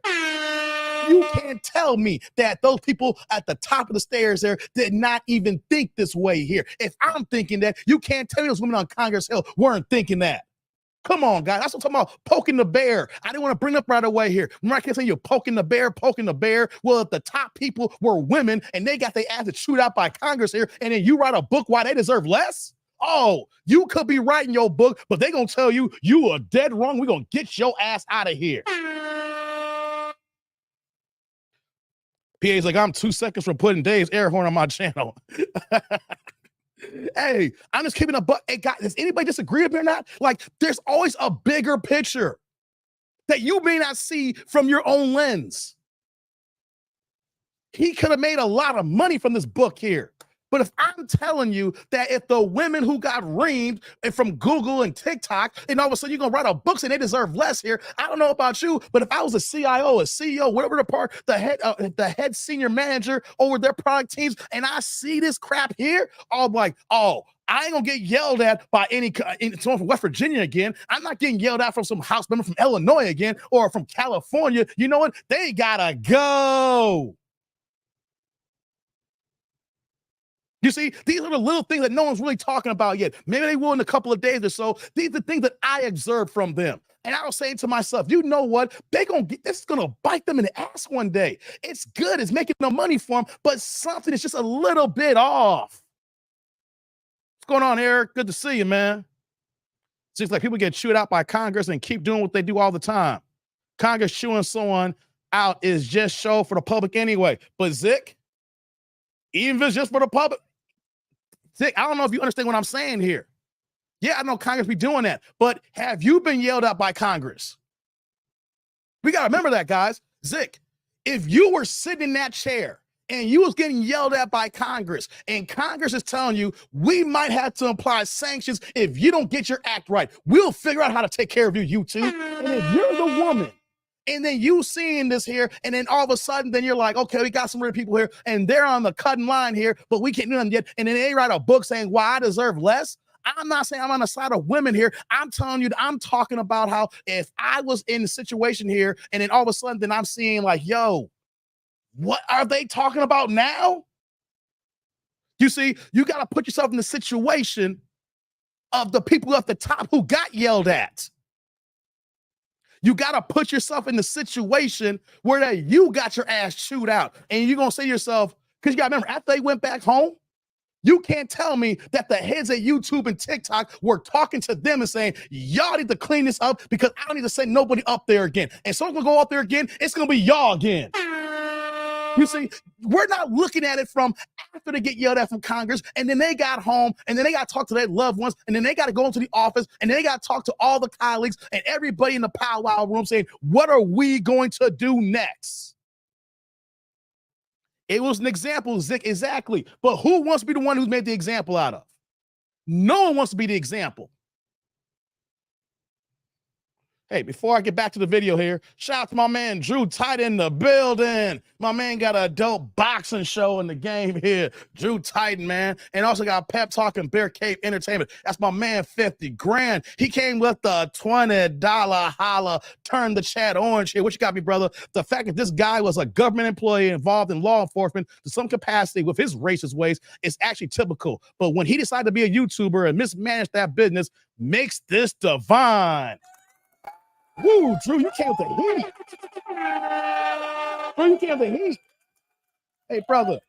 You can't tell me that those people at the top of the stairs there did not even think this way here. If I'm thinking that, you can't tell me those women on Congress Hill weren't thinking that. Come on, guys. That's what I'm talking about, poking the bear. I didn't want to bring up right away here. Remember, I kept saying you're poking the bear. Well, if the top people were women and they got their asses chewed out by Congress here, and then you write a book why they deserve less? Oh, you could be writing your book, but they're going to tell you you are dead wrong. We're going to get your ass out of here. PA's like, I'm 2 seconds from putting Dave's air horn on my channel. Hey, I'm just keeping a buck. Hey, guys, does anybody disagree with me or not? Like, there's always a bigger picture that you may not see from your own lens. He could have made a lot of money from this book here. But if I'm telling you that if the women who got reamed from Google and TikTok, and all of a sudden you're going to write a book and they deserve less here, I don't know about you, but if I was a CIO, a CEO, whatever the head senior manager over their product teams, and I see this crap here, I'm like, oh, I ain't gonna get yelled at by someone from West Virginia again. I'm not getting yelled at from some house member from Illinois again or from California. You know what? They gotta go. You see, these are the little things that no one's really talking about yet. Maybe they will in a couple of days or so. These are the things that I observed from them. And I was saying to myself, you know what? This is going to bite them in the ass one day. It's good. It's making no money for them, but something is just a little bit off. What's going on, Eric? Good to see you, man. Seems like people get chewed out by Congress and keep doing what they do all the time. Congress chewing someone out is just show for the public anyway. But Zick, even if it's just for the public, Zick, I don't know if you understand what I'm saying here. Yeah, I know Congress be doing that, but have you been yelled at by Congress? We got to remember that, guys. Zick, if you were sitting in that chair and you was getting yelled at by Congress and Congress is telling you we might have to apply sanctions if you don't get your act right, we'll figure out how to take care of you, YouTube. And if you're the woman And then you seeing this here, and then all of a sudden, then you're like, okay, we got some real people here, and they're on the cutting line here, but we can't do nothing yet. And then they write a book saying why I deserve less. I'm not saying I'm on the side of women here. I'm telling you, I'm talking about how if I was in a situation here, and then all of a sudden, then I'm seeing like, yo, what are they talking about now? You see, you got to put yourself in the situation of the people at the top who got yelled at. You got to put yourself in the situation where that you got your ass chewed out. And you're going to say to yourself, because you got to remember, after they went back home, you can't tell me that the heads at YouTube and TikTok were talking to them and saying, y'all need to clean this up because I don't need to send nobody up there again. And someone's going to go up there again, it's going to be y'all again. You see, we're not looking at it from after they get yelled at from Congress, and then they got home, and then they got to talk to their loved ones, and then they got to go into the office, and then they got to talk to all the colleagues and everybody in the powwow room saying, what are we going to do next? It was an example, Zick, exactly. But who wants to be the one who's made the example out of? No one wants to be the example. Hey, before I get back to the video here, shout out to my man Drew Tight in the building. My man got an adult boxing show in the game here. Drew Titan, man. And also got Pep Talk and Bear Cave Entertainment. That's my man, 50 grand. He came with the $20 holla, turn the chat orange here. What you got me, brother? The fact that this guy was a government employee involved in law enforcement to some capacity with his racist ways is actually typical. But when he decided to be a YouTuber and mismanage that business, makes this divine. Woo, Drew, you came with the heat. Drew, you came with the heat. Hey, brother,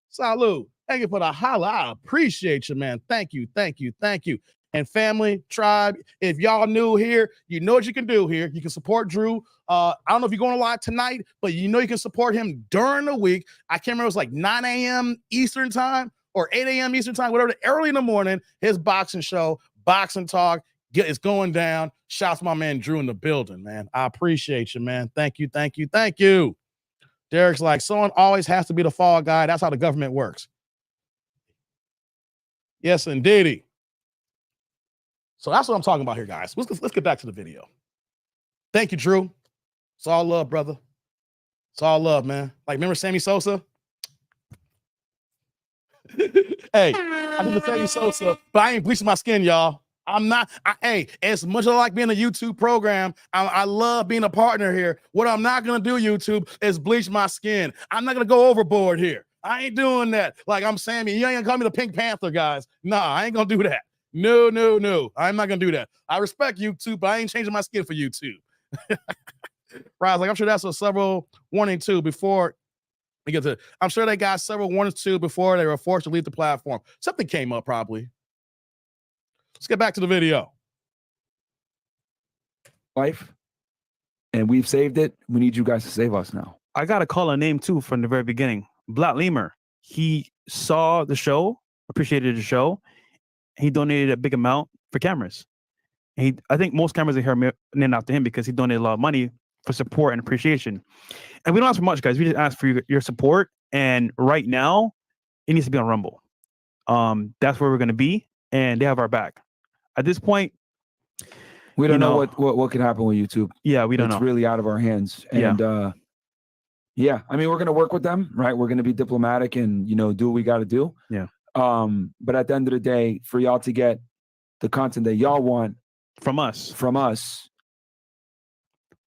salute. Thank you for the holla. I appreciate you, man. Thank you, thank you, thank you. And family, tribe, if y'all new here, you know what you can do here. You can support Drew. I don't know if you're going live tonight, but you know you can support him during the week. I can't remember, it was like 9 a.m. Eastern time or 8 a.m. Eastern time, whatever, early in the morning, his boxing show, Boxing Talk. It's going down. Shouts to my man Drew in the building, man. I appreciate you, man. Thank you, thank you, thank you. Derek's like, someone always has to be the fall guy. That's how the government works. Yes, indeedy. So that's what I'm talking about here, guys. Let's get back to the video. Thank you, Drew. It's all love, brother. It's all love, man. Like, remember Sammy Sosa? Hey, I did the Sammy Sosa, but I ain't bleaching my skin, y'all. I'm not, hey, as much as I like being a YouTube program, I love being a partner here. What I'm not going to do, YouTube, is bleach my skin. I'm not going to go overboard here. I ain't doing that. Like I'm Sammy. You ain't going to call me the Pink Panther, guys. Nah, I ain't going to do that. No, no, no. I'm not going to do that. I respect YouTube, but I ain't changing my skin for YouTube. Right, like I'm sure that's a several warning too before we get to, I'm sure they got several warnings too before they were forced to leave the platform. Something came up probably. Let's get back to the video. Life, and we've saved it. We need you guys to save us now. I got to call a name too from the very beginning. Black Lemur. He saw the show, appreciated the show. He donated a big amount for cameras. I think most cameras are here named after him because he donated a lot of money for support and appreciation. And we don't ask for much, guys. We just ask for your support. And right now, it needs to be on Rumble. That's where we're going to be, and they have our back. At this point, we don't know what can happen with YouTube. Yeah, we don't know. It's really out of our hands. And yeah, I mean, we're going to work with them, right? We're going to be diplomatic and, do what we got to do. Yeah. But at the end of the day, for y'all to get the content that y'all want from us,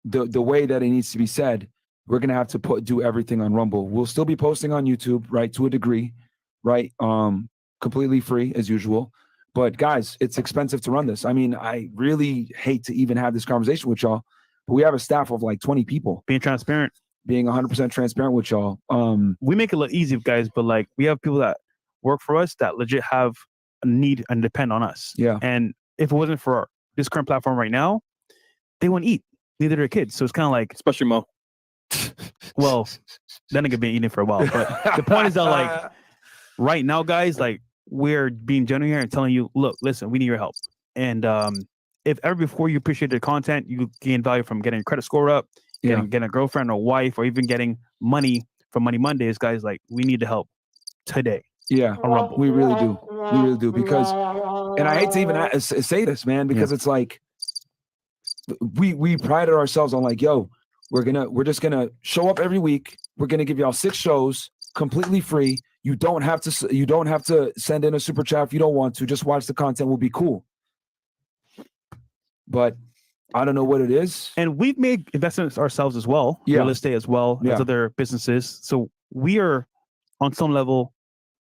the way that it needs to be said, we're going to have to do everything on Rumble. We'll still be posting on YouTube, right? To a degree, right? Completely free as usual. But guys, it's expensive to run this. I mean, I really hate to even have this conversation with y'all, but we have a staff of like 20 people. Being 100% transparent with y'all. We make it look easy, guys, but like we have people that work for us that legit have a need and depend on us. Yeah. And if it wasn't for this current platform right now, they wouldn't eat. Neither their kids. So it's kind of like, especially Mo. Well, that nigga been eating for a while. But the point is that like right now, guys, like we're being genuine here and telling you, look, listen, we need your help. And if ever before you appreciate the content, you gain value from getting your credit score up, getting a girlfriend or wife, or even getting money from Money Mondays, guys, like we need the help today. Yeah, on Rumble. We really do. We really do. Because, and I hate to even say this, man, because it's like we prided ourselves on like, yo, We're just gonna show up every week. We're gonna give y'all 6 shows completely free. You don't have to send in a super chat if you don't want to. Just watch the content. Will be cool. But I don't know what it is. And we've made investments ourselves as well, real estate as well as other businesses. So we are on some level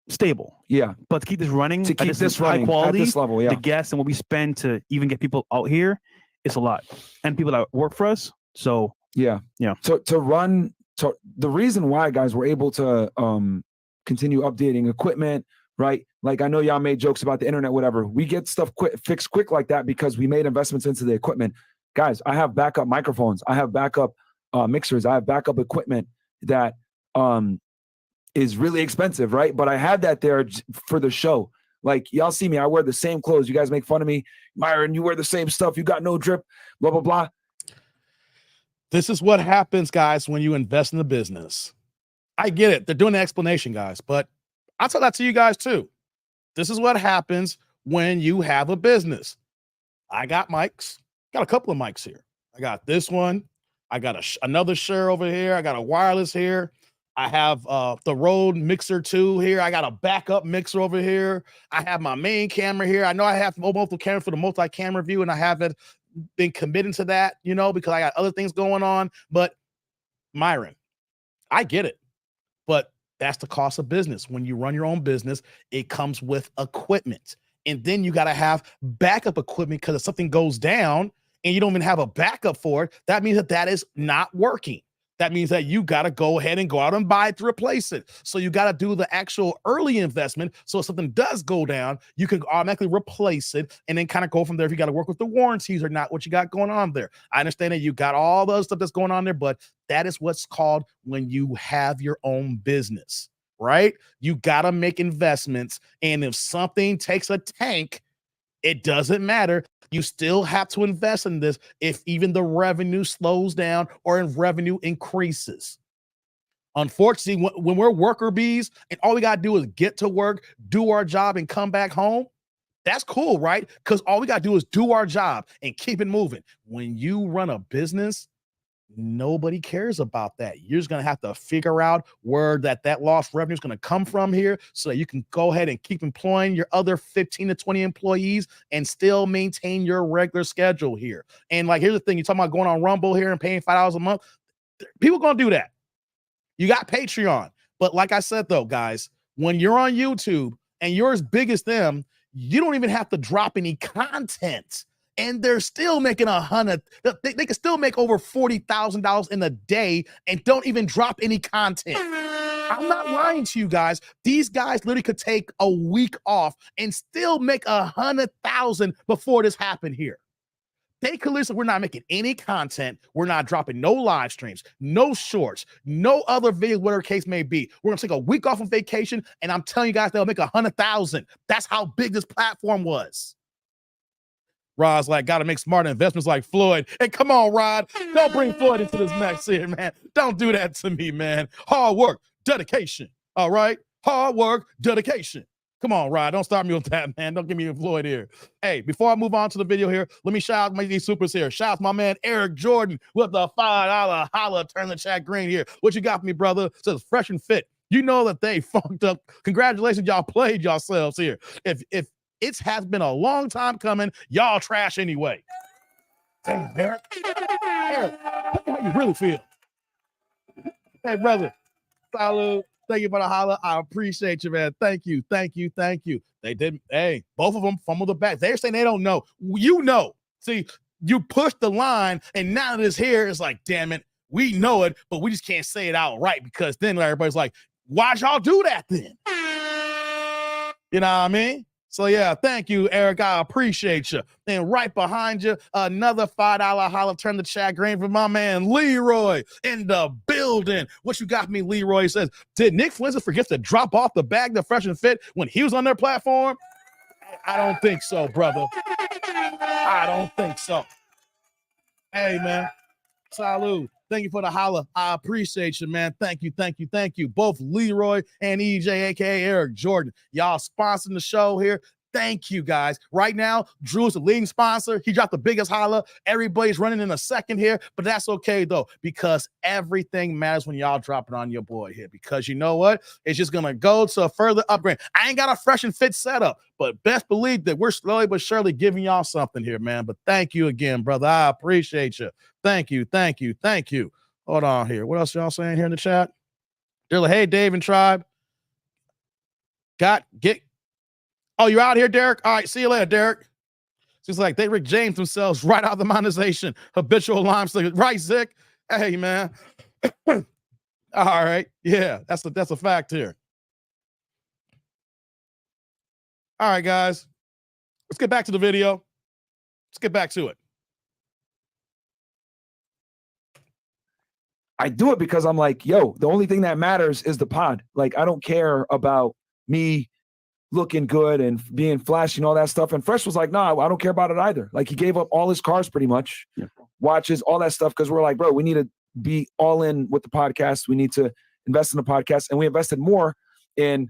stable. Yeah. But to keep this running, to keep this running high quality, at this level, the guests and what we spend to even get people out here, it's a lot. And people that work for us. So yeah. So the reason why, guys, we're able to continue updating equipment, right? Like, I know y'all made jokes about the internet, whatever. We get stuff fixed quick like that because we made investments into the equipment. Guys, I have backup microphones. I have backup mixers. I have backup equipment that is really expensive, right? But I had that there for the show. Like, y'all see me, I wear the same clothes. You guys make fun of me. Myron, you wear the same stuff. You got no drip, blah, blah, blah. This is what happens, guys, when you invest in the business. I get it. They're doing the explanation, guys, but I'll tell that to you guys too. This is what happens when you have a business. I got mics, got a couple of mics here. I got this one. I got another Shure over here. I got a wireless here. I have the Rode Mixer 2 here. I got a backup mixer over here. I have my main camera here. I know I have multiple cameras for the multi-camera view, and I haven't been committing to that, because I got other things going on. But Myron, I get it. But that's the cost of business. When you run your own business, it comes with equipment. And then you got to have backup equipment, because if something goes down and you don't even have a backup for it, that means that is not working. That means that you got to go ahead and go out and buy it to replace it. So you got to do the actual early investment. So if something does go down, you can automatically replace it and then kind of go from there. If you got to work with the warranties or not, what you got going on there. I understand that you got all the other stuff that's going on there, but that is what's called when you have your own business, right? You got to make investments. And if something takes a tank, it doesn't matter. You still have to invest in this if even the revenue slows down or if revenue increases. Unfortunately, when we're worker bees and all we got to do is get to work, do our job, and come back home, that's cool, right? Because all we got to do is do our job and keep it moving. When you run a business, nobody cares about that. You're just going to have to figure out where that lost revenue is going to come from here so that you can go ahead and keep employing your other 15 to 20 employees and still maintain your regular schedule here. And like, here's the thing. You're talking about going on Rumble here and paying $5 a month. People going to do that. You got Patreon. But like I said, though, guys, when you're on YouTube and you're as big as them, you don't even have to drop any content. And they're still making they can still make over $40,000 in a day and don't even drop any content. I'm not lying to you guys. These guys literally could take a week off and still make $100,000 before this happened here. They could listen. We're not making any content. We're not dropping no live streams, no shorts, no other videos, whatever case may be. We're gonna take a week off on vacation, and I'm telling you guys, they'll make $100,000. That's how big this platform was. Rod's like, got to make smart investments like Floyd. Hey, come on, Rod. Don't bring Floyd into this mess here, man. Don't do that to me, man. Hard work, dedication. All right? Hard work, dedication. Come on, Rod. Don't start me with that, man. Don't give me Floyd here. Hey, before I move on to the video here, let me shout out these supers here. Shout out to my man, Eric Jordan, with the $5 holla. Turn the chat green here. What you got for me, brother? It says Fresh and Fit. You know that they funked up. Congratulations, y'all played yourselves here. If it has been a long time coming. Y'all trash anyway. Damn, Eric. Eric, tell me how you really feel. Hey, brother. Salud. Thank you for the holla. I appreciate you, man. Thank you. They did. Hey, both of them fumbled the back. They're saying they don't know. You know. See, you pushed the line, and now that it's here, it's like, damn it, we know it, but we just can't say it outright because then everybody's like, why'd y'all do that then? You know what I mean? So, yeah, thank you, Eric. I appreciate you. And right behind you, another $5 holla. Turn the chat green for my man, Leroy, in the building. What you got me, Leroy says, did Nick Flinzer forget to drop off the bag to Fresh and Fit when he was on their platform? I don't think so, brother. I don't think so. Hey, man. Salud. Thank you for the holla. I appreciate you, man. Thank you. Both Leroy and EJ, a.k.a. Eric Jordan. Y'all sponsoring the show here. Thank you, guys. Right now, Drew's the leading sponsor. He dropped the biggest holla. Everybody's running in a second here, but that's okay, though, because everything matters when y'all drop it on your boy here, because you know what? It's just going to go to a further upgrade. I ain't got a fresh and fit setup, but best believe that we're slowly but surely giving y'all something here, man. But thank you again, brother. I appreciate you. Thank you, thank you, thank you. Hold on here. What else y'all saying here in the chat? They're like, hey, Dave and Tribe. Oh, you're out here, Derek? All right, see you later, Derek. She's like, they Rick James themselves right out of the monetization. Habitual lime stick. Right, Zick? Hey, man. All right. Yeah, that's a fact here. All right, guys. Let's get back to the video. Let's get back to it. I do it because I'm like, yo, the only thing that matters is the pod. Like, I don't care about me looking good and being flashy and all that stuff. And Fresh was like, nah, I don't care about it either. Like, he gave up all his cars pretty much, watches, all that stuff, because we're like, bro, we need to be all in with the podcast. We need to invest in the podcast. And we invested more in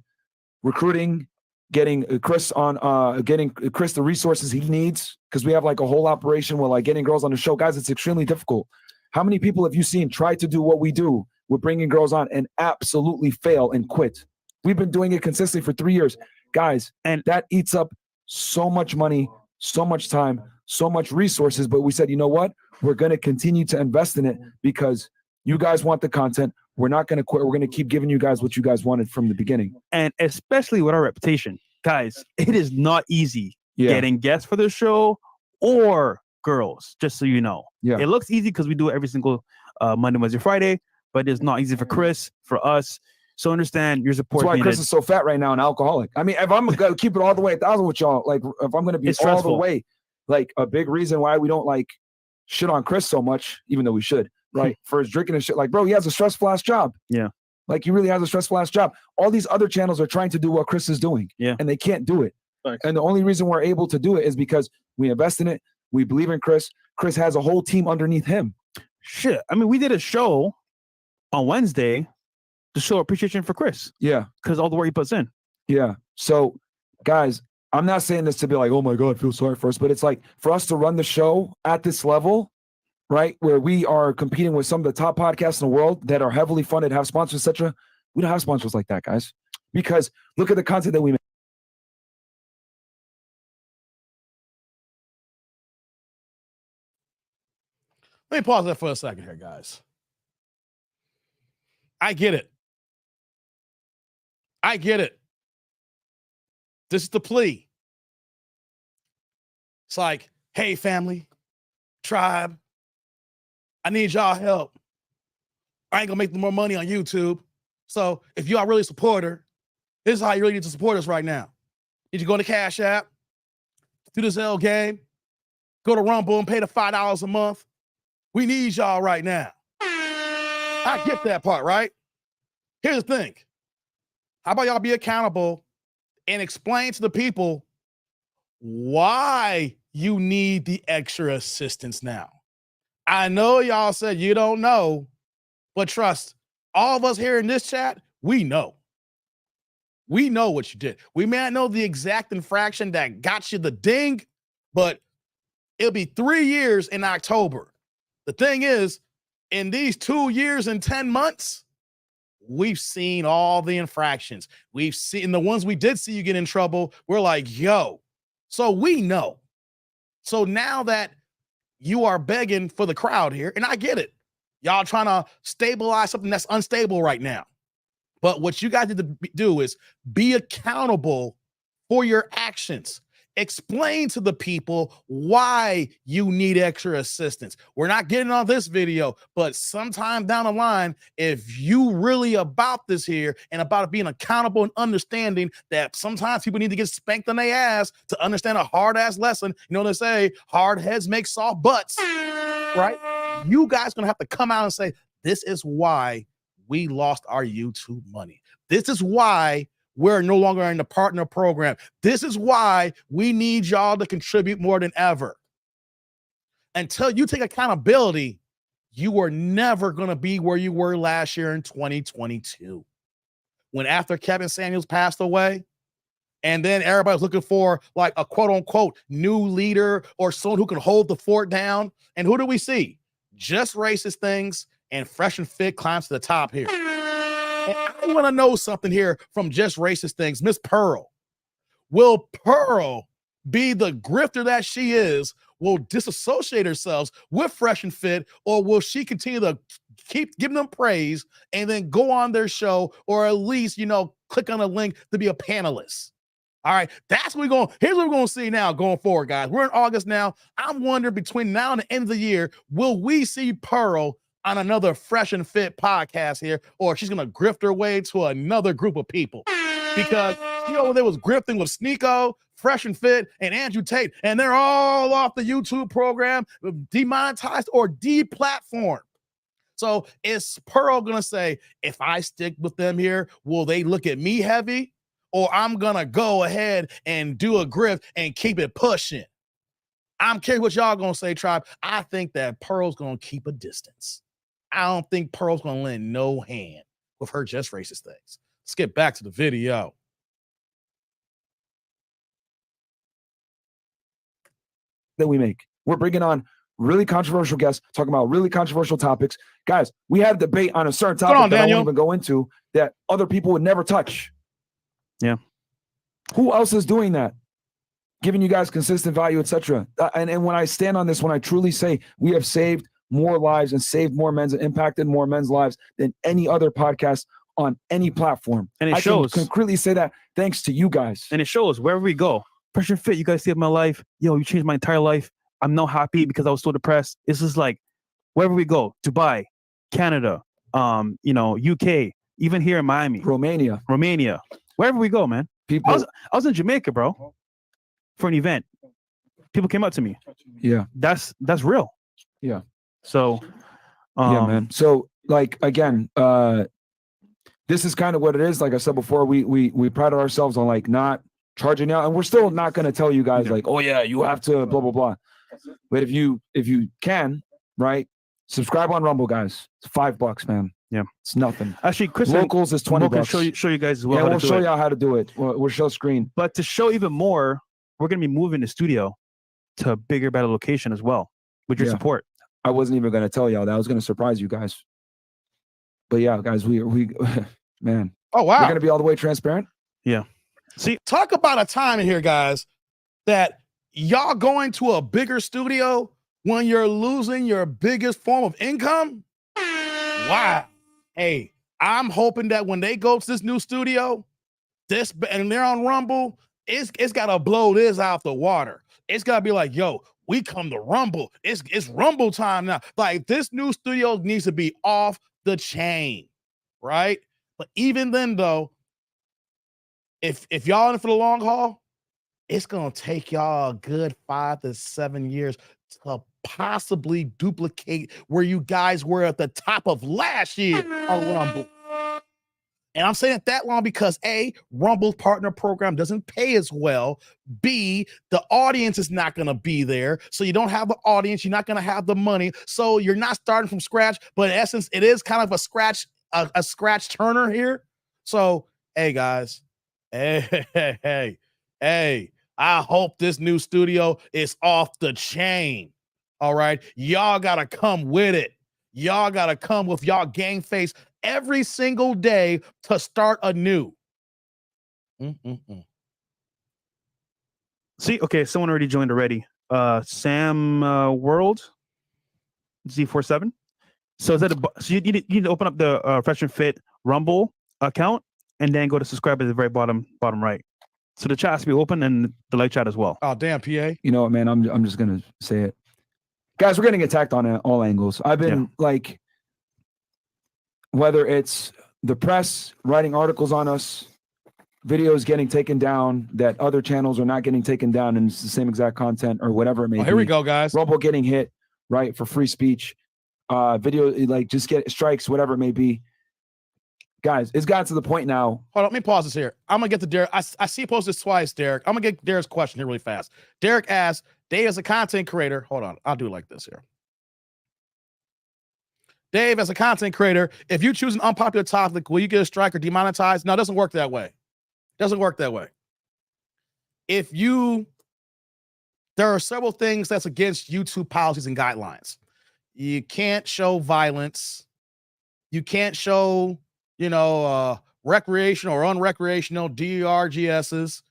recruiting, getting Chris the resources he needs, because we have like a whole operation with like getting girls on the show. Guys, it's extremely difficult. How many people have you seen try to do what we do with bringing girls on and absolutely fail and quit? We've been doing it consistently for 3 years. Guys, and that eats up so much money, so much time, so much resources. But we said, you know what? We're going to continue to invest in it because you guys want the content. We're not going to quit. We're going to keep giving you guys what you guys wanted from the beginning. And especially with our reputation, guys, it is not easy getting guests for the show or girls, just so you know. Yeah. It looks easy because we do it every single Monday, Wednesday, Friday, but it's not easy for Chris, for us. So understand your support. That's why Chris is so fat right now and alcoholic. I mean, if I'm going to keep it all the way 1,000 with y'all, like if I'm going to be all the way, like a big reason why we don't like shit on Chris so much, even though we should, right? For his drinking and shit. Like, bro, he has a stressful ass job. Yeah. Like, he really has a stressful ass job. All these other channels are trying to do what Chris is doing. Yeah. And they can't do it. Thanks. And the only reason we're able to do it is because we invest in it. We believe in Chris. Chris has a whole team underneath him. Shit. I mean, we did a show on Wednesday to show appreciation for Chris. Yeah. Because all the work he puts in. Yeah. So, guys, I'm not saying this to be like, oh my God, feel sorry for us, but it's like for us to run the show at this level, right, where we are competing with some of the top podcasts in the world that are heavily funded, have sponsors, etc. We don't have sponsors like that, guys, because look at the content that we make. Let me pause that for a second here, guys. I get it. I get it. This is the plea. It's like, hey, family, tribe, I need y'all help. I ain't gonna make more money on YouTube. So if y'all really support her, this is how you really need to support us right now. Did you go to Cash App, do this L game, go to Rumble and pay the $5 a month? We need y'all right now. I get that part, right? Here's the thing. How about y'all be accountable and explain to the people why you need the extra assistance now? I know y'all said you don't know, but trust, all of us here in this chat, we know. We know what you did. We may not know the exact infraction that got you the ding, but it'll be 3 years in October. The thing is, in these 2 years and 10 months, we've seen all the infractions. We've seen the ones we did see you get in trouble. We're like, yo, so we know. So now that you are begging for the crowd here, and I get it, y'all trying to stabilize something that's unstable right now. But what you guys need to do is be accountable for your actions. Explain to the people why you need extra assistance. We're not getting on this video, but sometime down the line, if you really about this here and about being accountable and understanding that sometimes people need to get spanked on their ass to understand a hard ass lesson. You know, they say hard heads make soft butts, right? You guys gonna have to come out and say, this is why we lost our YouTube money. This is why we're no longer in the partner program. This is why we need y'all to contribute more than ever. Until you take accountability, you are never going to be where you were last year in 2022. When after Kevin Samuels passed away, And then everybody's looking for like a quote unquote new leader or someone who can hold the fort down. And who do we see? Just Racist Things and Fresh and Fit climbs to the top here. And I want to know something here from Just Racist Things. Miss Pearl. Will Pearl be the grifter that she is, will disassociate herself with Fresh and Fit, or will she continue to keep giving them praise and then go on their show, or at least, click on a link to be a panelist? All right, that's what we're going. Here's what we're going to see now going forward, guys. We're in August now. I'm wondering between now and the end of the year, will we see Pearl on another Fresh and Fit podcast here, or she's going to grift her way to another group of people? Because there was grifting with Sneeko, Fresh and Fit, and Andrew Tate, and they're all off the YouTube program, demonetized or deplatformed. So is Pearl going to say, if I stick with them here, will they look at me heavy? Or I'm going to go ahead and do a grift and keep it pushing? I'm curious what y'all going to say, tribe. I think that Pearl's going to keep a distance. I don't think Pearl's going to lend no hand with her Just Racist Things. Let's get back to the video. That we make. We're bringing on really controversial guests, talking about really controversial topics. Guys, we have debate on a certain topic that I won't even go into that other people would never touch. Yeah. Who else is doing that? Giving you guys consistent value, etc. And when I stand on this, when I truly say we have saved more lives and saved more men's and impacted more men's lives than any other podcast on any platform. And it shows. Can concretely say that thanks to you guys. And it shows wherever we go. Fresh and Fit, you guys saved my life. Yo, you changed my entire life. I'm now happy because I was so depressed. It's just like wherever we go, Dubai, Canada, UK, even here in Miami, Romania, wherever we go, man. People, I was in Jamaica, bro, for an event. People came up to me. Yeah, that's real. Yeah. So, yeah, man. So, like again, this is kind of what it is. Like I said before, we pride ourselves on like not charging out, and we're still not going to tell you guys like, oh yeah, you have to blah blah blah. But if you can, right, subscribe on Rumble, guys. It's $5, man. Yeah, it's nothing. Actually, Chris, locals is $20. Can show you guys as well. Yeah, we'll show y'all how to do it. We'll show screen. But to show even more, we're gonna be moving the studio to a bigger, better location as well with your support. I wasn't even gonna tell y'all that. I was gonna surprise you guys. But yeah, guys, we man. Oh wow, we're gonna be all the way transparent. Yeah. See, talk about a time in here, guys, that y'all going to a bigger studio when you're losing your biggest form of income. Wow. Hey, I'm hoping that when they go to this new studio, and they're on Rumble, it's got to blow this out the water. It's got to be like, yo, we come to Rumble. It's Rumble time now. Like, this new studio needs to be off the chain, right? But even then, though, if y'all in for the long haul, it's going to take y'all a good 5 to 7 years to possibly duplicate where you guys were at the top of last year on Rumble. And I'm saying it that long because A, Rumble's partner program doesn't pay as well. B, the audience is not going to be there. So you don't have the audience. You're not going to have the money. So you're not starting from scratch. But in essence, it is kind of a scratch turner here. So, hey, guys. Hey, I hope this new studio is off the chain. All right. Y'all got to come with it. Y'all got to come with y'all game face every single day to start anew. See, okay, someone already joined already. Sam World Z47. So is that so you need to open up the Fresh and Fit Rumble account and then go to subscribe at the very bottom right. So the chat has to be open and the live chat as well. Oh damn, PA. You know what, man? I'm just gonna say it, guys. We're getting attacked on all angles. I've been like, whether it's the press writing articles on us, videos getting taken down that other channels are not getting taken down, and it's the same exact content or whatever it may be. Here we go, guys. Rumble getting hit, right, for free speech. Video, like, just get strikes, whatever it may be. Guys, it's gotten to the point now. Hold on, let me pause this here. I'm gonna get to Derek. I see you post this twice, Derek. I'm gonna get Derek's question here really fast. Derek asks, Dave, as a content creator, hold on, I'll do it like this here. Dave, as a content creator, if you choose an unpopular topic, will you get a strike or demonetized? No, it doesn't work that way. It doesn't work that way. there are several things that's against YouTube policies and guidelines. You can't show violence. You can't show, recreational or unrecreational DRGSs,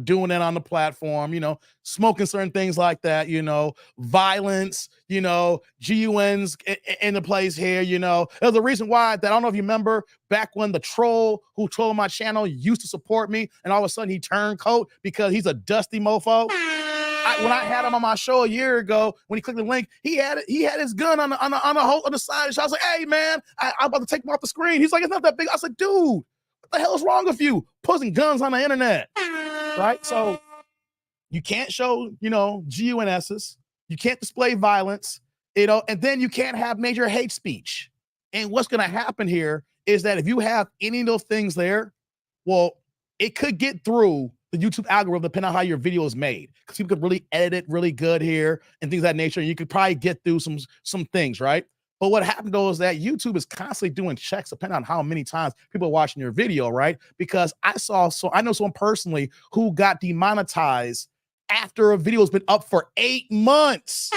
doing it on the platform, smoking certain things like that, violence, GUNs in the place here, There's a reason why that I don't know if you remember back when the troll who trolled my channel used to support me and all of a sudden he turned coat because he's a dusty mofo. When I had him on my show a year ago, when he clicked the link, he had his gun on the side. So I was like, "Hey man, I'm about to take him off the screen." He's like, "It's not that big." I was like, "Dude, what the hell is wrong with you? Posting guns on the internet, right?" So you can't show, GUNSs. You can't display violence, and then you can't have major hate speech. And what's going to happen here is that if you have any of those things there, well, it could get through the YouTube algorithm depending on how your video is made, because people could really edit it really good here and things of that nature. And you could probably get through some things, right? But what happened though is that YouTube is constantly doing checks depending on how many times people are watching your video, right? Because I know someone personally who got demonetized after a video has been up for 8 months.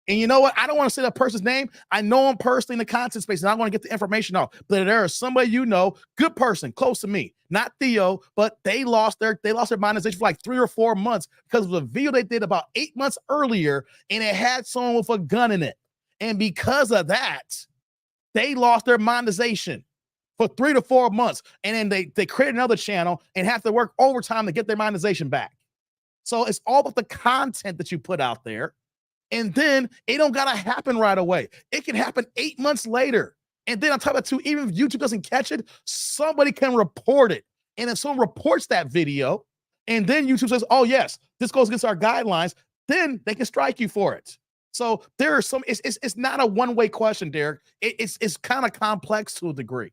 And you know what? I don't want to say that person's name. I know him personally in the content space, and I want to get the information out. But there is somebody good person, close to me, not Theo, but they lost their monetization for like 3 or 4 months because of a video they did about 8 months earlier, and it had someone with a gun in it. And because of that, they lost their monetization for 3 to 4 months. And then they create another channel and have to work overtime to get their monetization back. So it's all about the content that you put out there. And then it don't gotta happen right away. It can happen 8 months later. And then on top of that too, even if YouTube doesn't catch it, somebody can report it. And if someone reports that video, and then YouTube says, "Oh yes, this goes against our guidelines," then they can strike you for it. So there are it's not a one-way question, Derek. It's kind of complex to a degree.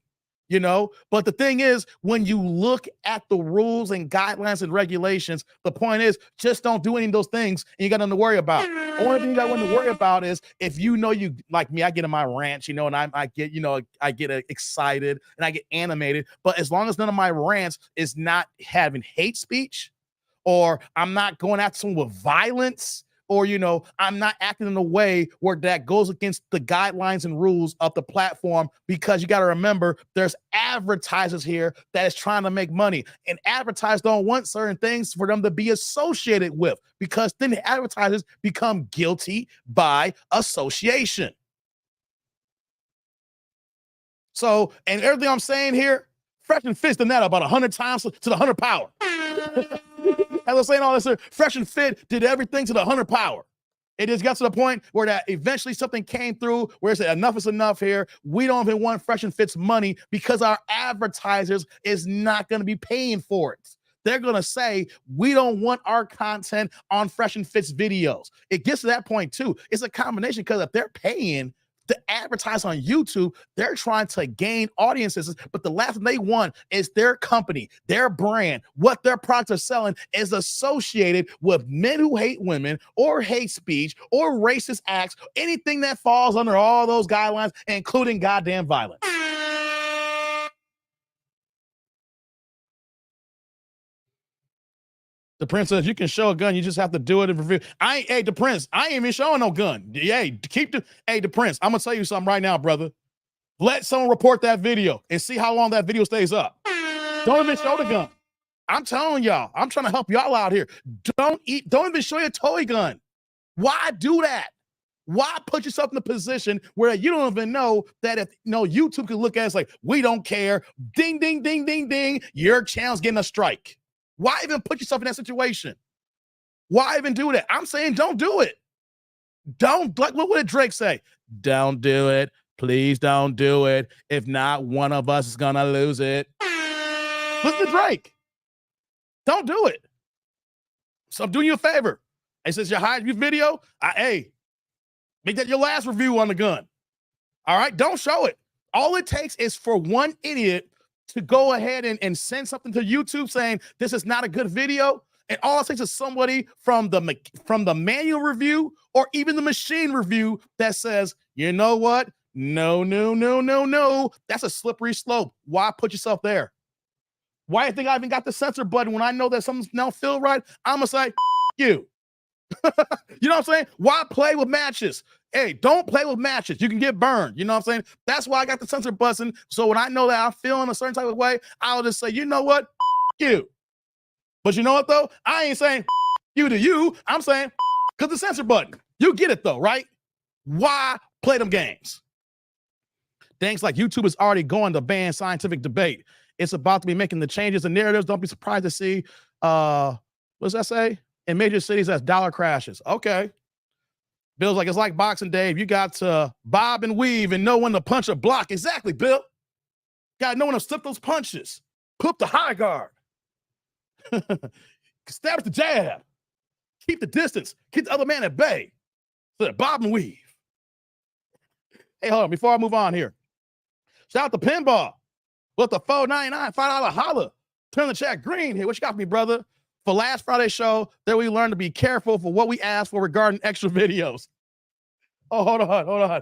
But the thing is, when you look at the rules and guidelines and regulations, the point is just don't do any of those things and you got nothing to worry about. The only thing you got nothing to worry about is if you like me, I get in my rants, and I get excited and I get animated. But as long as none of my rants is not having hate speech, or I'm not going after someone with violence, or I'm not acting in a way where that goes against the guidelines and rules of the platform, because you got to remember there's advertisers here that is trying to make money, and advertisers don't want certain things for them to be associated with, because then the advertisers become guilty by association. So, and everything I'm saying here, Fresh&FIT's done that about 100 times to the 100 power. As I'm saying all this, Fresh&FIT did everything to the 100 power. It just got to the point where that eventually something came through where it said enough is enough here. We don't even want Fresh&FIT's money because our advertisers is not going to be paying for it. They're going to say, we don't want our content on Fresh&FIT's videos. It gets to that point too. It's a combination, because if they're paying to advertise on YouTube, they're trying to gain audiences, but the last thing they want is their company, their brand, what their products are selling is associated with men who hate women or hate speech or racist acts, anything that falls under all those guidelines, including goddamn violence. The Prince says you can show a gun, you just have to do it in review. The Prince, I ain't even showing no gun. The Prince, I'm gonna tell you something right now, brother. Let someone report that video and see how long that video stays up. Don't even show the gun. I'm telling y'all, I'm trying to help y'all out here. Don't even show your toy gun. Why do that? Why put yourself in a position where you don't even know that if YouTube can look at us like, we don't care. Ding, ding, ding, ding, ding. Your channel's getting a strike. Why even put yourself in that situation? Why even do that? I'm saying don't do it. Don't, like, what would Drake say? Don't do it. Please don't do it. If not, one of us is going to lose it. Listen to Drake. Don't do it. So I'm doing you a favor. And since you're hiding your video, make that your last review on the gun. All right? Don't show it. All it takes is for one idiot to go ahead and send something to YouTube saying this is not a good video. And all it takes is somebody from the manual review or even the machine review that says, you know what? No. That's a slippery slope. Why put yourself there? Why do you think I even got the censor button when I know that something's now feel right? I'm gonna say you. You know what I'm saying? Why play with matches? Hey, don't play with matches. You can get burned. You know what I'm saying? That's why I got the censor button. So when I know that I'm feeling a certain type of way, I'll just say, you know what? You. But you know what though? I ain't saying you to you. I'm saying because the censor button. You get it though, right? Why play them games? Things like YouTube is already going to ban scientific debate. It's about to be making the changes and narratives. Don't be surprised to see, what does that say? In major cities as dollar crashes. Okay. Bill's like, it's like boxing, Dave. You got to bob and weave and know when to punch or block. Exactly, Bill. Got to know when to slip those punches. Put up the high guard. Stab at the jab. Keep the distance. Keep the other man at bay. So that bob and weave. Hey, hold on. Before I move on here. Shout out to Pinball. With the $4.99, $5 holla. Turn the chat green here. What you got for me, brother? For last Friday's show, that we learned to be careful for what we ask for regarding extra videos. Oh, hold on. Oh,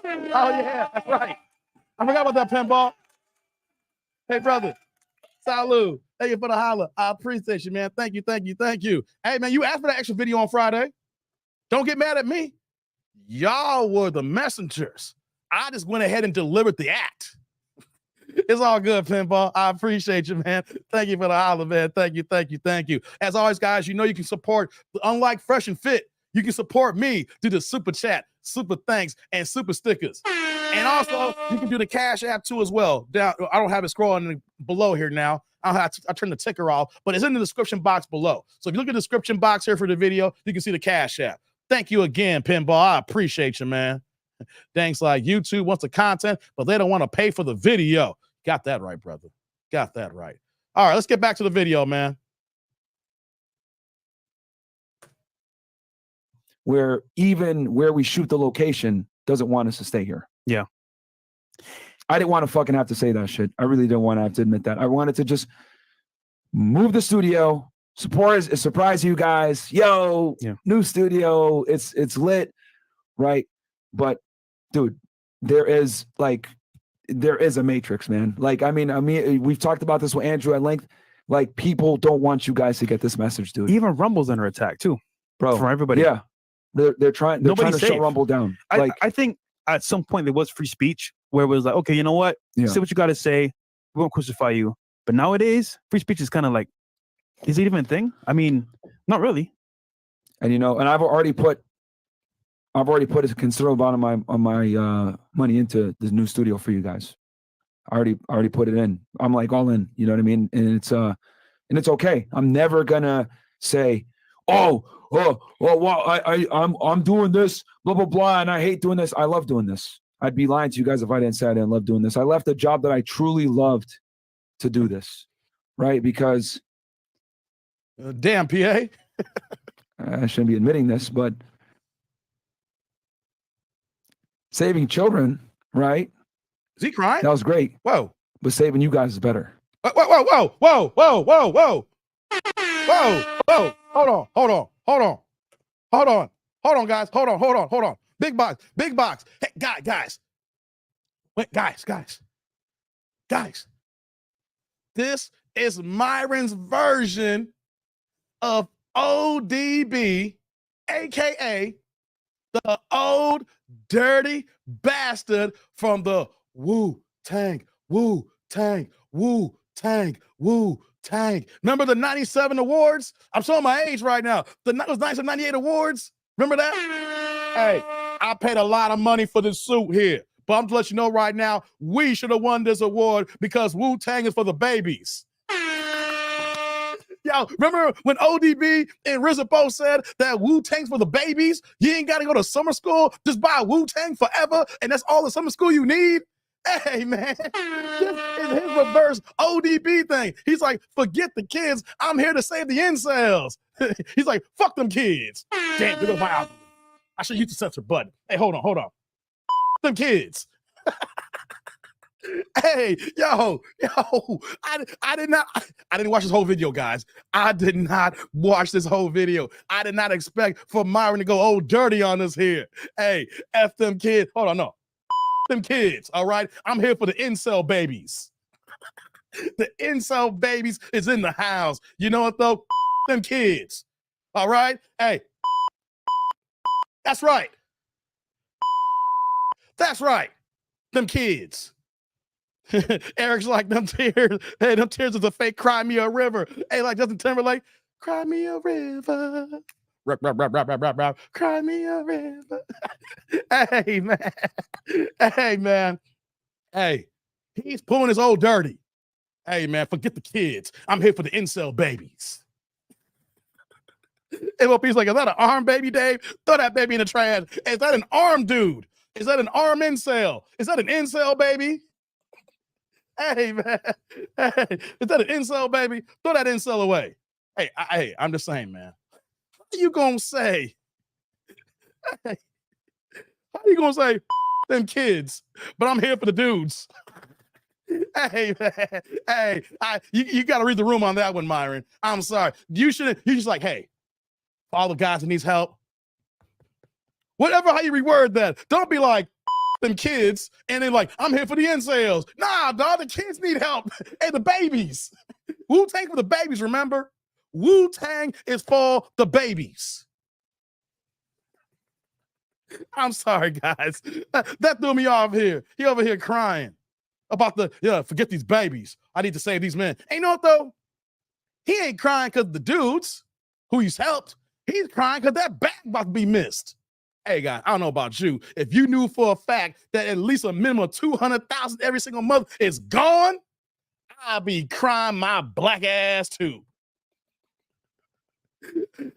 yeah, that's right. I forgot about that, Pinball. Hey, brother. Salud. Thank you for the holla. I appreciate you, man. Thank you. Hey, man, you asked for that extra video on Friday. Don't get mad at me. Y'all were the messengers. I just went ahead and delivered the act. It's all good, Pinball. I appreciate you, man. Thank you for the holla, man. Thank you. As always, guys, you know you can support, unlike Fresh and Fit, you can support me through the super chat, super thanks, and super stickers. And also, you can do the Cash App too as well. Down, I don't have it scrolling below here now. I turn the ticker off, but it's in the description box below. So if you look at the description box here for the video, you can see the Cash App. Thank you again, Pinball. I appreciate you, man. Thanks. Like YouTube wants the content, but they don't want to pay for the video. Got that right, brother. Got that right. All right, let's get back to the video, man. Where even where we shoot the location doesn't want us to stay here. Yeah. I didn't want to fucking have to say that shit. I really didn't want to have to admit that. I wanted to just move the studio, surprise you guys. Yo, yeah. New studio. It's lit, right? But dude, there is a matrix, man. Like, I mean, we've talked about this with Andrew at length. Like, people don't want you guys to get this message, dude. Even Rumble's under attack too, bro. From everybody. Yeah, they're trying to shut Rumble down. I think at some point there was free speech where it was like, okay, you know what? Yeah. Say what you got to say. We won't crucify you. But nowadays, free speech is kind of like, is it even a thing? I mean, not really. And and I've already put a considerable amount of my money into the new studio for you guys. I already put it in. I'm like all in, you know what I mean? And it's okay. I'm never gonna say, well, I'm doing this, blah blah blah, and I hate doing this. I love doing this. I'd be lying to you guys if I didn't say I didn't love doing this. I left a job that I truly loved to do this, right? Because damn, PA. I shouldn't be admitting this, but saving children, right? Is he crying? That was great. Whoa. But saving you guys is better. Whoa. Hold on, guys. Hold on. Big box. Hey, guys. Wait, guys. This is Myron's version of ODB, aka the old dirty bastard from the Wu-Tang. Remember the 97 awards? I'm showing my age right now. Those 1998 awards. Remember that? Hey, I paid a lot of money for this suit here. But I'm to let you know right now, we should have won this award because Wu-Tang is for the babies. Yo, remember when ODB and RZA both said that Wu-Tang's for the babies? You ain't got to go to summer school. Just buy Wu-Tang forever, and that's all the summer school you need? Hey, man, this is his reverse ODB thing. He's like, forget the kids. I'm here to save the incels. He's like, fuck them kids. Damn, there goes my album. I should use the censor button. Hey, hold on. Them kids. Hey, yo, I didn't watch this whole video, guys. I did not watch this whole video. I did not expect for Myron to go old dirty on us here. Hey, F them kids. Hold on, no. Them kids, all right? I'm here for the incel babies. The incel babies is in the house. You know what though? Them kids. All right? Hey. That's right. That's right. Them kids. Eric's like, them tears. Hey, them tears is a fake Cry Me a River. Hey, like Justin Timberlake, cry me a river. Rap. Cry me a river. Hey, man. Hey, man. Hey, he's pulling his old dirty. Hey, man, forget the kids. I'm here for the incel babies. MLP's like, is that an arm baby, Dave? Throw that baby in the trash. Is that an arm dude? Is that an arm incel? Is that an incel baby? Hey, man. Hey, is that an incel baby? Throw that incel away. Hey, I'm just saying, man. How you gonna say? Hey, how you gonna say them kids? But I'm here for the dudes. Hey, man. Hey, you got to read the room on that one, Myron. I'm sorry. You shouldn't. You just like, hey, for all the guys that needs help. Whatever, how you reword that. Don't be like them kids and then like, I'm here for the incels. Nah, dog, the kids need help. Hey, the babies. Wu-Tang for the babies, remember? Wu-Tang is for the babies. I'm sorry, guys. That threw me off here. He over here crying about forget these babies. I need to save these men. Ain't know what though? He ain't crying because the dudes who he's helped, he's crying because that bag about to be missed. Hey, guys, I don't know about you. If you knew for a fact that at least a minimum of 200,000 every single month is gone, I'll be crying my black ass too.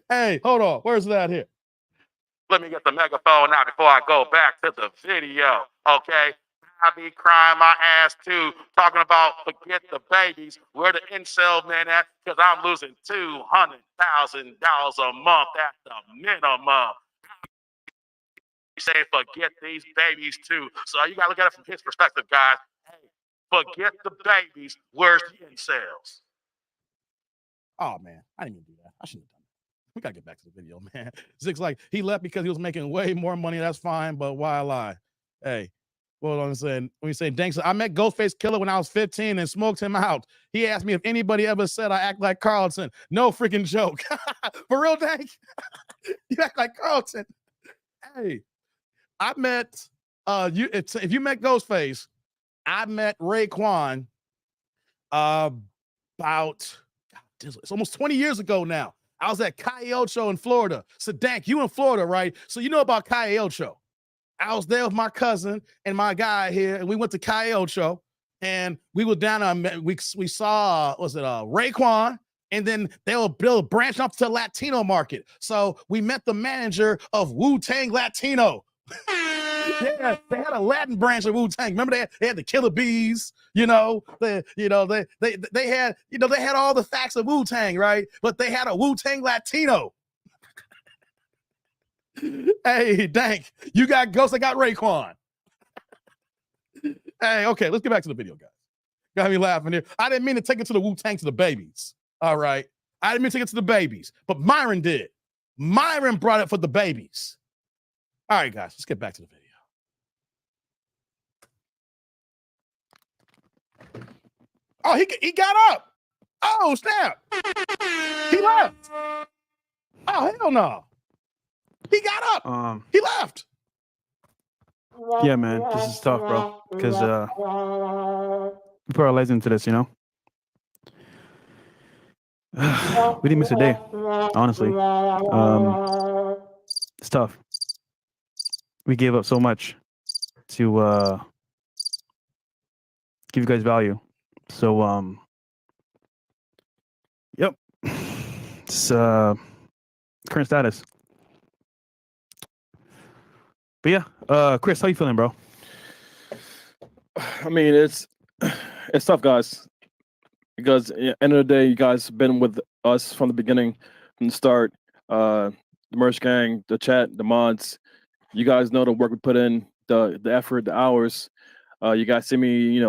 Hey, hold on. Where's that here? Let me get the megaphone out before I go back to the video, okay? I be crying my ass too, talking about forget the babies, where the incel men at, because I'm losing $200,000 a month at the minimum. You say forget these babies too. So you gotta look at it from his perspective, guys. Hey, forget the babies, where's the incels? Oh man, I didn't even do that. I shouldn't have done that. We gotta get back to the video, man. Zig's like, he left because he was making way more money. That's fine, but why lie? Hey, well, I'm saying when you say Danks, I met Ghostface Killer when I was 15 and smoked him out. He asked me if anybody ever said I act like Carlton. No freaking joke. For real, Dank? You act like Carlton. Hey, I met if you met Ghostface, I met Raekwon about it's almost 20 years ago now. I was at Calle Ocho in Florida. So Dank, you in Florida, right? So you know about Calle Ocho. I was there with my cousin and my guy here, and we went to Calle Ocho, and we were down we saw Raekwon, and then they'll branch up to Latino market. So we met the manager of Wu-Tang Latino. Yeah, they had a Latin branch of Wu-Tang. Remember they had the Killer Bees, they had all the facts of Wu-Tang, right? But they had a Wu-Tang Latino. Hey, Dank, you got Ghost, I got Raekwon. Hey, okay, let's get back to the video, guys. Got me laughing here. I didn't mean to take it to the Wu-Tang to the babies. All right. I didn't mean to take it to the babies, but Myron did. Myron brought it for the babies. All right, guys, let's get back to the video. Oh, he got up. Oh, snap. He left. Oh, hell no. He got up. He left. Yeah, man, this is tough, bro. Because we put our lives into this, we didn't miss a day, honestly. It's tough. We gave up so much to give you guys value. So, yep. It's current status. But yeah, Chris, how you feeling, bro? I mean, it's tough, guys, because at the end of the day, you guys have been with us from the beginning, from the start. The merch gang, the chat, the mods. You guys know the work we put in, the effort, the hours. You guys see me,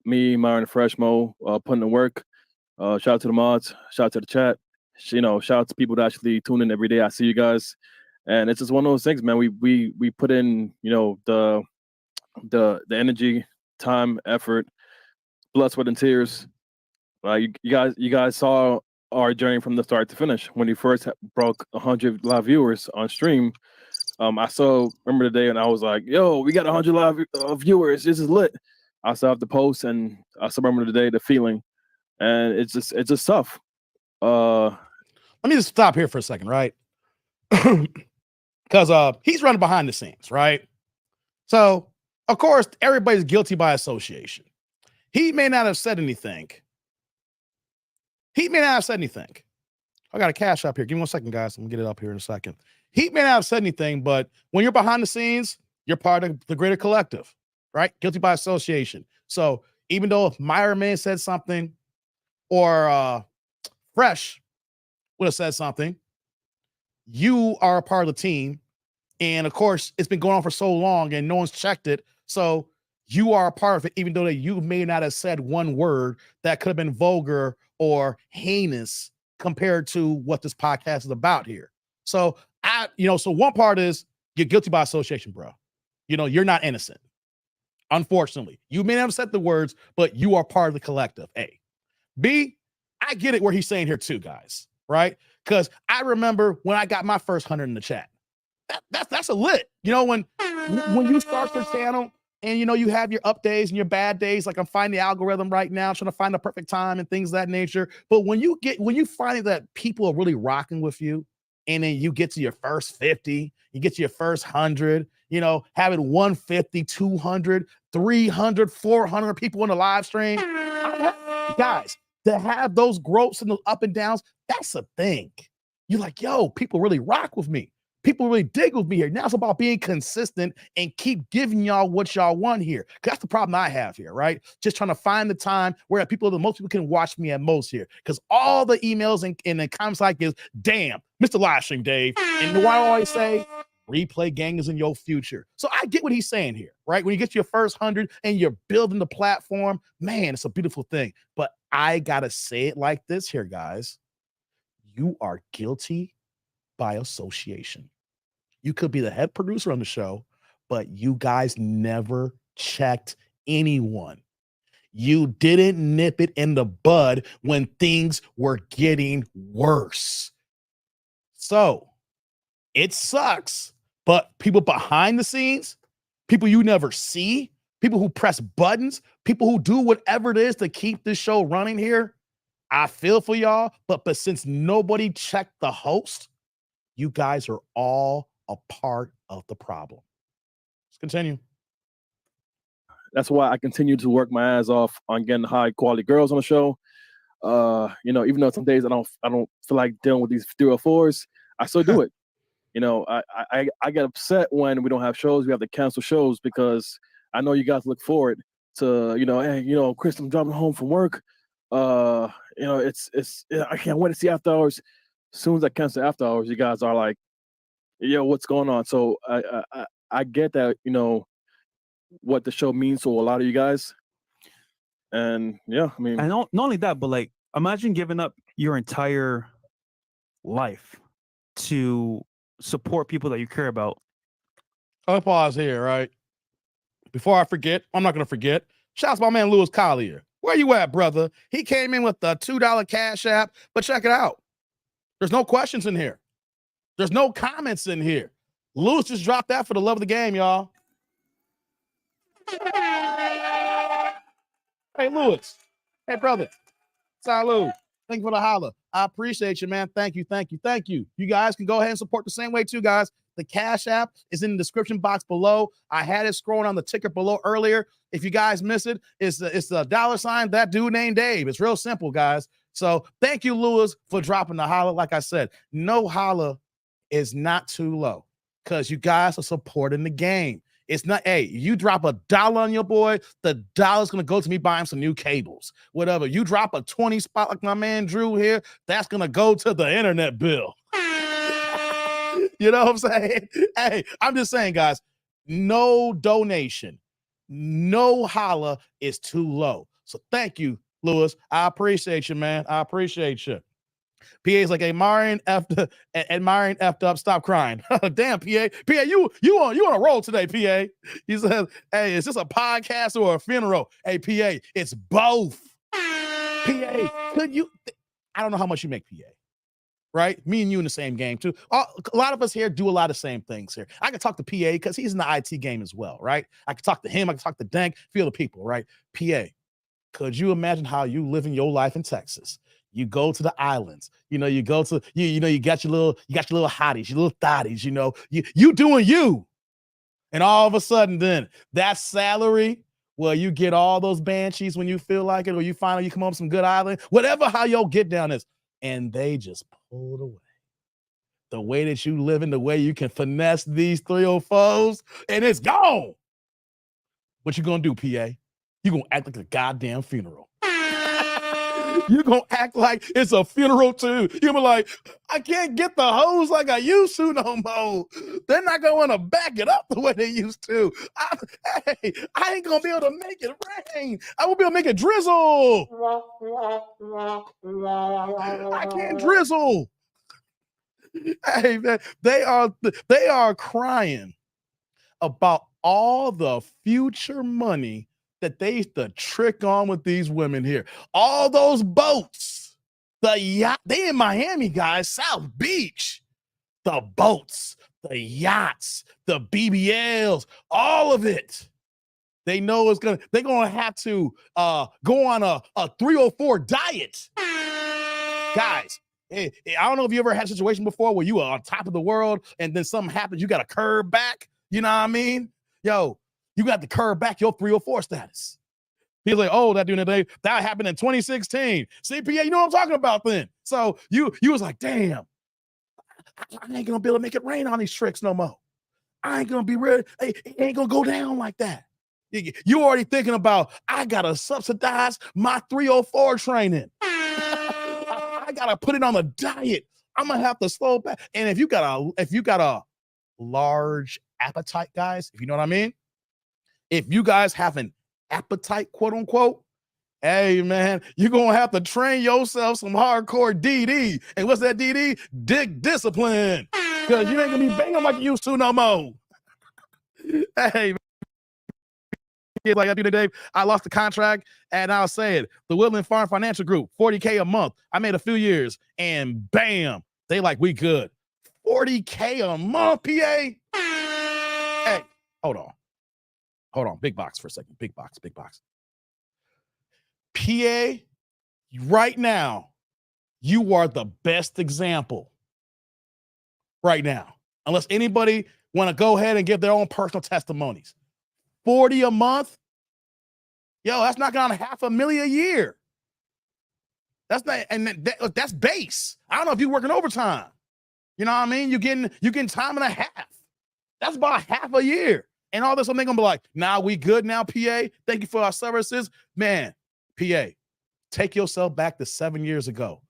me, Myron, and Fresh Mo putting in work. Shout out to the mods. Shout out to the chat. Shout out to people that actually tune in every day. I see you guys. And it's just one of those things, man. We put in, the energy, time, effort, blood, sweat, and tears You guys saw our journey from the start to finish. When he first broke 100 live viewers on stream, I remember the day, and I was like, "Yo, we got 100 live viewers. This is lit." I saw the post, and I still remember the day, the feeling, and it's just tough. Let me just stop here for a second, right? Because he's running behind the scenes, right? So, of course, everybody's guilty by association. He may not have said anything. I got a cash up here. Give me 1 second, guys. I'm going to get it up here in a second. He may not have said anything, but when you're behind the scenes, you're part of the greater collective, right? Guilty by association. So even though if Myra may have said something or Fresh would have said something, you are a part of the team. And of course, it's been going on for so long and no one's checked it. So you are a part of it, even though that you may not have said one word that could have been vulgar or heinous compared to what this podcast is about here. So so one part is you're guilty by association, bro. You're not innocent. Unfortunately, you may not have said the words, but you are part of the collective. A. B, I get it where he's saying here too, guys, right? Because I remember when I got my first 100 in the chat. That's a lit. When you start your channel and you have your up days and your bad days, like I'm finding the algorithm right now, trying to find the perfect time and things of that nature. But when you find that people are really rocking with you, and then you get to your first 50, you get to your first 100, having 150, 200, 300, 400 people in the live stream. Guys, to have those growths and the up and downs, that's a thing. You're like, yo, people really rock with me. People really dig with me here. Now it's about being consistent and keep giving y'all what y'all want here. Because that's the problem I have here, right? Just trying to find the time where the most people can watch me at most here. Because all the emails and the comments like is, damn, Mr. Livestream Dave. And what I always say, replay gang is in your future. So I get what he's saying here, right? When you get to your first 100 and you're building the platform, man, it's a beautiful thing. But I got to say it like this here, guys. You are guilty by association. You could be the head producer on the show, but you guys never checked anyone. You didn't nip it in the bud when things were getting worse. So it sucks, but people behind the scenes, people you never see, people who press buttons, people who do whatever it is to keep this show running here, I feel for y'all, but since nobody checked the host, you guys are all a part of the problem. Let's continue. That's why I continue to work my ass off on getting high quality girls on the show. Even though some days I don't feel like dealing with these 304s, I still do it. I get upset when we don't have shows. We have to cancel shows because I know you guys look forward to, hey, Chris, I'm driving home from work. I can't wait to see after hours. As soon as I cancel after hours, you guys are like, yo, what's going on? So I get that, what the show means to a lot of you guys. And yeah, I mean, and not only that, but like, imagine giving up your entire life to support people that you care about. I'll pause here, right? Before I forget, I'm not going to forget. Shouts to my man, Louis Collier. Where you at, brother? He came in with the $2 Cash App, but check it out. There's no questions in here. There's no comments in here. Louis just dropped that for the love of the game, y'all. Hey, Louis. Hey, brother. Salud. Thank you for the holla. I appreciate you, man. Thank you. You guys can go ahead and support the same way too, guys. The Cash App is in the description box below. I had it scrolling on the ticker below earlier. If you guys miss it, it's the $, that dude named Dave. It's real simple, guys. So thank you, Louis, for dropping the holla. Like I said, no holla is not too low because you guys are supporting the game. It's not, hey, you drop $1 on your boy, the $1's going to go to me buying some new cables. Whatever. You drop a 20 spot like my man Drew here, that's going to go to the internet bill. You know what I'm saying? Hey, I'm just saying, guys, no donation, no holla is too low. So thank you, Louis. I appreciate you, man. I appreciate you. PA's like, admiring effed up, stop crying. Damn, PA, you on a roll today, PA. He says, hey, is this a podcast or a funeral? Hey, PA, it's both. PA, could you? I don't know how much you make, PA. Right? Me and you in the same game too. A lot of us here do a lot of same things here. I can talk to PA because he's in the IT game as well, right? I can talk to him. I can talk to Dank, feel the people, right? PA, could you imagine how you living your life in Texas? You go to the islands, you go to you got your little hotties, your little thotties, you doing you. And all of a sudden, then that salary, well, you get all those banshees when you feel like it, or you finally come up with some good island, whatever how your get down is, and they just pull it away. The way that you live in, the way you can finesse these 304s, and it's gone. What you gonna do, PA? You gonna act like a goddamn funeral. You're gonna act like it's a funeral too. You're gonna be like, I can't get the hose like I used to no more. They're not gonna back it up the way they used to. I ain't gonna be able to make it rain. I won't be able to make it drizzle. I can't drizzle. Hey, man, they are crying about all the future money that they used to trick on with these women here. All those boats, the yacht, they in Miami, guys, South Beach. The boats, the yachts, the BBLs, all of it. They know they're gonna have to go on a 304 diet. Guys, I don't know if you ever had a situation before where you are on top of the world and then something happens, you got to curve back. You know what I mean? Yo, you got to curve back your 304 status. He's like, oh, that during the day, that happened in 2016. CPA, you know what I'm talking about then. So you was like, damn, I ain't gonna be able to make it rain on these tricks no more. I ain't gonna be ready. It ain't gonna go down like that. You already thinking about, I gotta subsidize my 304 training. I gotta put it on a diet. I'm gonna have to slow back. And if you got a large appetite, guys, if you know what I mean, if you guys have an appetite, quote unquote, hey man, you're gonna have to train yourself some hardcore DD. And what's that DD? Dick discipline. Because you ain't gonna be banging like you used to no more. Hey, like I do today, I lost the contract, and I'll say it. The Woodland Farm Financial Group, $40K a month. I made a few years, and bam, they like, we good. $40K a month, PA. Hey, hold on. Big box for a second. Big box. PA, right now, you are the best example. Right now, unless anybody want to go ahead and give their own personal testimonies. 40 a month, yo, that's knocking on $500,000 a year. That's not, and that's base. I don't know if you're working overtime. You know what I mean? You're getting time and a half. That's about half a year. And all this, they're gonna be like, nah, we good now, PA. Thank you for our services. Man, PA, take yourself back to 7 years ago.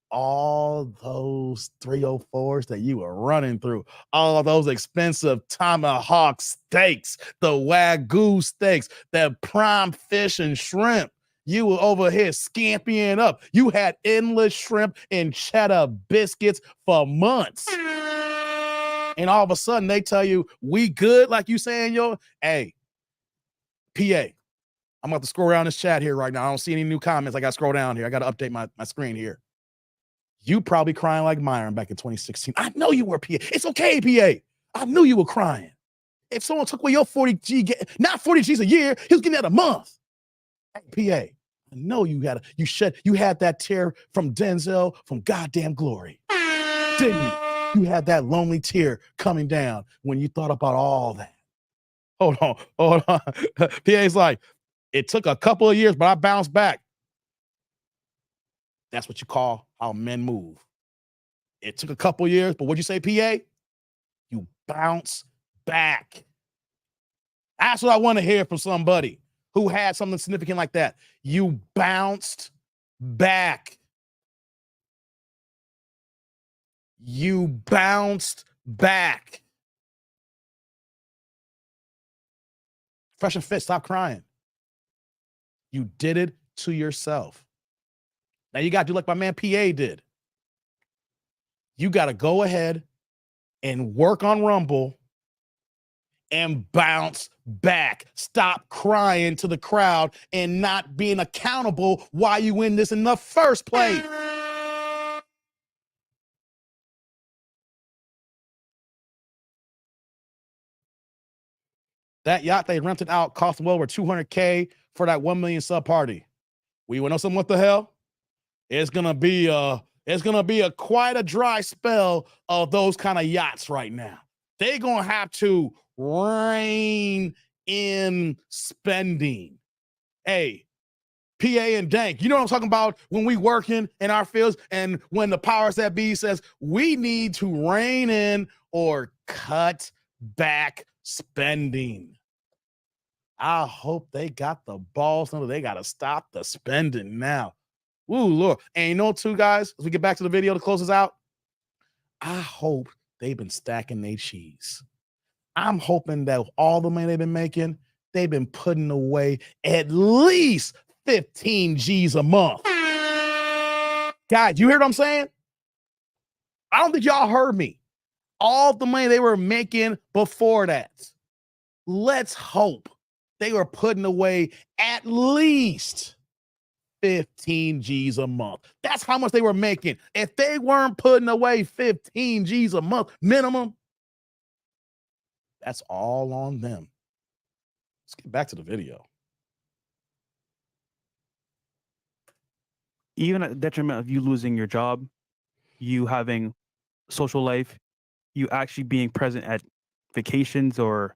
All those 304s that you were running through, all those expensive tomahawk steaks, the Wagyu steaks, that prime fish and shrimp, you were over here scamping up. You had endless shrimp and cheddar biscuits for months. And all of a sudden they tell you, we good, like you saying, yo, hey, PA, I'm about to scroll around this chat here right now. I don't see any new comments. I got to scroll down here. I got to update my screen here. You probably crying like Myron back in 2016. I know you were, PA. It's okay, PA. I knew you were crying. If someone took away your 40G, not 40Gs a year, he was getting that a month. Hey, PA, I know you had that tear from Denzel from Goddamn Glory. Didn't you? You had that lonely tear coming down when you thought about all that. Hold on. PA's like, it took a couple of years, but I bounced back. That's what you call how men move. It took a couple years, but what'd you say, PA? You bounce back. That's what I want to hear from somebody who had something significant like that. You bounced back. You bounced back. Fresh and Fit, stop crying. You did it to yourself. Now you got to do like my man PA did. You got to go ahead and work on Rumble and bounce back. Stop crying to the crowd and not being accountable why you win this in the first place. That yacht they rented out cost well over $200K for that 1 million sub party. We want to know something? What the hell? It's gonna be quite a dry spell of those kind of yachts right now. They're gonna have to rein in spending. Hey, PA and Dank, you know what I'm talking about when we working in our fields and when the powers that be says we need to rein in or cut back spending. I hope they got the balls. No, they got to stop the spending now. Ooh, Lord. And you know, too, guys, as we get back to the video to close this out, I hope they've been stacking their cheese. I'm hoping that all the money they've been making, they've been putting away at least 15 G's a month. Guys, you hear what I'm saying? I don't think y'all heard me. All the money they were making before that. Let's hope they were putting away at least 15 G's a month. That's how much they were making. If they weren't putting away 15 G's a month minimum, that's all on them. Let's get back to the video. Even at the detriment of you losing your job, you having social life, you actually being present at vacations or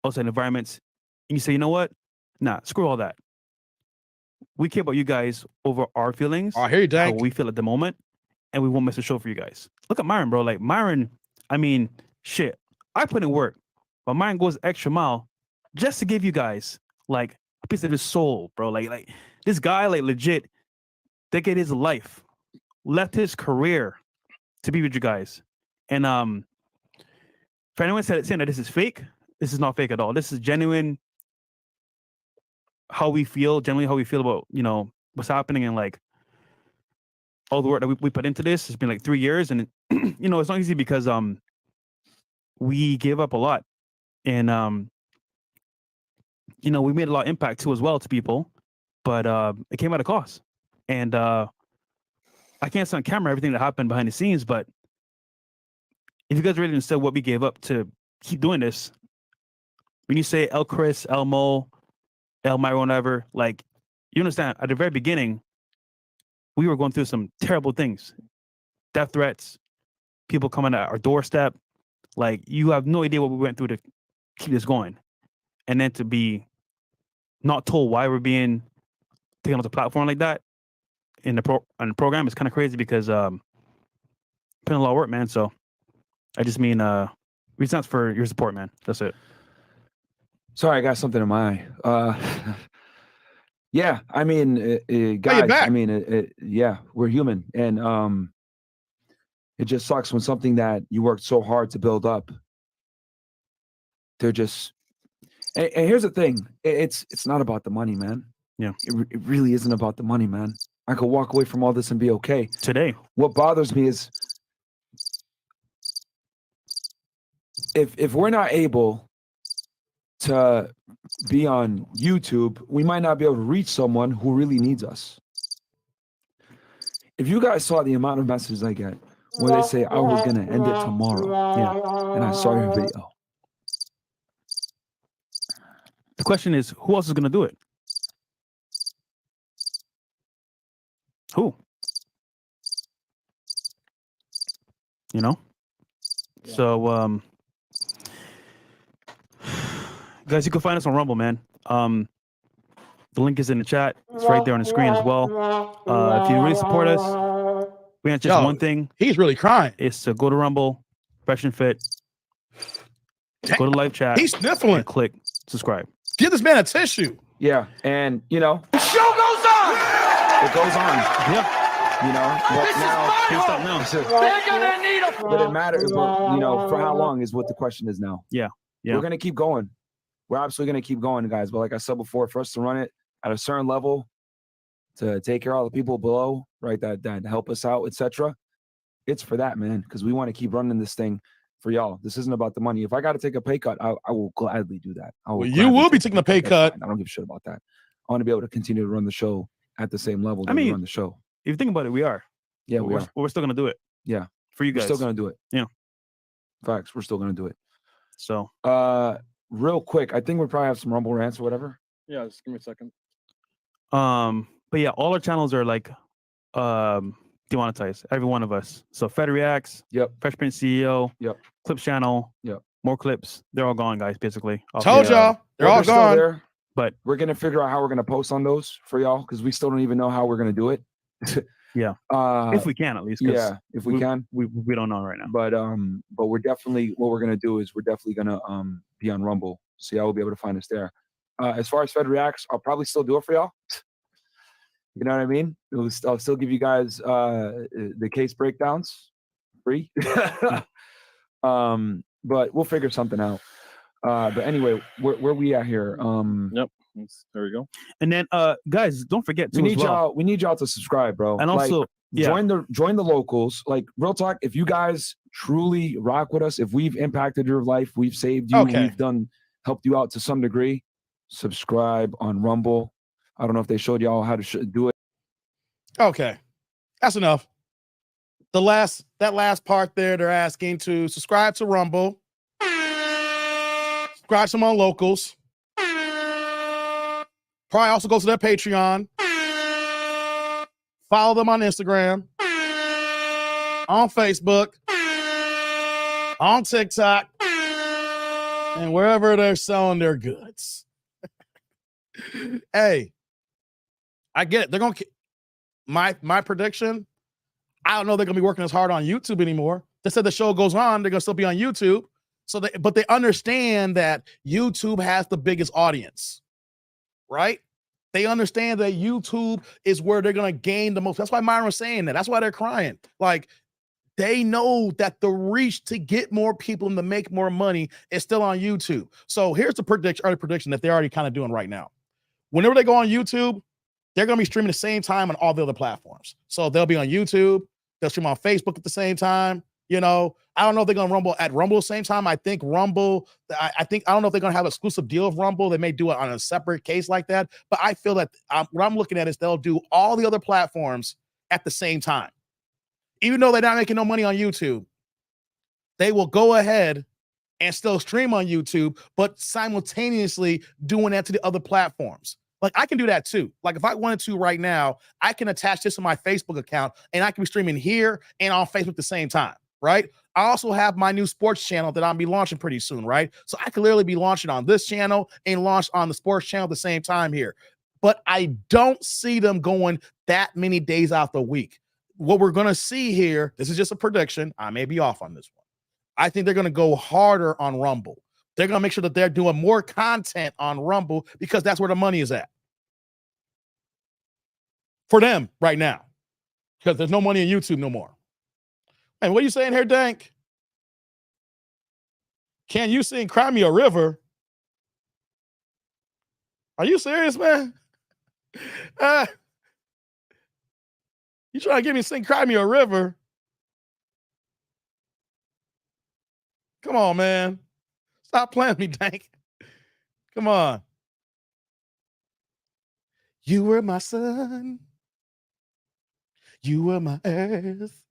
outside environments, and you say, you know what? Nah, screw all that. We care about you guys over our feelings. I hear you, How Dank. we feel at the moment, and we won't miss a show for you guys. Look at Myron, bro. Like Myron, I mean, shit. I put in work, but Myron goes extra mile just to give you guys like a piece of his soul, bro. Like this guy, like legit, dedicated his life, left his career to be with you guys. And for anyone saying that this is fake, this is not fake at all. This is genuine. How we feel, generally how we feel about, you know, what's happening and like all the work that we put into this. It's been like 3 years, and you know, it's not easy because we gave up a lot, and you know, we made a lot of impact too as well to people, but it came at a cost. And I can't say on camera everything that happened behind the scenes, but if you guys really understood what we gave up to keep doing this, when you say El Chris, El Mo, El Myron, whatever, like, you understand, at the very beginning, we were going through some terrible things. Death threats, people coming at our doorstep. Like, you have no idea what we went through to keep this going. And then to be not told why we're being taken off the platform like that in the program is kind of crazy because putting a lot of work, man. So I just mean, thanks for your support, man. That's it. Sorry, I got something in my eye. Yeah, I mean, guys, back. I mean, yeah, we're human. And it just sucks when something that you worked so hard to build up, they're just, and here's the thing, it's not about the money, man. Yeah. It really isn't about the money, man. I could walk away from all this and be okay. Today. What bothers me is if we're not able to be on YouTube, we might not be able to reach someone who really needs us. If you guys saw the amount of messages I get where they say I was gonna end it tomorrow, Yeah. and I saw your video. The question is, who else is going to do it? Who? You know? Yeah. So, guys, you can find us on Rumble, man. The link is in the chat. It's right there on the screen as well. If you really support us, we have just one thing. He's really crying. Is to go to Rumble, Fresh&FIT, go to live chat, He's sniffling. and click subscribe. Give this man a tissue. Yeah, and you know, The show goes on. it goes on. Yeah. You know, but now, Can't stop now. They're gonna need a. but it matters. But, you know, for how long is what the question is now. Yeah. We're gonna keep going. We're absolutely gonna keep going, guys. But like I said before, for us to run it at a certain level, to take care of all the people below, right, that help us out, etc. It's for that, man, because we want to keep running this thing for y'all. This isn't about the money. If I got to take a pay cut, I will gladly do that. Well, you will be taking a pay cut. I don't give a shit about that. I want to be able to continue to run the show at the same level that we run the show. If you think about it, we are. Yeah, we're still gonna do it. Yeah, for you guys. We're still gonna do it. Yeah, facts. We're still gonna do it. So, real quick, I think we probably have some Rumble rants or whatever. Yeah, just give me a second. But yeah, all our channels are like, demonetized. Every one of us. So Fed Reacts. Yep. Fresh Prince CEO. Yep. Clips channel. Yep. More clips. They're all gone, guys. Basically. Told y'all, they're all gone. There, but we're gonna figure out how we're gonna post on those for y'all because we still don't even know how we're gonna do it. Yeah. If we can, at least. Yeah, if we can. We don't know right now. But we're definitely what we're gonna do is we're definitely gonna be on Rumble, so y'all will be able to find us there. As far as Fed Reacts, I'll probably still do it for y'all. You know what I mean? I'll still give you guys the case breakdowns free. But we'll figure something out. But anyway, where we at here? Yep. There we go. And then guys, don't forget we need y'all to subscribe, bro. And also join the locals. Like real talk, if you guys truly rock with us, if we've impacted your life, we've saved you, we've helped you out to some degree, subscribe on Rumble. I don't know if they showed y'all how to do it. Okay, that's enough. That last part there, they're asking to subscribe to Rumble, subscribe to them on locals, probably also go to their Patreon, follow them on Instagram, on Facebook, on TikTok, and wherever they're selling their goods. Hey, I get it. They're gonna my prediction. I don't know they're gonna be working as hard on YouTube anymore. They said the show goes on, they're gonna still be on YouTube. But they understand that YouTube has the biggest audience, right? They understand that YouTube is where they're gonna gain the most. That's why Myron was saying that. That's why they're crying. Like they know that the reach to get more people and to make more money is still on YouTube. So here's the prediction that they're already kind of doing right now. Whenever they go on YouTube, they're going to be streaming the same time on all the other platforms. So they'll be on YouTube. They'll stream on Facebook at the same time. You know, I don't know if they're going to Rumble at Rumble at the same time. I think Rumble, I don't know if they're going to have an exclusive deal of Rumble. They may do it on a separate case like that. But I feel that what I'm looking at is they'll do all the other platforms at the same time. Even though they're not making no money on YouTube, they will go ahead and still stream on YouTube, but simultaneously doing that to the other platforms. Like I can do that too. Like if I wanted to right now, I can attach this to my Facebook account and I can be streaming here and on Facebook at the same time, right? I also have my new sports channel that I'll be launching pretty soon, right? So I could literally be launching on this channel and launch on the sports channel at the same time here. But I don't see them going that many days out the week. What we're going to see here, this is just a prediction. I may be off on this one. I think they're going to go harder on Rumble. They're going to make sure that they're doing more content on Rumble because that's where the money is at. For them right now. Because there's no money on YouTube no more. And what are you saying here, Dank? Can you sing Cry Me a River? Are you serious, man? You trying to get me to sing Cry Me a River? Come on, man. Stop playing me, Dank. Come on. You were my sun. You were my earth.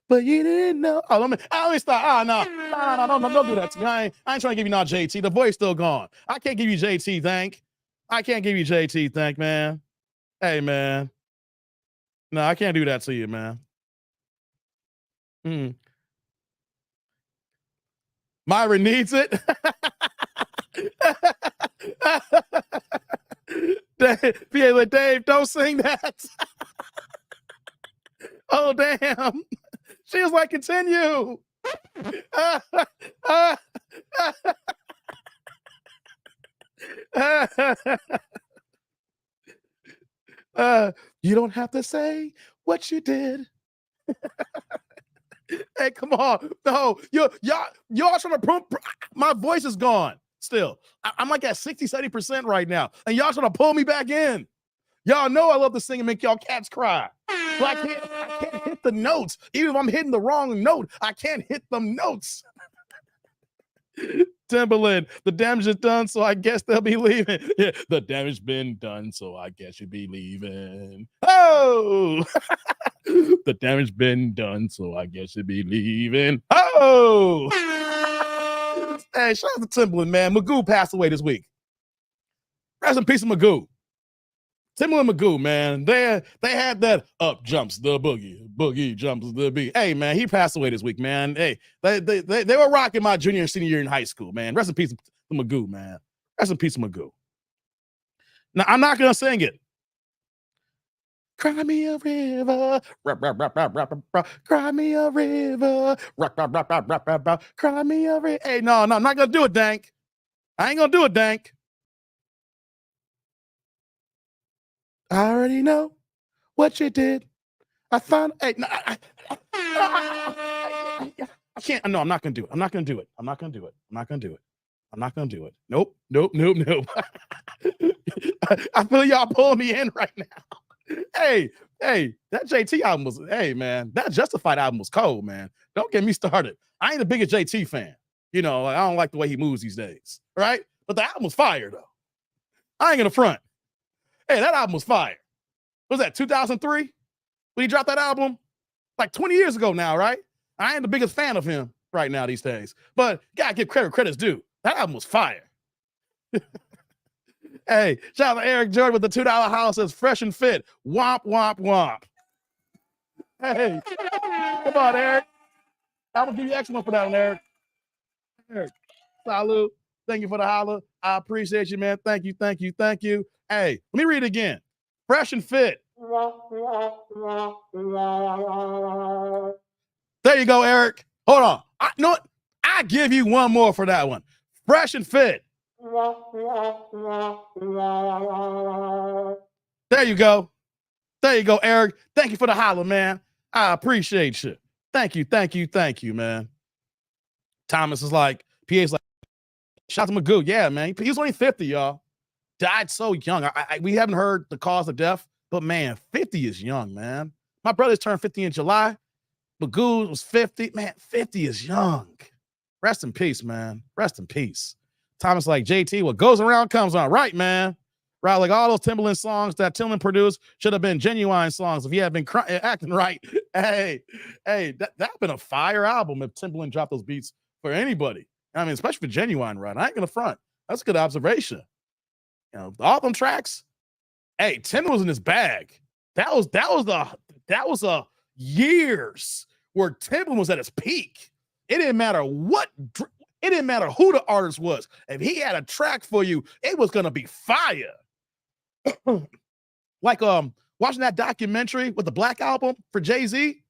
But you didn't know. Oh, let me stop. Oh, no, don't do that to me. I ain't trying to give you no JT. The voice still gone. I can't give you JT, thank. I can't give you JT, thank, man. Hey, man. No, I can't do that to you, man. Myron needs it. Dave, don't sing that. Oh, damn. She was like, continue. You don't have to say what you did. Hey, come on. No, y'all trying to prove my voice is gone still. I'm like at 60-70% right now. And y'all trying to pull me back in. Y'all know I love to sing and make y'all cats cry. So I can't hit the notes. Even if I'm hitting the wrong note, I can't hit them notes. Timberland, the damage is done, so I guess they'll be leaving. Yeah, the damage been done, so I guess you'll be leaving. Oh, the damage been done, so I guess you'll be leaving. Oh, hey, shout out to Timberland, man. Magoo passed away this week. Rest in peace, Magoo. Timberland Magoo, man. They had that up jumps the boogie, boogie jumps the beat. Hey, man, he passed away this week, man. Hey, they were rocking my junior and senior year in high school, man. Rest in peace to Magoo, man. Rest in peace, Magoo. Now, I'm not gonna sing it. Cry me a river, rap, rap, rap, rap, rap, rap, cry me a river, rap, rap, rap, rap, rap, rap, rap, cry me a river. Hey, no, I'm not gonna do it, Dank. I ain't gonna do it, Dank. I already know what you did. I found. Hey, no, I can't. No, I'm not gonna do it. I'm not gonna do it. I'm not gonna do it. I'm not gonna do it. I'm not gonna do it. Nope. Nope. Nope. Nope. I feel y'all pulling me in right now. Hey, that JT album was. Hey, man, that Justified album was cold, man. Don't get me started. I ain't the biggest JT fan. You know, I don't like the way he moves these days, right? But the album was fire though. I ain't gonna front. Hey, that album was fire. What was that, 2003? When he dropped that album? Like 20 years ago now, right? I ain't the biggest fan of him right now these days. But gotta give credit's due. That album was fire. Hey, shout out to Eric Jordan with the $2 house says Fresh and Fit. Womp, womp, womp. Hey, come on, Eric. I'm gonna give you extra one for that one, Eric. Eric, salute. Thank you for the holler. I appreciate you, man. Thank you, thank you, thank you. Hey, let me read it again. Fresh and Fit. There you go, Eric. Hold on. You know what? I give you one more for that one. Fresh and Fit. There you go. There you go, Eric. Thank you for the holler, man. I appreciate you. Thank you, thank you, thank you, man. Thomas is like, PA's like, shout out to Magoo. Yeah, man. He was only 50, y'all. Died so young. We haven't heard the cause of death, but man, 50 is young, man. My brother's turned 50 in July. Magoo was 50. Man, 50 is young. Rest in peace, man. Rest in peace. Thomas like, JT, what goes around comes on. Right, man. Right, like all those Timberland songs that Timberland produced should have been genuine songs if he had been acting right. Hey, that'd been a fire album if Timberland dropped those beats for anybody. I mean, especially for genuine, right? I ain't gonna front. That's a good observation. You know, all them tracks. Hey, Tim was in his bag. That was a years where Timberland was at his peak. It didn't matter it didn't matter who the artist was. If he had a track for you, it was gonna be fire. Like watching that documentary with the Black Album for Jay-Z,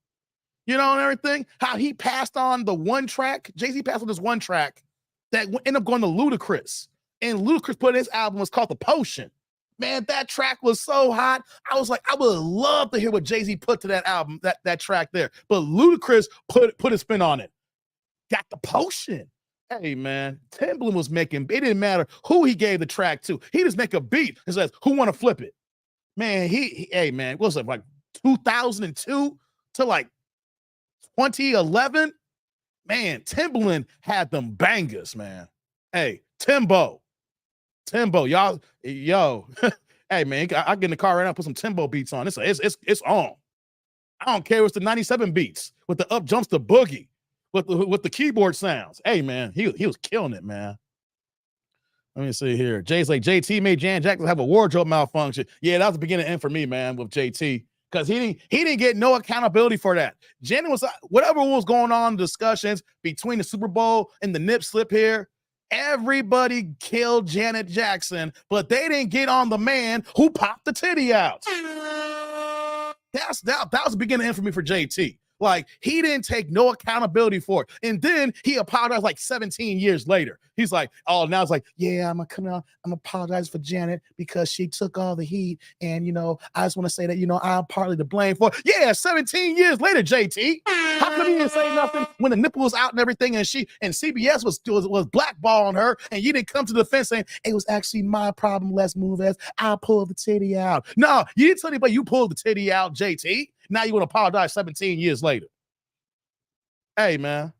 you know, and everything. How he passed on the one track. Jay-Z passed on this one track that ended up going to Ludacris. And Ludacris put in his album was called The Potion. Man, that track was so hot. I was like, I would love to hear what Jay-Z put to that album, that track there. But Ludacris put a spin on it. Got The Potion. Hey, man, Timberland was making, it didn't matter who he gave the track to. He just make a beat and says, who want to flip it? Man, hey, man, what was it, like 2002 to like 2011? Man, Timberland had them bangers, man. Hey, Timbo, y'all, yo, hey man, I get in the car right now, put some Timbo beats on. It's on. I don't care if it's the 97 beats with the up jumps the boogie with the keyboard sounds. Hey man, he was killing it, man. Let me see here. Jay's like, JT made Janet Jackson have a wardrobe malfunction. Yeah, that was the beginning end for me, man, with JT. Because he didn't get no accountability for that. Janet was, whatever was going on in discussions between the Super Bowl and the nip slip here, everybody killed Janet Jackson, but they didn't get on the man who popped the titty out. That was the beginning end for me for JT. Like, he didn't take no accountability for it. And then he apologized like 17 years later. He's like, oh, now it's like, yeah, I'm going to come out. I'm apologize for Janet because she took all the heat. And, you know, I just want to say that, you know, I'm partly to blame for it. Yeah, 17 years later, JT. How come he didn't say nothing when the nipple was out and everything and CBS was blackballing her and you didn't come to the defense saying, it was actually my problem, let's move as I pulled the titty out. No, you didn't tell anybody you pulled the titty out, JT. Now you want to apologize 17 years later. Hey, man.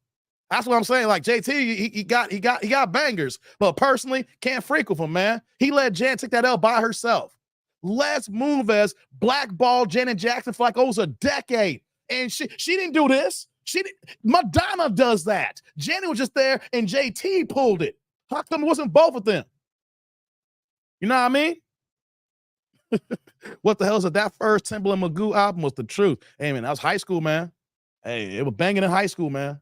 That's what I'm saying. Like JT, he got bangers, but personally, can't freak with him, man. He let Jan take that L by herself. Les Moonves blackballed Janet Jackson for like almost a decade. And she didn't do this. Madonna does that. Janet was just there and JT pulled it. How come it wasn't both of them? You know what I mean? What the hell is it? That first Timbaland Magoo album was the truth. Hey, man, that was high school, man. Hey, it was banging in high school, man.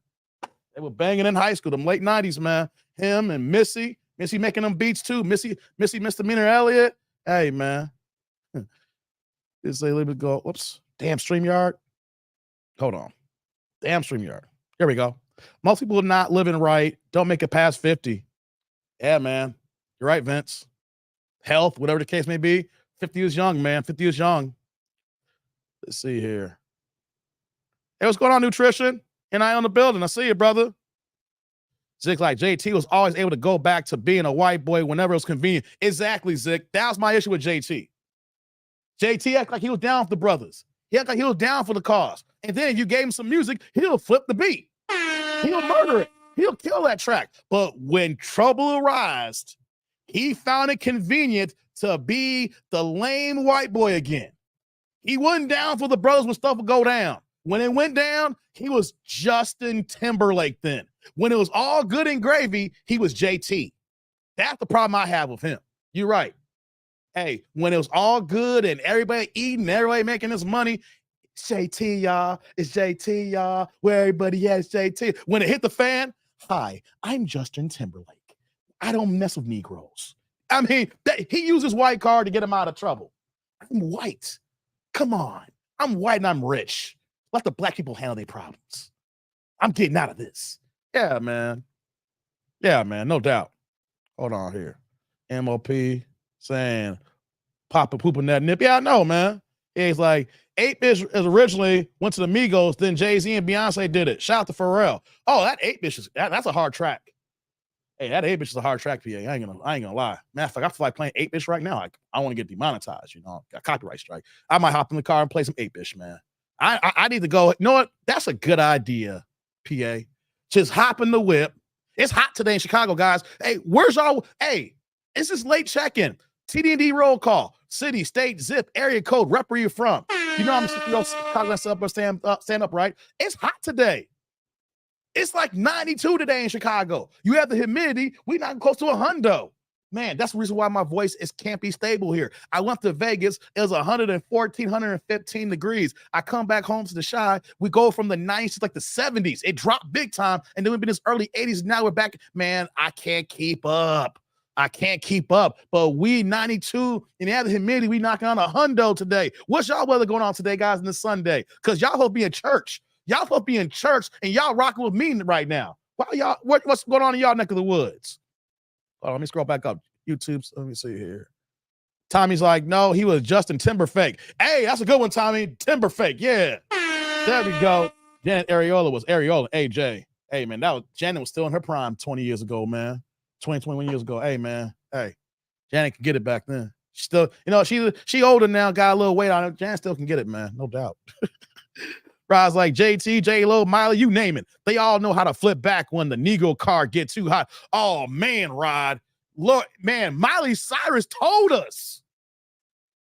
They were banging in high school, them late 90s, man. Him and Missy making them beats too. Missy, Misdemeanor Elliott. Hey, man. This a little bit go. Whoops. Damn StreamYard. Hold on. Damn StreamYard. Here we go. Most people are not living right. Don't make it past 50. Yeah, man. You're right, Vince. Health, whatever the case may be. 50 is young, man. 50 is young. Let's see here. Hey, what's going on, Nutrition? And I on the building. I see you, brother. Zick, like JT was always able to go back to being a white boy whenever it was convenient. Exactly, Zick. That was my issue with JT. JT acted like he was down for the brothers. He acted like he was down for the cause. And then if you gave him some music, he'll flip the beat. He'll murder it. He'll kill that track. But when trouble arose, he found it convenient to be the lame white boy again. He wasn't down for the brothers when stuff would go down. When it went down, he was Justin Timberlake then. When it was all good and gravy, he was JT. That's the problem I have with him. You're right. Hey, when it was all good and everybody eating, everybody making this money, it's JT, y'all. It's JT, y'all. Where everybody at is JT. When it hit the fan, hi, I'm Justin Timberlake. I don't mess with Negroes. I mean, he used his white card to get him out of trouble. I'm white. Come on. I'm white and I'm rich. Let the black people handle their problems. I'm getting out of this. Yeah, man. Yeah, man. No doubt. Hold on here. MOP saying, Papa pooping that nip. Yeah, I know, man. He's like, 8-Bitch originally went to the Migos, then Jay-Z and Beyonce did it. Shout out to Pharrell. Oh, that 8-Bitch that's a hard track. Hey, that 8-Bitch is a hard track, PA. I ain't gonna lie. Matter of fact, I feel like playing 8-Bitch right now. I want to get demonetized, you know, got copyright strike. I might hop in the car and play some 8-Bitch, man. I need to go. You know what? That's a good idea, PA. Just hop in the whip. It's hot today in Chicago, guys. Hey, where's y'all? Hey, it's this late check-in. TD&D roll call. City, state, zip, area code, rep where you're from. You know I'm Chicago stand up, right? It's hot today. It's like 92 today in Chicago. You have the humidity. We're not close to 100. Man, that's the reason why my voice can't be stable here. I went to Vegas. It was 114, 115 degrees. I come back home to the Chi. We go from the 90s to like the 70s. It dropped big time. And then we've been in this early 80s. Now we're back. Man, I can't keep up. But we 92 and they have the humidity. We knocking on 100 today. What's y'all weather going on today, guys, in this Sunday? Because y'all supposed to be in church. Y'all supposed to be in church and y'all rocking with me right now. Why y'all? What's going on in y'all neck of the woods? Oh, let me scroll back up. YouTube. Let me see here. Tommy's like, no, he was Justin Timberfake. Hey, that's a good one, Tommy. Timberfake. Yeah. There we go. Janet Areola was Areola. AJ. Hey, man, Janet was still in her prime 20 years ago, man. 21 years ago. Hey, man. Hey, Janet can get it back then. She still, you know, she older now, got a little weight on her. Janet still can get it, man. No doubt. Rod's like JT, J-Lo, Miley, you name it. They all know how to flip back when the Negro card gets too hot. Oh, man, Rod. Look, man, Miley Cyrus told us.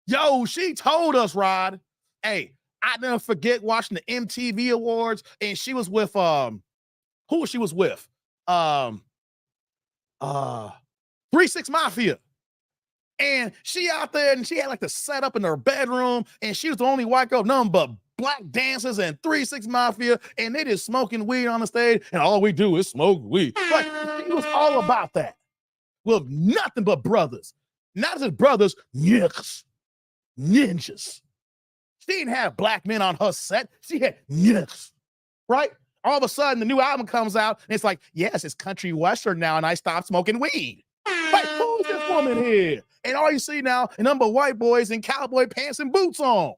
Yo, she told us, Rod. Hey, I never forget watching the MTV Awards, and she was with who she was with? 3-6 Mafia. And she out there and she had like the setup in her bedroom, and she was the only white girl, nothing but black dancers and 3-6 Mafia, and they just smoking weed on the stage, and all we do is smoke weed. Like, she was all about that. With nothing but brothers. Not just brothers, ninjas. She didn't have black men on her set. She had ninjas, right? All of a sudden, the new album comes out, and it's like, yes, it's country western now, and I stopped smoking weed. Like, who's this woman here? And all you see now, a number of white boys in cowboy pants and boots on.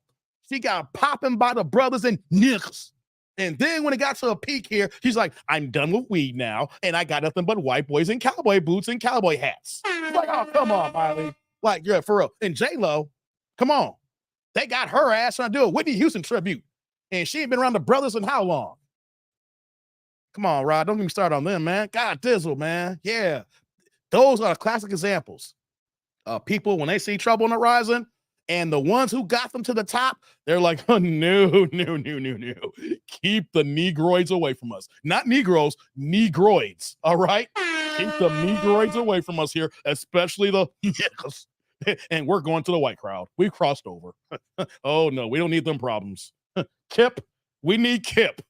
She got popping by the brothers and niggas. And then when it got to a peak here, she's like, I'm done with weed now, and I got nothing but white boys in cowboy boots and cowboy hats. It's like, oh, come on, Miley. Like, yeah, for real. And J-Lo, come on. They got her ass trying to do a Whitney Houston tribute. And she ain't been around the brothers in how long? Come on, Rod. Don't get me started on them, man. God dizzle, man. Yeah. Those are classic examples. People, when they see trouble on the horizon, and the ones who got them to the top, they're like, oh, no. Keep the Negroids away from us. Not Negroes, Negroids. All right? Keep the Negroids away from us here, especially the yes. And we're going to the white crowd. We crossed over. Oh, no, we don't need them problems. Kip, we need Kip.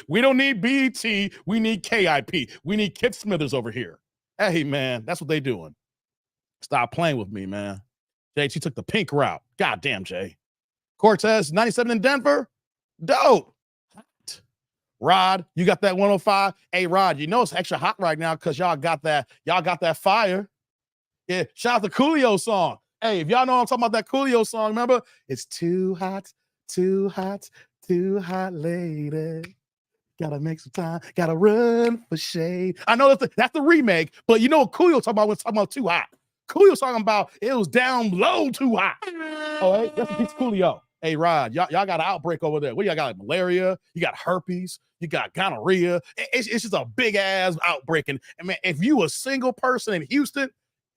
We don't need BET. We need KIP. We need Kip Smithers over here. Hey, man, that's what they doing. Stop playing with me, man. Jay, she took the pink route. God damn, Jay. Cortez, 97 in Denver. Dope. Hot. Rod, you got that 105. Hey, Rod, you know it's extra hot right now because y'all got that fire. Yeah, shout out the Coolio song. Hey, if y'all know I'm talking about that Coolio song, remember? It's too hot, lady. Gotta make some time, gotta run for shade. I know that's the remake, but you know what Coolio talking about when talking about too hot. Coolio's talking about it was down low too hot. Oh, hey, that's a piece of Coolio. Hey, Rod, y'all got an outbreak over there. What y'all got? Like malaria, you got herpes, you got gonorrhea. It's just a big ass outbreak. And man, if you a single person in Houston,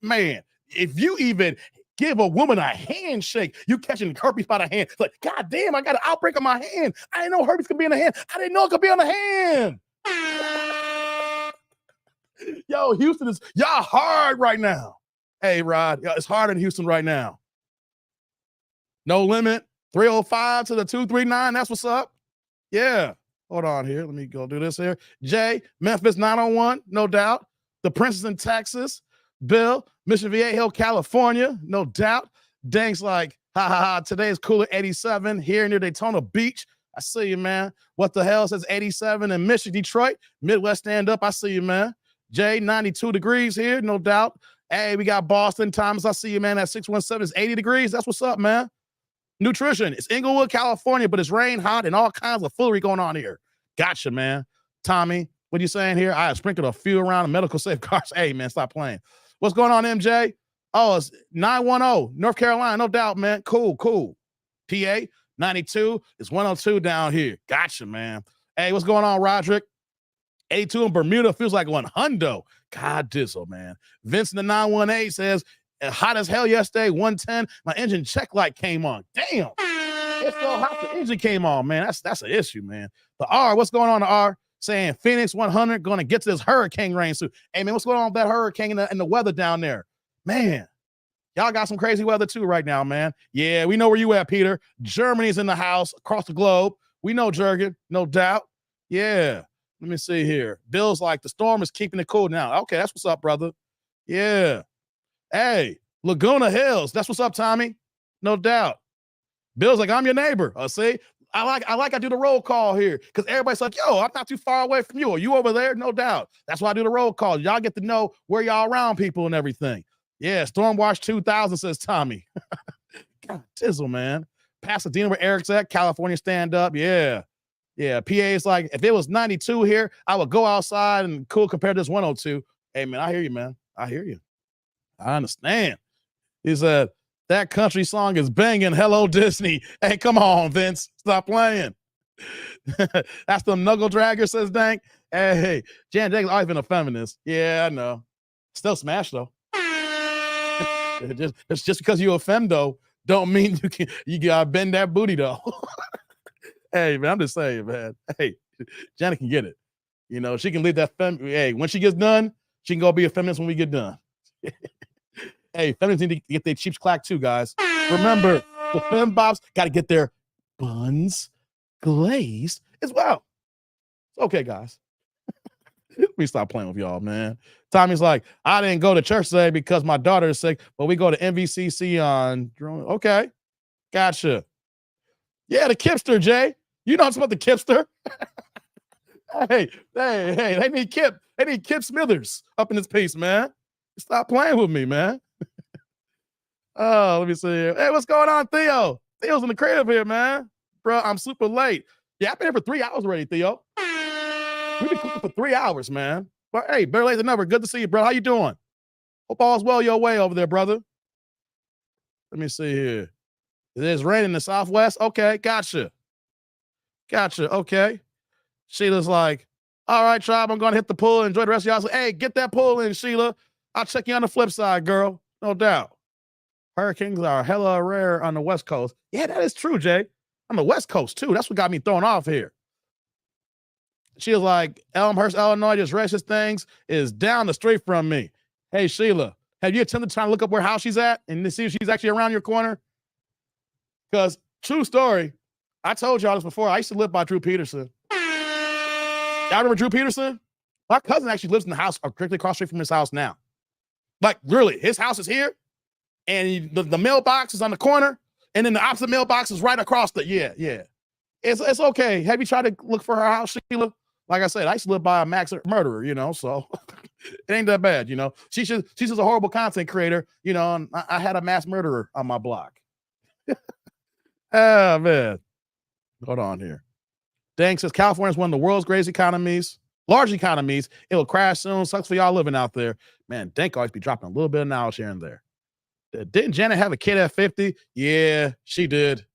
man, if you even give a woman a handshake, you catching herpes by the hand. It's like, God damn, I got an outbreak on my hand. I didn't know herpes could be in the hand. I didn't know it could be on the hand. Yo, Houston is y'all hard right now. Hey, Rod, it's hard in Houston right now. No limit, 305 to the 239. That's what's up. Yeah. Hold on here. Let me go do this here. Jay, Memphis 901, no doubt. The Princess in Texas. Bill, Mission Viejo, California, no doubt. Dang's like, today is cooler 87 here near Daytona Beach. I see you, man. What the hell says 87 in Michigan, Detroit? Midwest stand up. I see you, man. Jay, 92 degrees here, no doubt. Hey, we got Boston. Thomas, I see you, man. At 617 is 80 degrees. That's what's up, man. Nutrition. It's Inglewood, California, but it's rain, hot, and all kinds of foolery going on here. Gotcha, man. Tommy, what are you saying here? I have sprinkled a few around the medical safeguards. Hey, man, stop playing. What's going on, MJ? Oh, it's 910, North Carolina, no doubt, man. Cool. PA, 92. It's 102 down here. Gotcha, man. Hey, what's going on, Roderick? 82 in Bermuda feels like 100. God dizzle, man. Vince in the 918 says, hot as hell yesterday, 110. My engine check light came on. Damn. It's so hot the engine came on, man. That's an issue, man. The R, what's going on, the R? Saying Phoenix 100 going to get to this hurricane rain soon. Hey, man, what's going on with that hurricane and the weather down there? Man, y'all got some crazy weather too right now, man. Yeah, we know where you at, Peter. Germany's in the house across the globe. We know Jurgen, no doubt. Yeah, let me see here. Bill's like, the storm is keeping it cool now. Okay, that's what's up, brother. Yeah. Hey, Laguna Hills. That's what's up, Tommy. No doubt. Bill's like, I'm your neighbor. See? I do the roll call here because everybody's like, yo, I'm not too far away from you. Are you over there? No doubt. That's why I do the roll call. Y'all get to know where y'all around people and everything. Yeah, Stormwatch 2000 says Tommy. God, tizzle, man. Pasadena where Eric's at. California stand up. Yeah. Yeah, PA is like, if it was 92 here, I would go outside and cool compared to this 102. Hey, man, I hear you, man. I hear you. I understand. He said, that country song is banging. Hello, Disney. Hey, come on, Vince. Stop playing. That's the knuckle dragger, says Dank. Hey, Jan Dank's always been a feminist. Yeah, I know. Still smash, though. just because you're a femdo don't mean you gotta bend that booty, though. Hey, man, I'm just saying, man. Hey, Janet can get it. You know, she can leave that hey, when she gets done, she can go be a feminist when we get done. Hey, feminists need to get their cheeks clacked too, guys. Remember, the fembops got to get their buns glazed as well. Okay, guys. Let me stop playing with y'all, man. Tommy's like, I didn't go to church today because my daughter is sick, but we go to MVCC on. Okay, gotcha. Yeah, the Kipster, Jay. You know about the Kipster. hey, they need Kip. They need Kip Smithers up in this piece, man. Stop playing with me, man. Oh, let me see here. Hey, what's going on, Theo? Theo's in the crib here, man. Bro, I'm super late. Yeah, I've been here for 3 hours already, Theo. We've been cooking for 3 hours, man. But hey, better late than never. Good to see you, bro. How you doing? Hope all's well your way over there, brother. Let me see here. It is raining in the Southwest. Okay, gotcha. Gotcha. Okay. Sheila's like, all right, tribe, I'm going to hit the pool and enjoy the rest of y'all. Like, hey, get that pool in, Sheila. I'll check you on the flip side, girl. No doubt. Hurricanes are hella rare on the West Coast. Yeah, that is true, Jay. On the West Coast, too. That's what got me thrown off here. She was like, Elmhurst, Illinois, just racist things is down the street from me. Hey, Sheila, have you attempted trying to look up where house she's at and to see if she's actually around your corner? Because, true story, I told y'all this before. I used to live by Drew Peterson. Y'all remember Drew Peterson? My cousin actually lives in the house directly across the street from his house now. Like, really, his house is here, and the mailbox is on the corner, and then the opposite mailbox is right across the, yeah. It's okay. Have you tried to look for her house, Sheila? Like I said, I used to live by a max murderer, so it ain't that bad, She's just a horrible content creator, and I had a mass murderer on my block. Oh, man. Hold on here. Dang says California is one of the world's greatest economies, large economies. It will crash soon. Sucks for y'all living out there. Man, Dank always be dropping a little bit of knowledge here and there. Didn't Janet have a kid at 50? Yeah, she did.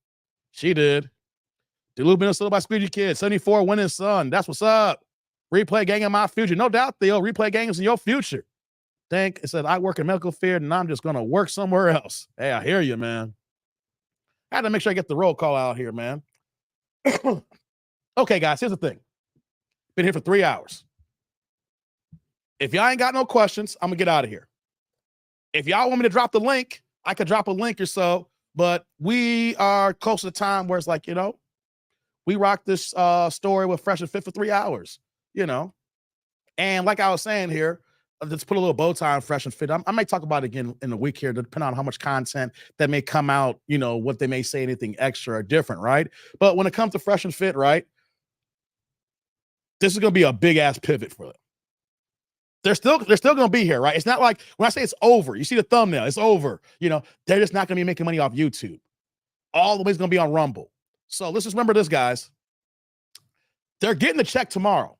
Duluth, Minnesota by Squeegee Kid. 74 winning son. That's what's up. Replay gang in my future. No doubt, Theo. Replay gang is in your future. Dank, it said, I work in medical field and I'm just going to work somewhere else. Hey, I hear you, man. I had to make sure I get the roll call out here, man. Okay, guys, here's the thing. Been here for 3 hours. If y'all ain't got no questions, I'm going to get out of here. If y'all want me to drop the link, I could drop a link or so, but we are close to the time where it's like, we rock this story with Fresh&FIT for 3 hours, And like I was saying here, let's put a little bow tie on Fresh&FIT. I might talk about it again in a week here, depending on how much content that may come out, what they may say, anything extra or different, right? But when it comes to Fresh&FIT, right, this is going to be a big ass pivot for them. They're still going to be here, right? It's not like when I say it's over, you see the thumbnail, it's over. They're just not going to be making money off YouTube. All the way it's going to be on Rumble. So let's just remember this, guys. They're getting the check tomorrow.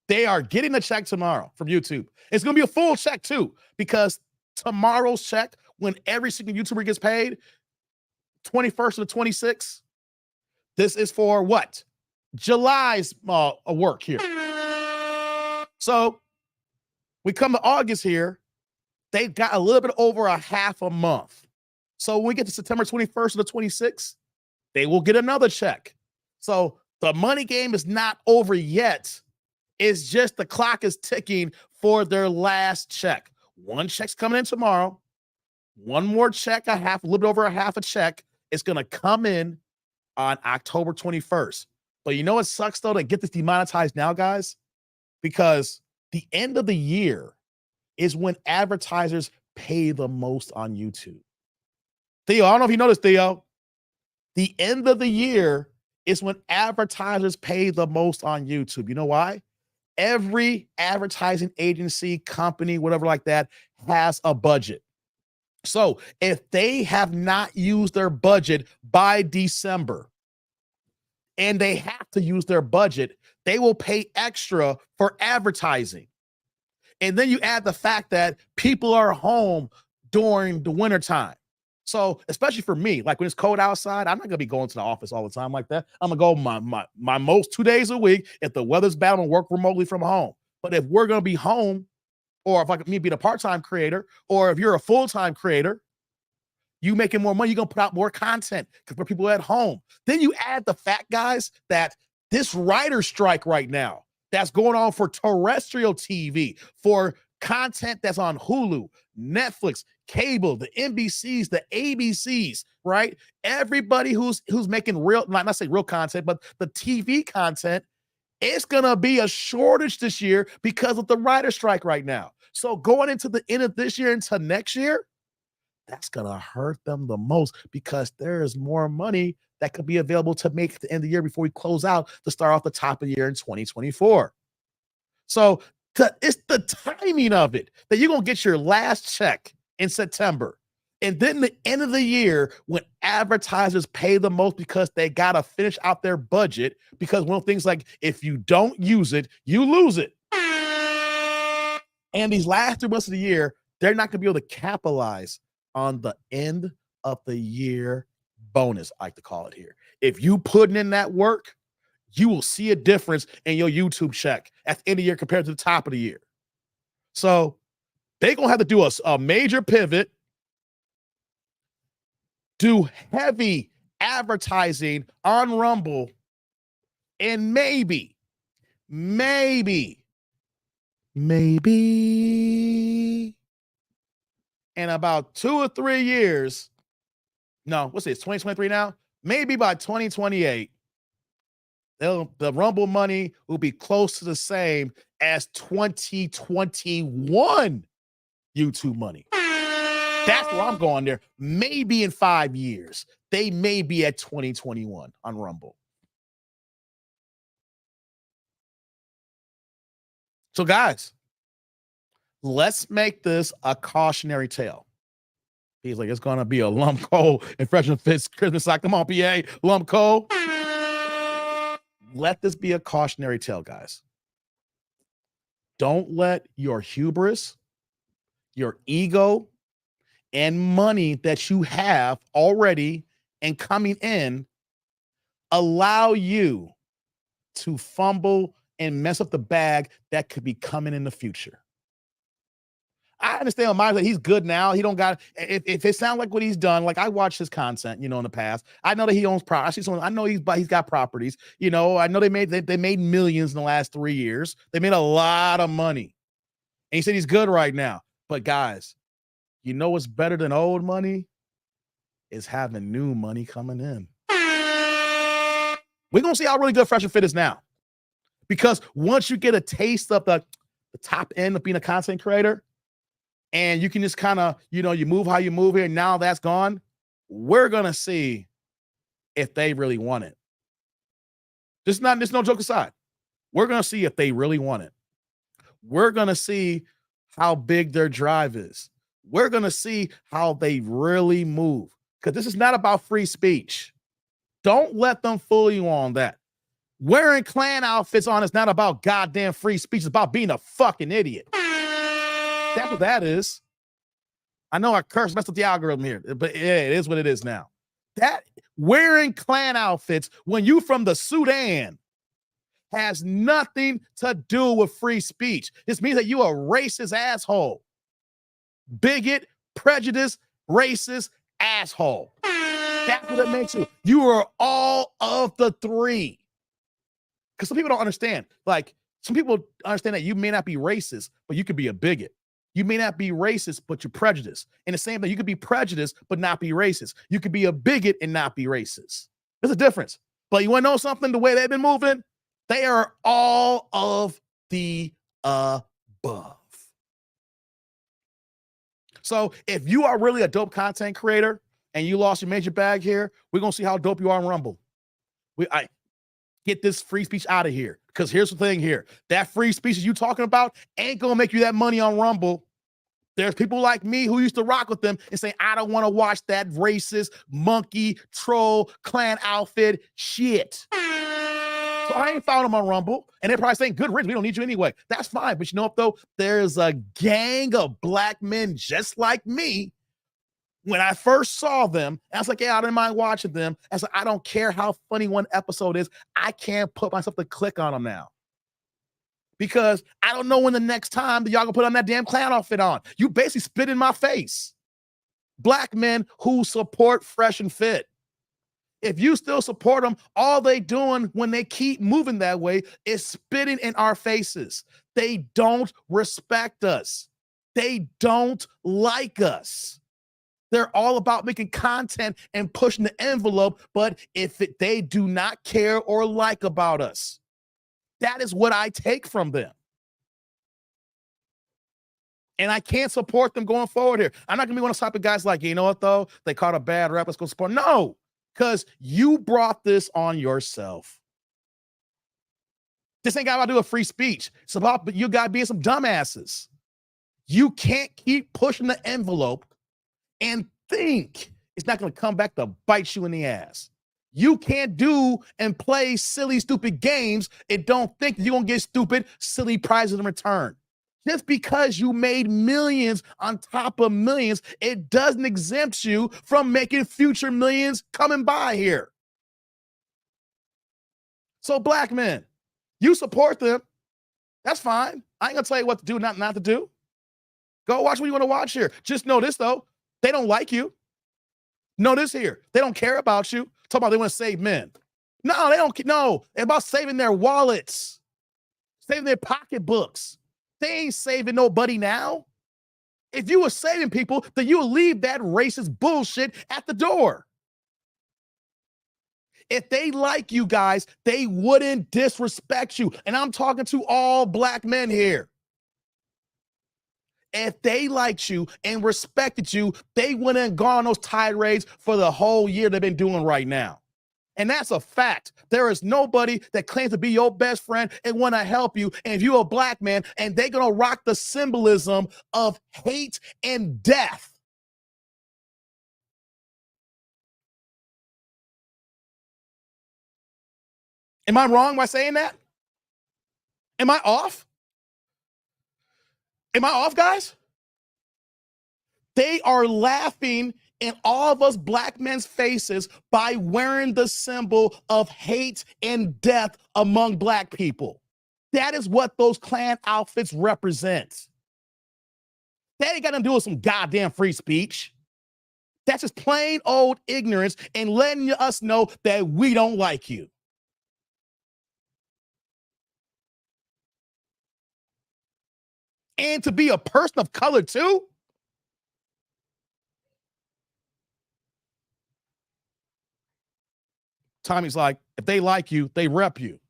They are getting the check tomorrow from YouTube. It's going to be a full check too, because tomorrow's check, when every single YouTuber gets paid, 21st to the 26th, this is for what? July's work here. So we come to August here, they've got a little bit over a half a month. So when we get to September 21st to the 26th, they will get another check. So the money game is not over yet. It's just the clock is ticking for their last check. One check's coming in tomorrow. One more check, a little bit over a half a check, is going to come in on October 21st. But you know what sucks, though, to get this demonetized now, guys? Because the end of the year is when advertisers pay the most on YouTube. Theo, I don't know if you noticed, Theo. The end of the year is when advertisers pay the most on YouTube. You know why? Every advertising agency, company, whatever like that, has a budget. So if they have not used their budget by December, and they have to use their budget, they will pay extra for advertising. And then you add the fact that people are home during the wintertime. So especially for me, like when it's cold outside, I'm not gonna be going to the office all the time like that. I'm gonna go my most 2 days a week. If the weather's bad, I'm gonna work remotely from home. But if we're gonna be home, or if me being a part-time creator, or if you're a full-time creator, you making more money, you're gonna put out more content for people at home. Then you add the fact, guys, that this writer's strike right now that's going on for terrestrial TV, for content that's on Hulu, Netflix, cable, the NBCs, the ABCs, right? Everybody who's making real, not say real content, but the TV content, it's gonna be a shortage this year because of the writer's strike right now. So going into the end of this year into next year, that's gonna hurt them the most, because there is more money that could be available to make at the end of the year before we close out to start off the top of the year in 2024. So it's the timing of it that you're gonna get your last check in September, and then the end of the year when advertisers pay the most because they gotta finish out their budget, because one of the things, like, if you don't use it, you lose it. And these last 3 months of the year, they're not gonna be able to capitalize on the end of the year bonus, I like to call it here. If you putting in that work, you will see a difference in your YouTube check at the end of the year compared to the top of the year. So they're going to have to do a major pivot, do heavy advertising on Rumble, and maybe in about 2 or 3 years, no, what's this, 2023 now? Maybe by 2028, the Rumble money will be close to the same as 2021 YouTube money. That's where I'm going there. Maybe in 5 years, they may be at 2021 on Rumble. So, guys, let's make this a cautionary tale. He's like, it's going to be a lump coal and Fresh&FIT's Christmas side. Come on, PA, lump coal. Let this be a cautionary tale, guys. Don't let your hubris, your ego, and money that you have already and coming in allow you to fumble and mess up the bag that could be coming in the future. I understand on mine that he's good now. He don't got, if it sounds like what he's done, like I watched his content, in the past. I know that he owns properties. I know he's got properties. I know they made millions in the last 3 years. They made a lot of money. And he said he's good right now. But guys, what's better than old money? Is having new money coming in. We're gonna see how really good Fresh&FIT is now. Because once you get a taste of the top end of being a content creator, and you can just kind of, you move how you move here, and now that's gone, we're going to see if they really want it. This no joke aside. We're going to see if they really want it. We're going to see how big their drive is. We're going to see how they really move. Because this is not about free speech. Don't let them fool you on that. Wearing Klan outfits on is not about goddamn free speech. It's about being a fucking idiot. That's what that is. I know I cursed, messed up the algorithm here, but yeah, it is what it is now. That wearing Klan outfits when you from the Sudan has nothing to do with free speech. This means that you a racist asshole. Bigot, prejudice, racist asshole. That's what it makes you. You are all of the three. Because some people don't understand. Like, some people understand that you may not be racist, but you could be a bigot. You may not be racist, but you're prejudiced. And the same thing, you could be prejudiced, but not be racist. You could be a bigot and not be racist. There's a difference. But you want to know something? The way they've been moving, they are all of the above. So if you are really a dope content creator and you lost your major bag here, we're going to see how dope you are on Rumble. I get this free speech out of here. Because here's the thing here. That free speech you talking about ain't going to make you that money on Rumble. There's people like me who used to rock with them and say, I don't want to watch that racist, monkey, troll, Klan outfit shit. So I ain't found them on Rumble. And they're probably saying, good riddance, we don't need you anyway. That's fine. But you know what, though? There's a gang of black men just like me. When I first saw them, I was like, yeah, I didn't mind watching them. I was like, I don't care how funny one episode is. I can't put myself to click on them now. Because I don't know when the next time that y'all gonna put on that damn Klan outfit on. You basically spit in my face. Black men who support Fresh&FIT. If you still support them, all they doing when they keep moving that way is spitting in our faces. They don't respect us. They don't like us. They're all about making content and pushing the envelope, but they do not care or like about us. That is what I take from them. And I can't support them going forward here. I'm not going to be one of those type of guys like, you know what, though? They caught a bad rap. Let's go support. No, because you brought this on yourself. This ain't got to do with free speech. It's about you got being some dumbasses. You can't keep pushing the envelope and think it's not going to come back to bite you in the ass. You can't do and play silly, stupid games and don't think that you're going to get stupid, silly prizes in return. Just because you made millions on top of millions, it doesn't exempt you from making future millions coming by here. So black men, you support them. That's fine. I ain't gonna tell you what to do, not to do. Go watch what you want to watch here. Just know this though, they don't like you. Know this here, they don't care about you. Talk about they want to save men. No, they don't. No, it's about saving their wallets, saving their pocketbooks. They ain't saving nobody now. If you were saving people, then you would leave that racist bullshit at the door. If they like you guys, they wouldn't disrespect you. And I'm talking to all black men here. If they liked you and respected you, they wouldn't have gone on those tirades for the whole year they've been doing right now. And that's a fact. There is nobody that claims to be your best friend and want to help you. And if you're a black man and they're going to rock the symbolism of hate and death. Am I wrong by saying that? Am I off? Am I off, guys? They are laughing in all of us black men's faces by wearing the symbol of hate and death among black people. That is what those Klan outfits represent. That ain't got to do with some goddamn free speech. That's just plain old ignorance and letting us know that we don't like you. And to be a person of color too? Tommy's like, if they like you, they rep you.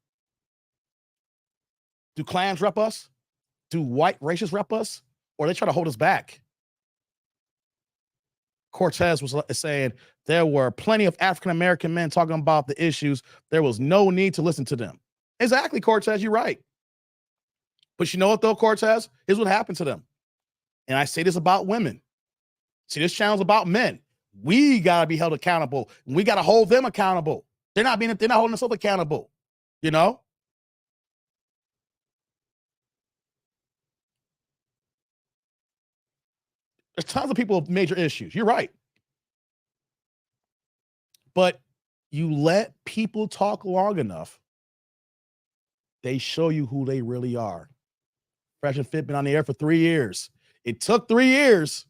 Do Klans rep us? Do white racists rep us? Or they try to hold us back? Cortez was saying there were plenty of African-American men talking about the issues. There was no need to listen to them. Exactly, Cortez, you're right. But you know what, though, Cortez? Here's what happened to them. And I say this about women. See, this channel's about men. We got to be held accountable. We got to hold them accountable. They're not holding themselves accountable, you know? There's tons of people with major issues. You're right. But you let people talk long enough, they show you who they really are. Fresh and Fit been on the air for 3 years. It took 3 years.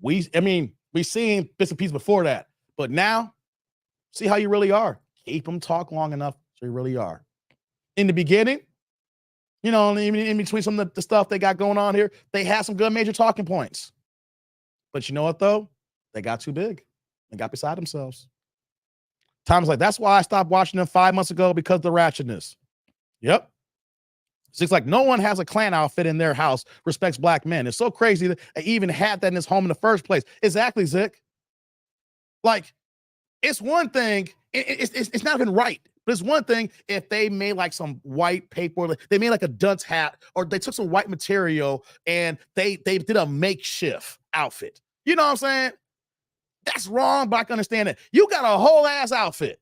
We seen bits and pieces before that. But now, see how you really are. Keep them talk long enough so you really are. In the beginning, you know, in between some of the stuff they got going on here, they had some good major talking points. But you know what, though? They got too big. They got beside themselves. Tom's like, that's why I stopped watching them 5 months ago, because of the ratchetness. Yep. So it's like no one has a Klan outfit in their house, respects black men. It's so crazy that they even had that in his home in the first place. Exactly, Zick. Like, it's one thing, it's not even right. But it's one thing if they made like some white paper, they made like a dunce hat, or they took some white material and they did a makeshift outfit. You know what I'm saying? That's wrong, but I can understand it. You got a whole ass outfit.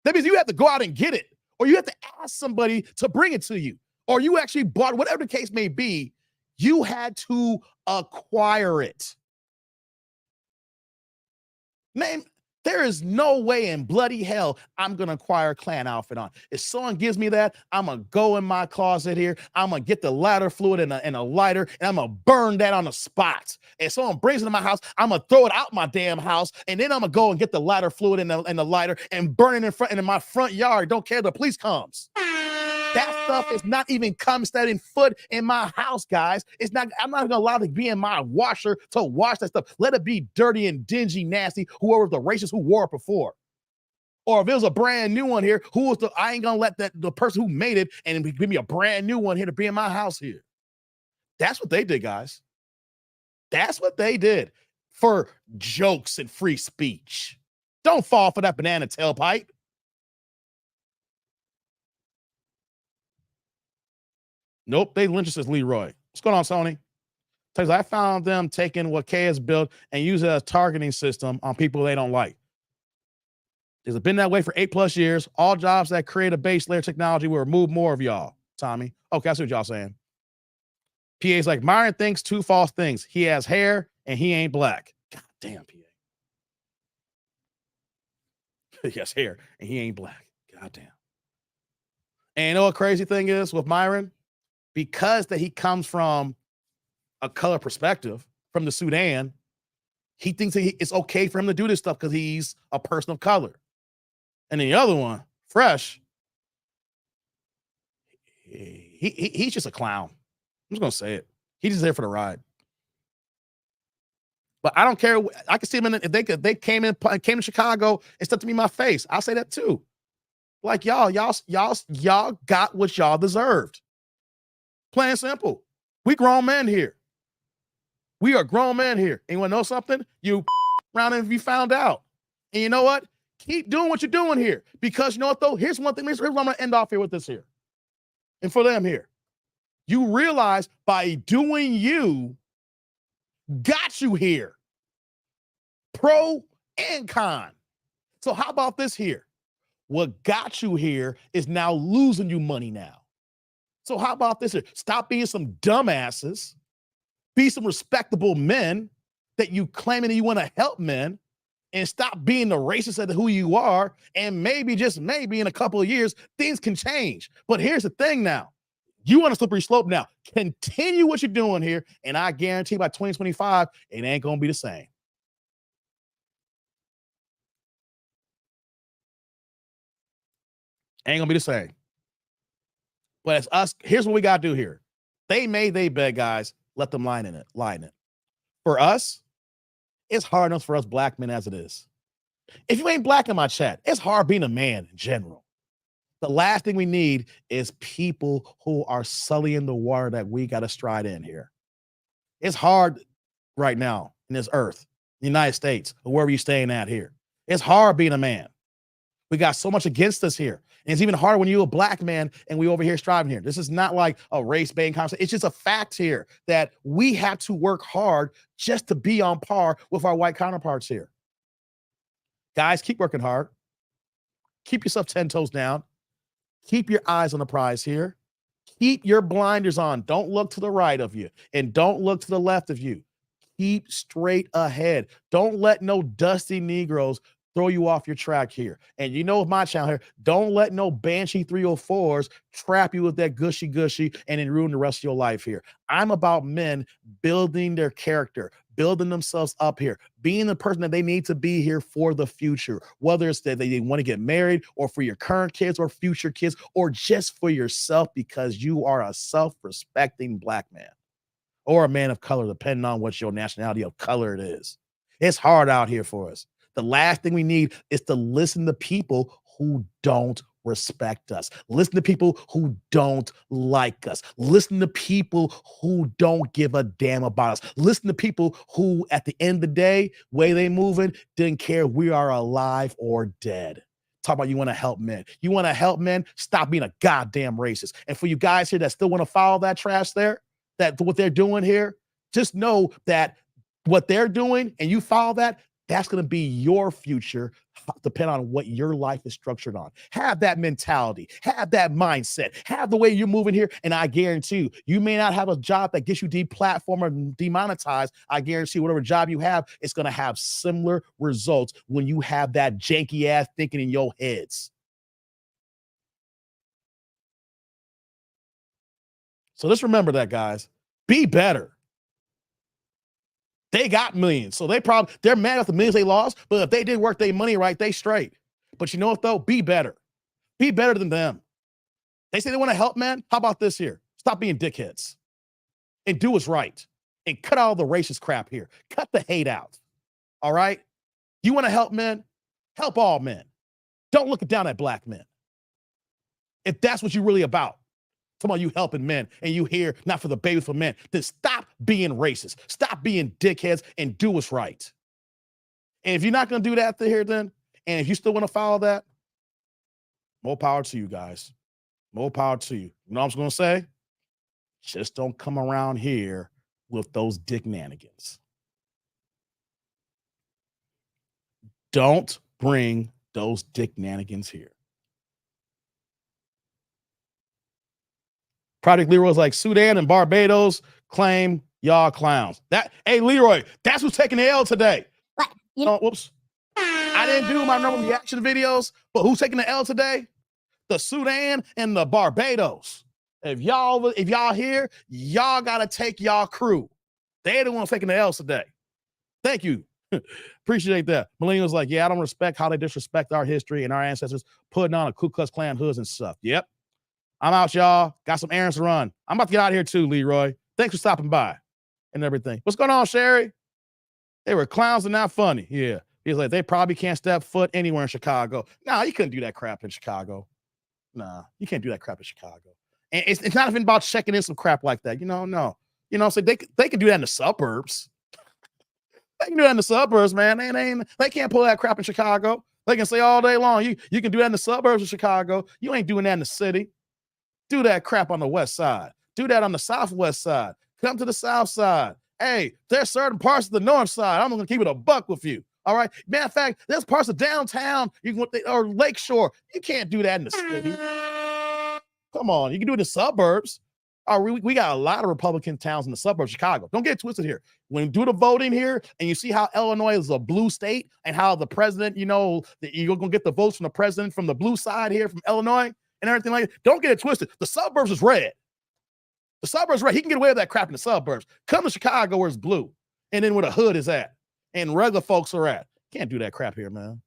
That means you have to go out and get it, or you have to ask somebody to bring it to you, or you actually bought, whatever the case may be, you had to acquire it. Man, there is no way in bloody hell I'm going to acquire a Klan outfit on. If someone gives me that, I'm going to go in my closet here. I'm going to get the lighter fluid and a lighter, and I'm going to burn that on the spot. If someone brings it to my house, I'm going to throw it out my damn house, and then I'm going to go and get the lighter fluid and the lighter and burn it in my front yard. Don't care if the police comes. That stuff is not even stepping foot in my house, guys. It's not. I'm not even allowed to be in my washer to wash that stuff. Let it be dirty and dingy, nasty. Whoever the racist who wore it before, or if it was a brand new one here, I ain't gonna let the person who made it and give me a brand new one here to be in my house here. That's what they did, guys. That's what they did for jokes and free speech. Don't fall for that banana tailpipe. Nope, they lynched us as Leroy. What's going on, Sony? Says, I found them taking what K has built and use it as a targeting system on people they don't like. It's been that way for 8+ years. All jobs that create a base layer technology will remove more of y'all, Tommy. Okay, I see what y'all saying. PA's like, Myron thinks two false things. He has hair and he ain't black. God damn, PA. He has hair and he ain't black. God damn. And you know what crazy thing is with Myron? Because that he comes from a color perspective from the Sudan, he thinks it's okay for him to do this stuff because he's a person of color. And then the other one, Fresh, he's just a clown. I'm just gonna say it. He's just there for the ride. But I don't care. I can see him if they came to Chicago and stuck to me in my face. I'll say that too. Like y'all got what y'all deserved. Plain and simple. We grown men here. We are grown men here. And you want to know something? You around and you found out. And you know what? Keep doing what you're doing here. Because you know what though? Here's one thing. Here's what I'm gonna end off here with this here. And for them here. You realize by doing you got you here. Pro and con. So how about this here? What got you here is now losing you money now. So how about this here? Stop being some dumbasses. Be some respectable men that you claiming that you want to help men, and stop being the racist of who you are. And maybe, just maybe in a couple of years, things can change. But here's the thing now. You on a slippery slope now. Continue what you're doing here, and I guarantee by 2025, it ain't going to be the same. Ain't going to be the same. But it's us. Here's what we got to do here. They made they bed, guys. Let them lie in it. For us, it's hard enough for us black men as it is. If you ain't black in my chat, it's hard being a man in general. The last thing we need is people who are sullying the water that we got to stride in here. It's hard right now in this earth, the United States, or wherever you're staying at here. It's hard being a man. We got so much against us here. And it's even harder when you're a black man and we over here striving here. This is not like a race-baiting conversation. It's just a fact here that we have to work hard just to be on par with our white counterparts here. Guys, keep working hard. Keep yourself 10 toes down. Keep your eyes on the prize here. Keep your blinders on. Don't look to the right of you and don't look to the left of you. Keep straight ahead. Don't let no dusty Negroes throw you off your track here. And you know, with my channel here, don't let no Banshee 304s trap you with that gushy and then ruin the rest of your life here. I'm about men building their character, building themselves up here, being the person that they need to be here for the future, whether it's that they want to get married or for your current kids or future kids or just for yourself because you are a self-respecting black man or a man of color, depending on what your nationality of color it is. It's hard out here for us. The last thing we need is to listen to people who don't respect us. Listen to people who don't like us. Listen to people who don't give a damn about us. Listen to people who, at the end of the day, way they moving, didn't care if we are alive or dead. Talk about you want to help men. You want to help men? Stop being a goddamn racist. And for you guys here that still want to follow that trash there, that what they're doing here, just know that what they're doing and you follow that, that's going to be your future, depending on what your life is structured on. Have that mentality, have that mindset, have the way you're moving here. And I guarantee you may not have a job that gets you deplatformed or demonetized. I guarantee whatever job you have, it's going to have similar results when you have that janky ass thinking in your heads. So just remember that, guys. Be better. They got millions. So they're mad at the millions they lost, but if they did work their money right, they straight. But you know what though? Be better. Be better than them. They say they want to help, man. How about this here? Stop being dickheads and do what's right and cut all the racist crap here. Cut the hate out. All right? You want to help men? Help all men. Don't look down at black men. If that's what you're really about. Talking about you helping men and you here not for the baby for men, then stop being racist. Stop being dickheads and do what's right. And if you're not going to do that here then, and if you still want to follow that, more power to you guys. More power to you. You know what I'm going to say? Just don't come around here with those dick-nanigans. Don't bring those dick-nanigans here. Project Leroy's like, Sudan and Barbados claim y'all clowns. Hey, Leroy, that's who's taking the L today. What? You know, Whoops. I didn't do my normal reaction videos, but who's taking the L today? The Sudan and the Barbados. If y'all here, y'all gotta take y'all crew. They the ones taking the L's today. Thank you. Appreciate that. Millennials like, yeah, I don't respect how they disrespect our history and our ancestors putting on a Ku Klux Klan hoods and stuff. Yep. I'm out, y'all. Got some errands to run. I'm about to get out of here too, Leroy. Thanks for stopping by and everything. What's going on, Sherry? They were clowns and not funny. Yeah. He's like, they probably can't step foot anywhere in Chicago. Nah, you couldn't do that crap in Chicago. Nah, you can't do that crap in Chicago. And it's not even about checking in some crap like that. No. You know, so they can do that in the suburbs. They can do that in the suburbs, man. They can't pull that crap in Chicago. They can say all day long, you can do that in the suburbs of Chicago. You ain't doing that in the city. Do that crap on the west side. Do that on the southwest side. Come to the south side. Hey, there's certain parts of the north side. I'm gonna keep it a buck with you. All right. Matter of fact, there's parts of downtown or Lakeshore. You can't do that in the city. Come on, you can do it in the suburbs. We got a lot of Republican towns in the suburbs of Chicago. Don't get twisted here. When you do the voting here and you see how Illinois is a blue state and how the president, you're going to get the votes from the president from the blue side here from Illinois and everything like that. Don't get it twisted. The suburbs is red. The suburbs red. He can get away with that crap in the suburbs. Come to Chicago where it's blue and then where the hood is at and regular folks are at. Can't do that crap here, man.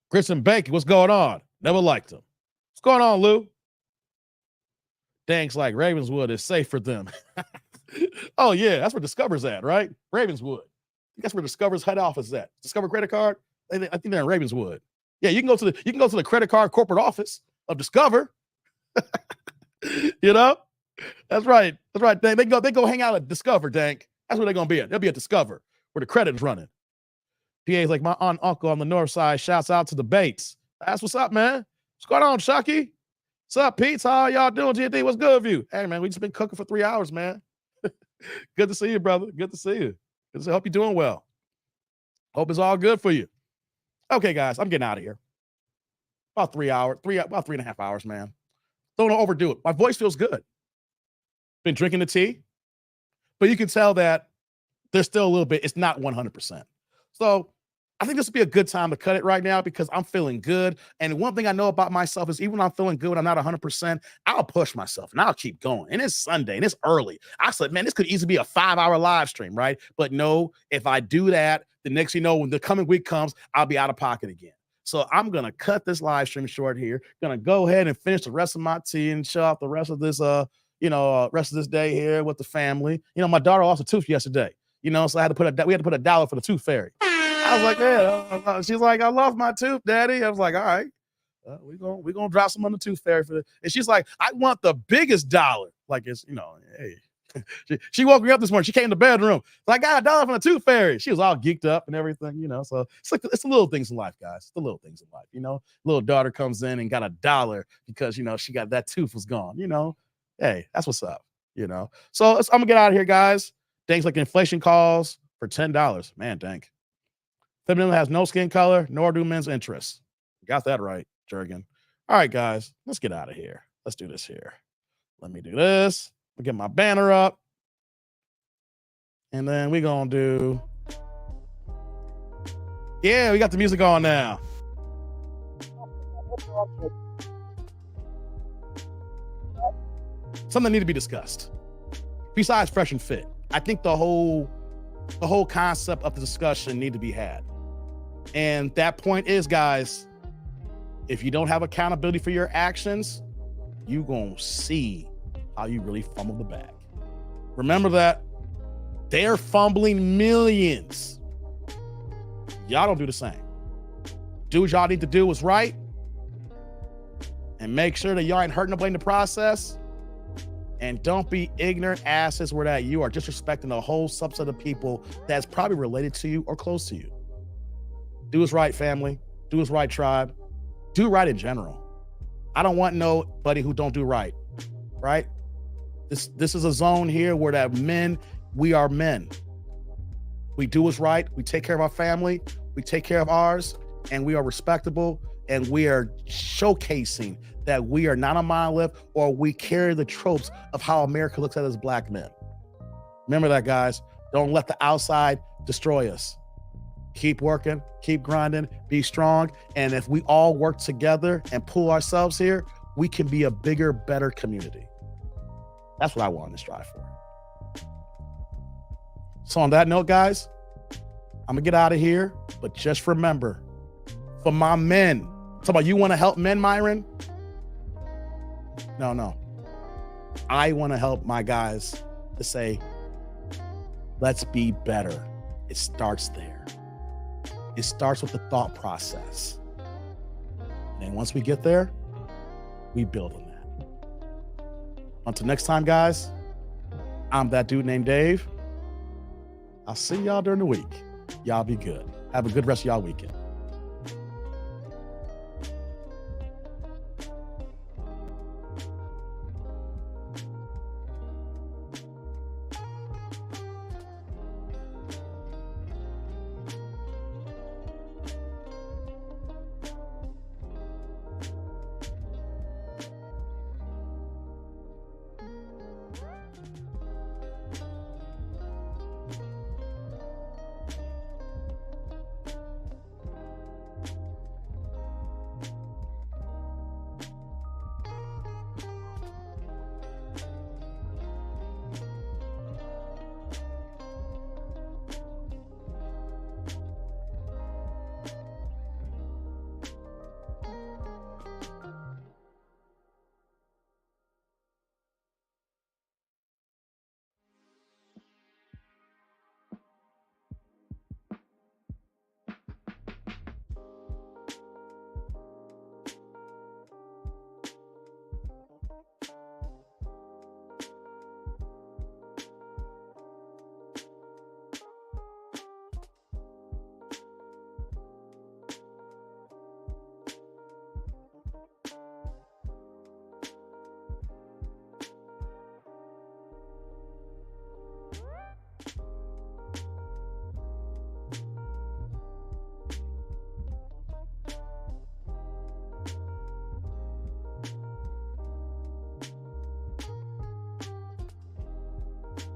Chris and Banky, what's going on? Never liked him. What's going on, Lou? Thanks, like Ravenswood is safe for them. Oh, yeah, that's where Discover's at, right? Ravenswood. That's where Discover's head office is at. Discover credit card. I think they're in Ravenswood. Yeah, you can go to the credit card corporate office of Discover. You know? That's right. That's right. They go hang out at Discover, Dank. That's where they're gonna be at. They'll be at Discover, where the credit is running. PA's like, my aunt and uncle on the north side shouts out to the Bates. That's what's up, man. What's going on, Chucky? What's up, Pete? How y'all doing, GD? What's good with you? Hey, man, we just been cooking for 3 hours, man. Good to see you, brother. Good to see you. Good to see, hope you're doing well. Hope it's all good for you. Okay, guys, I'm getting out of here. About 3 hours, about 3.5 hours, man. Don't overdo it. My voice feels good. Been drinking the tea, but you can tell that there's still a little bit, it's not 100%. So I think this would be a good time to cut it right now because I'm feeling good. And one thing I know about myself is even when I'm feeling good, I'm not 100%, I'll push myself and I'll keep going. And it's Sunday and it's early. I said, man, this could easily be a 5-hour live stream, right? But no, if I do that, the next, when the coming week comes, I'll be out of pocket again. So I'm going to cut this live stream short here. Going to go ahead and finish the rest of my tea and show out the rest of this, rest of this day here with the family. My daughter lost a tooth yesterday, so we had to put $1 for the tooth fairy. I was like, yeah. She's like, I lost my tooth, Daddy. I was like, all right, we're gonna drop some on the tooth fairy for this. And she's like, I want the biggest dollar. Like it's, hey. She woke me up this morning. She came in the bedroom. I got $1 from the tooth fairy. She was all geeked up and everything, So it's the little things in life, guys. It's the little things in life, Little daughter comes in and got $1 because she got that tooth was gone. Hey, that's what's up. So I'm gonna get out of here, guys. Things like inflation calls for $10. Man, dank. Feminism has no skin color, nor do men's interests. Got that right, Jurgen. All right, guys, let's get out of here. Let's do this here. Let me do this. I'll get my banner up. And then we're going to do... Yeah, we got the music on now. Something need to be discussed. Besides Fresh and Fit, I think the whole concept of the discussion need to be had. And that point is, guys, if you don't have accountability for your actions, you gonna see how you really fumble the bag. Remember that they're fumbling millions. Y'all don't do the same. Do what y'all need to do what's right and make sure that y'all ain't hurting nobody in the process. And don't be ignorant asses where that you are disrespecting a whole subset of people that's probably related to you or close to you. Do what's right, family. Do what's right, tribe. Do right in general. I don't want nobody who don't do right, right? This is a zone here where that we are men. We do what's right. We take care of our family. We take care of ours, and we are respectable. and we are showcasing that we are not a monolith, or we carry the tropes of how America looks at us black men. Remember that, guys. Don't let the outside destroy us. Keep working, keep grinding, be strong. And if we all work together and pull ourselves here, we can be a bigger, better community. That's what I want to strive for. So on that note, guys, I'm gonna get out of here, but just remember, for my men, talk about you want to help men, Myron? No. I want to help my guys to say, let's be better. It starts there. It starts with the thought process. And once we get there, we build on that. Until next time, guys, I'm that dude named Dave. I'll see y'all during the week. Y'all be good. Have a good rest of y'all weekend.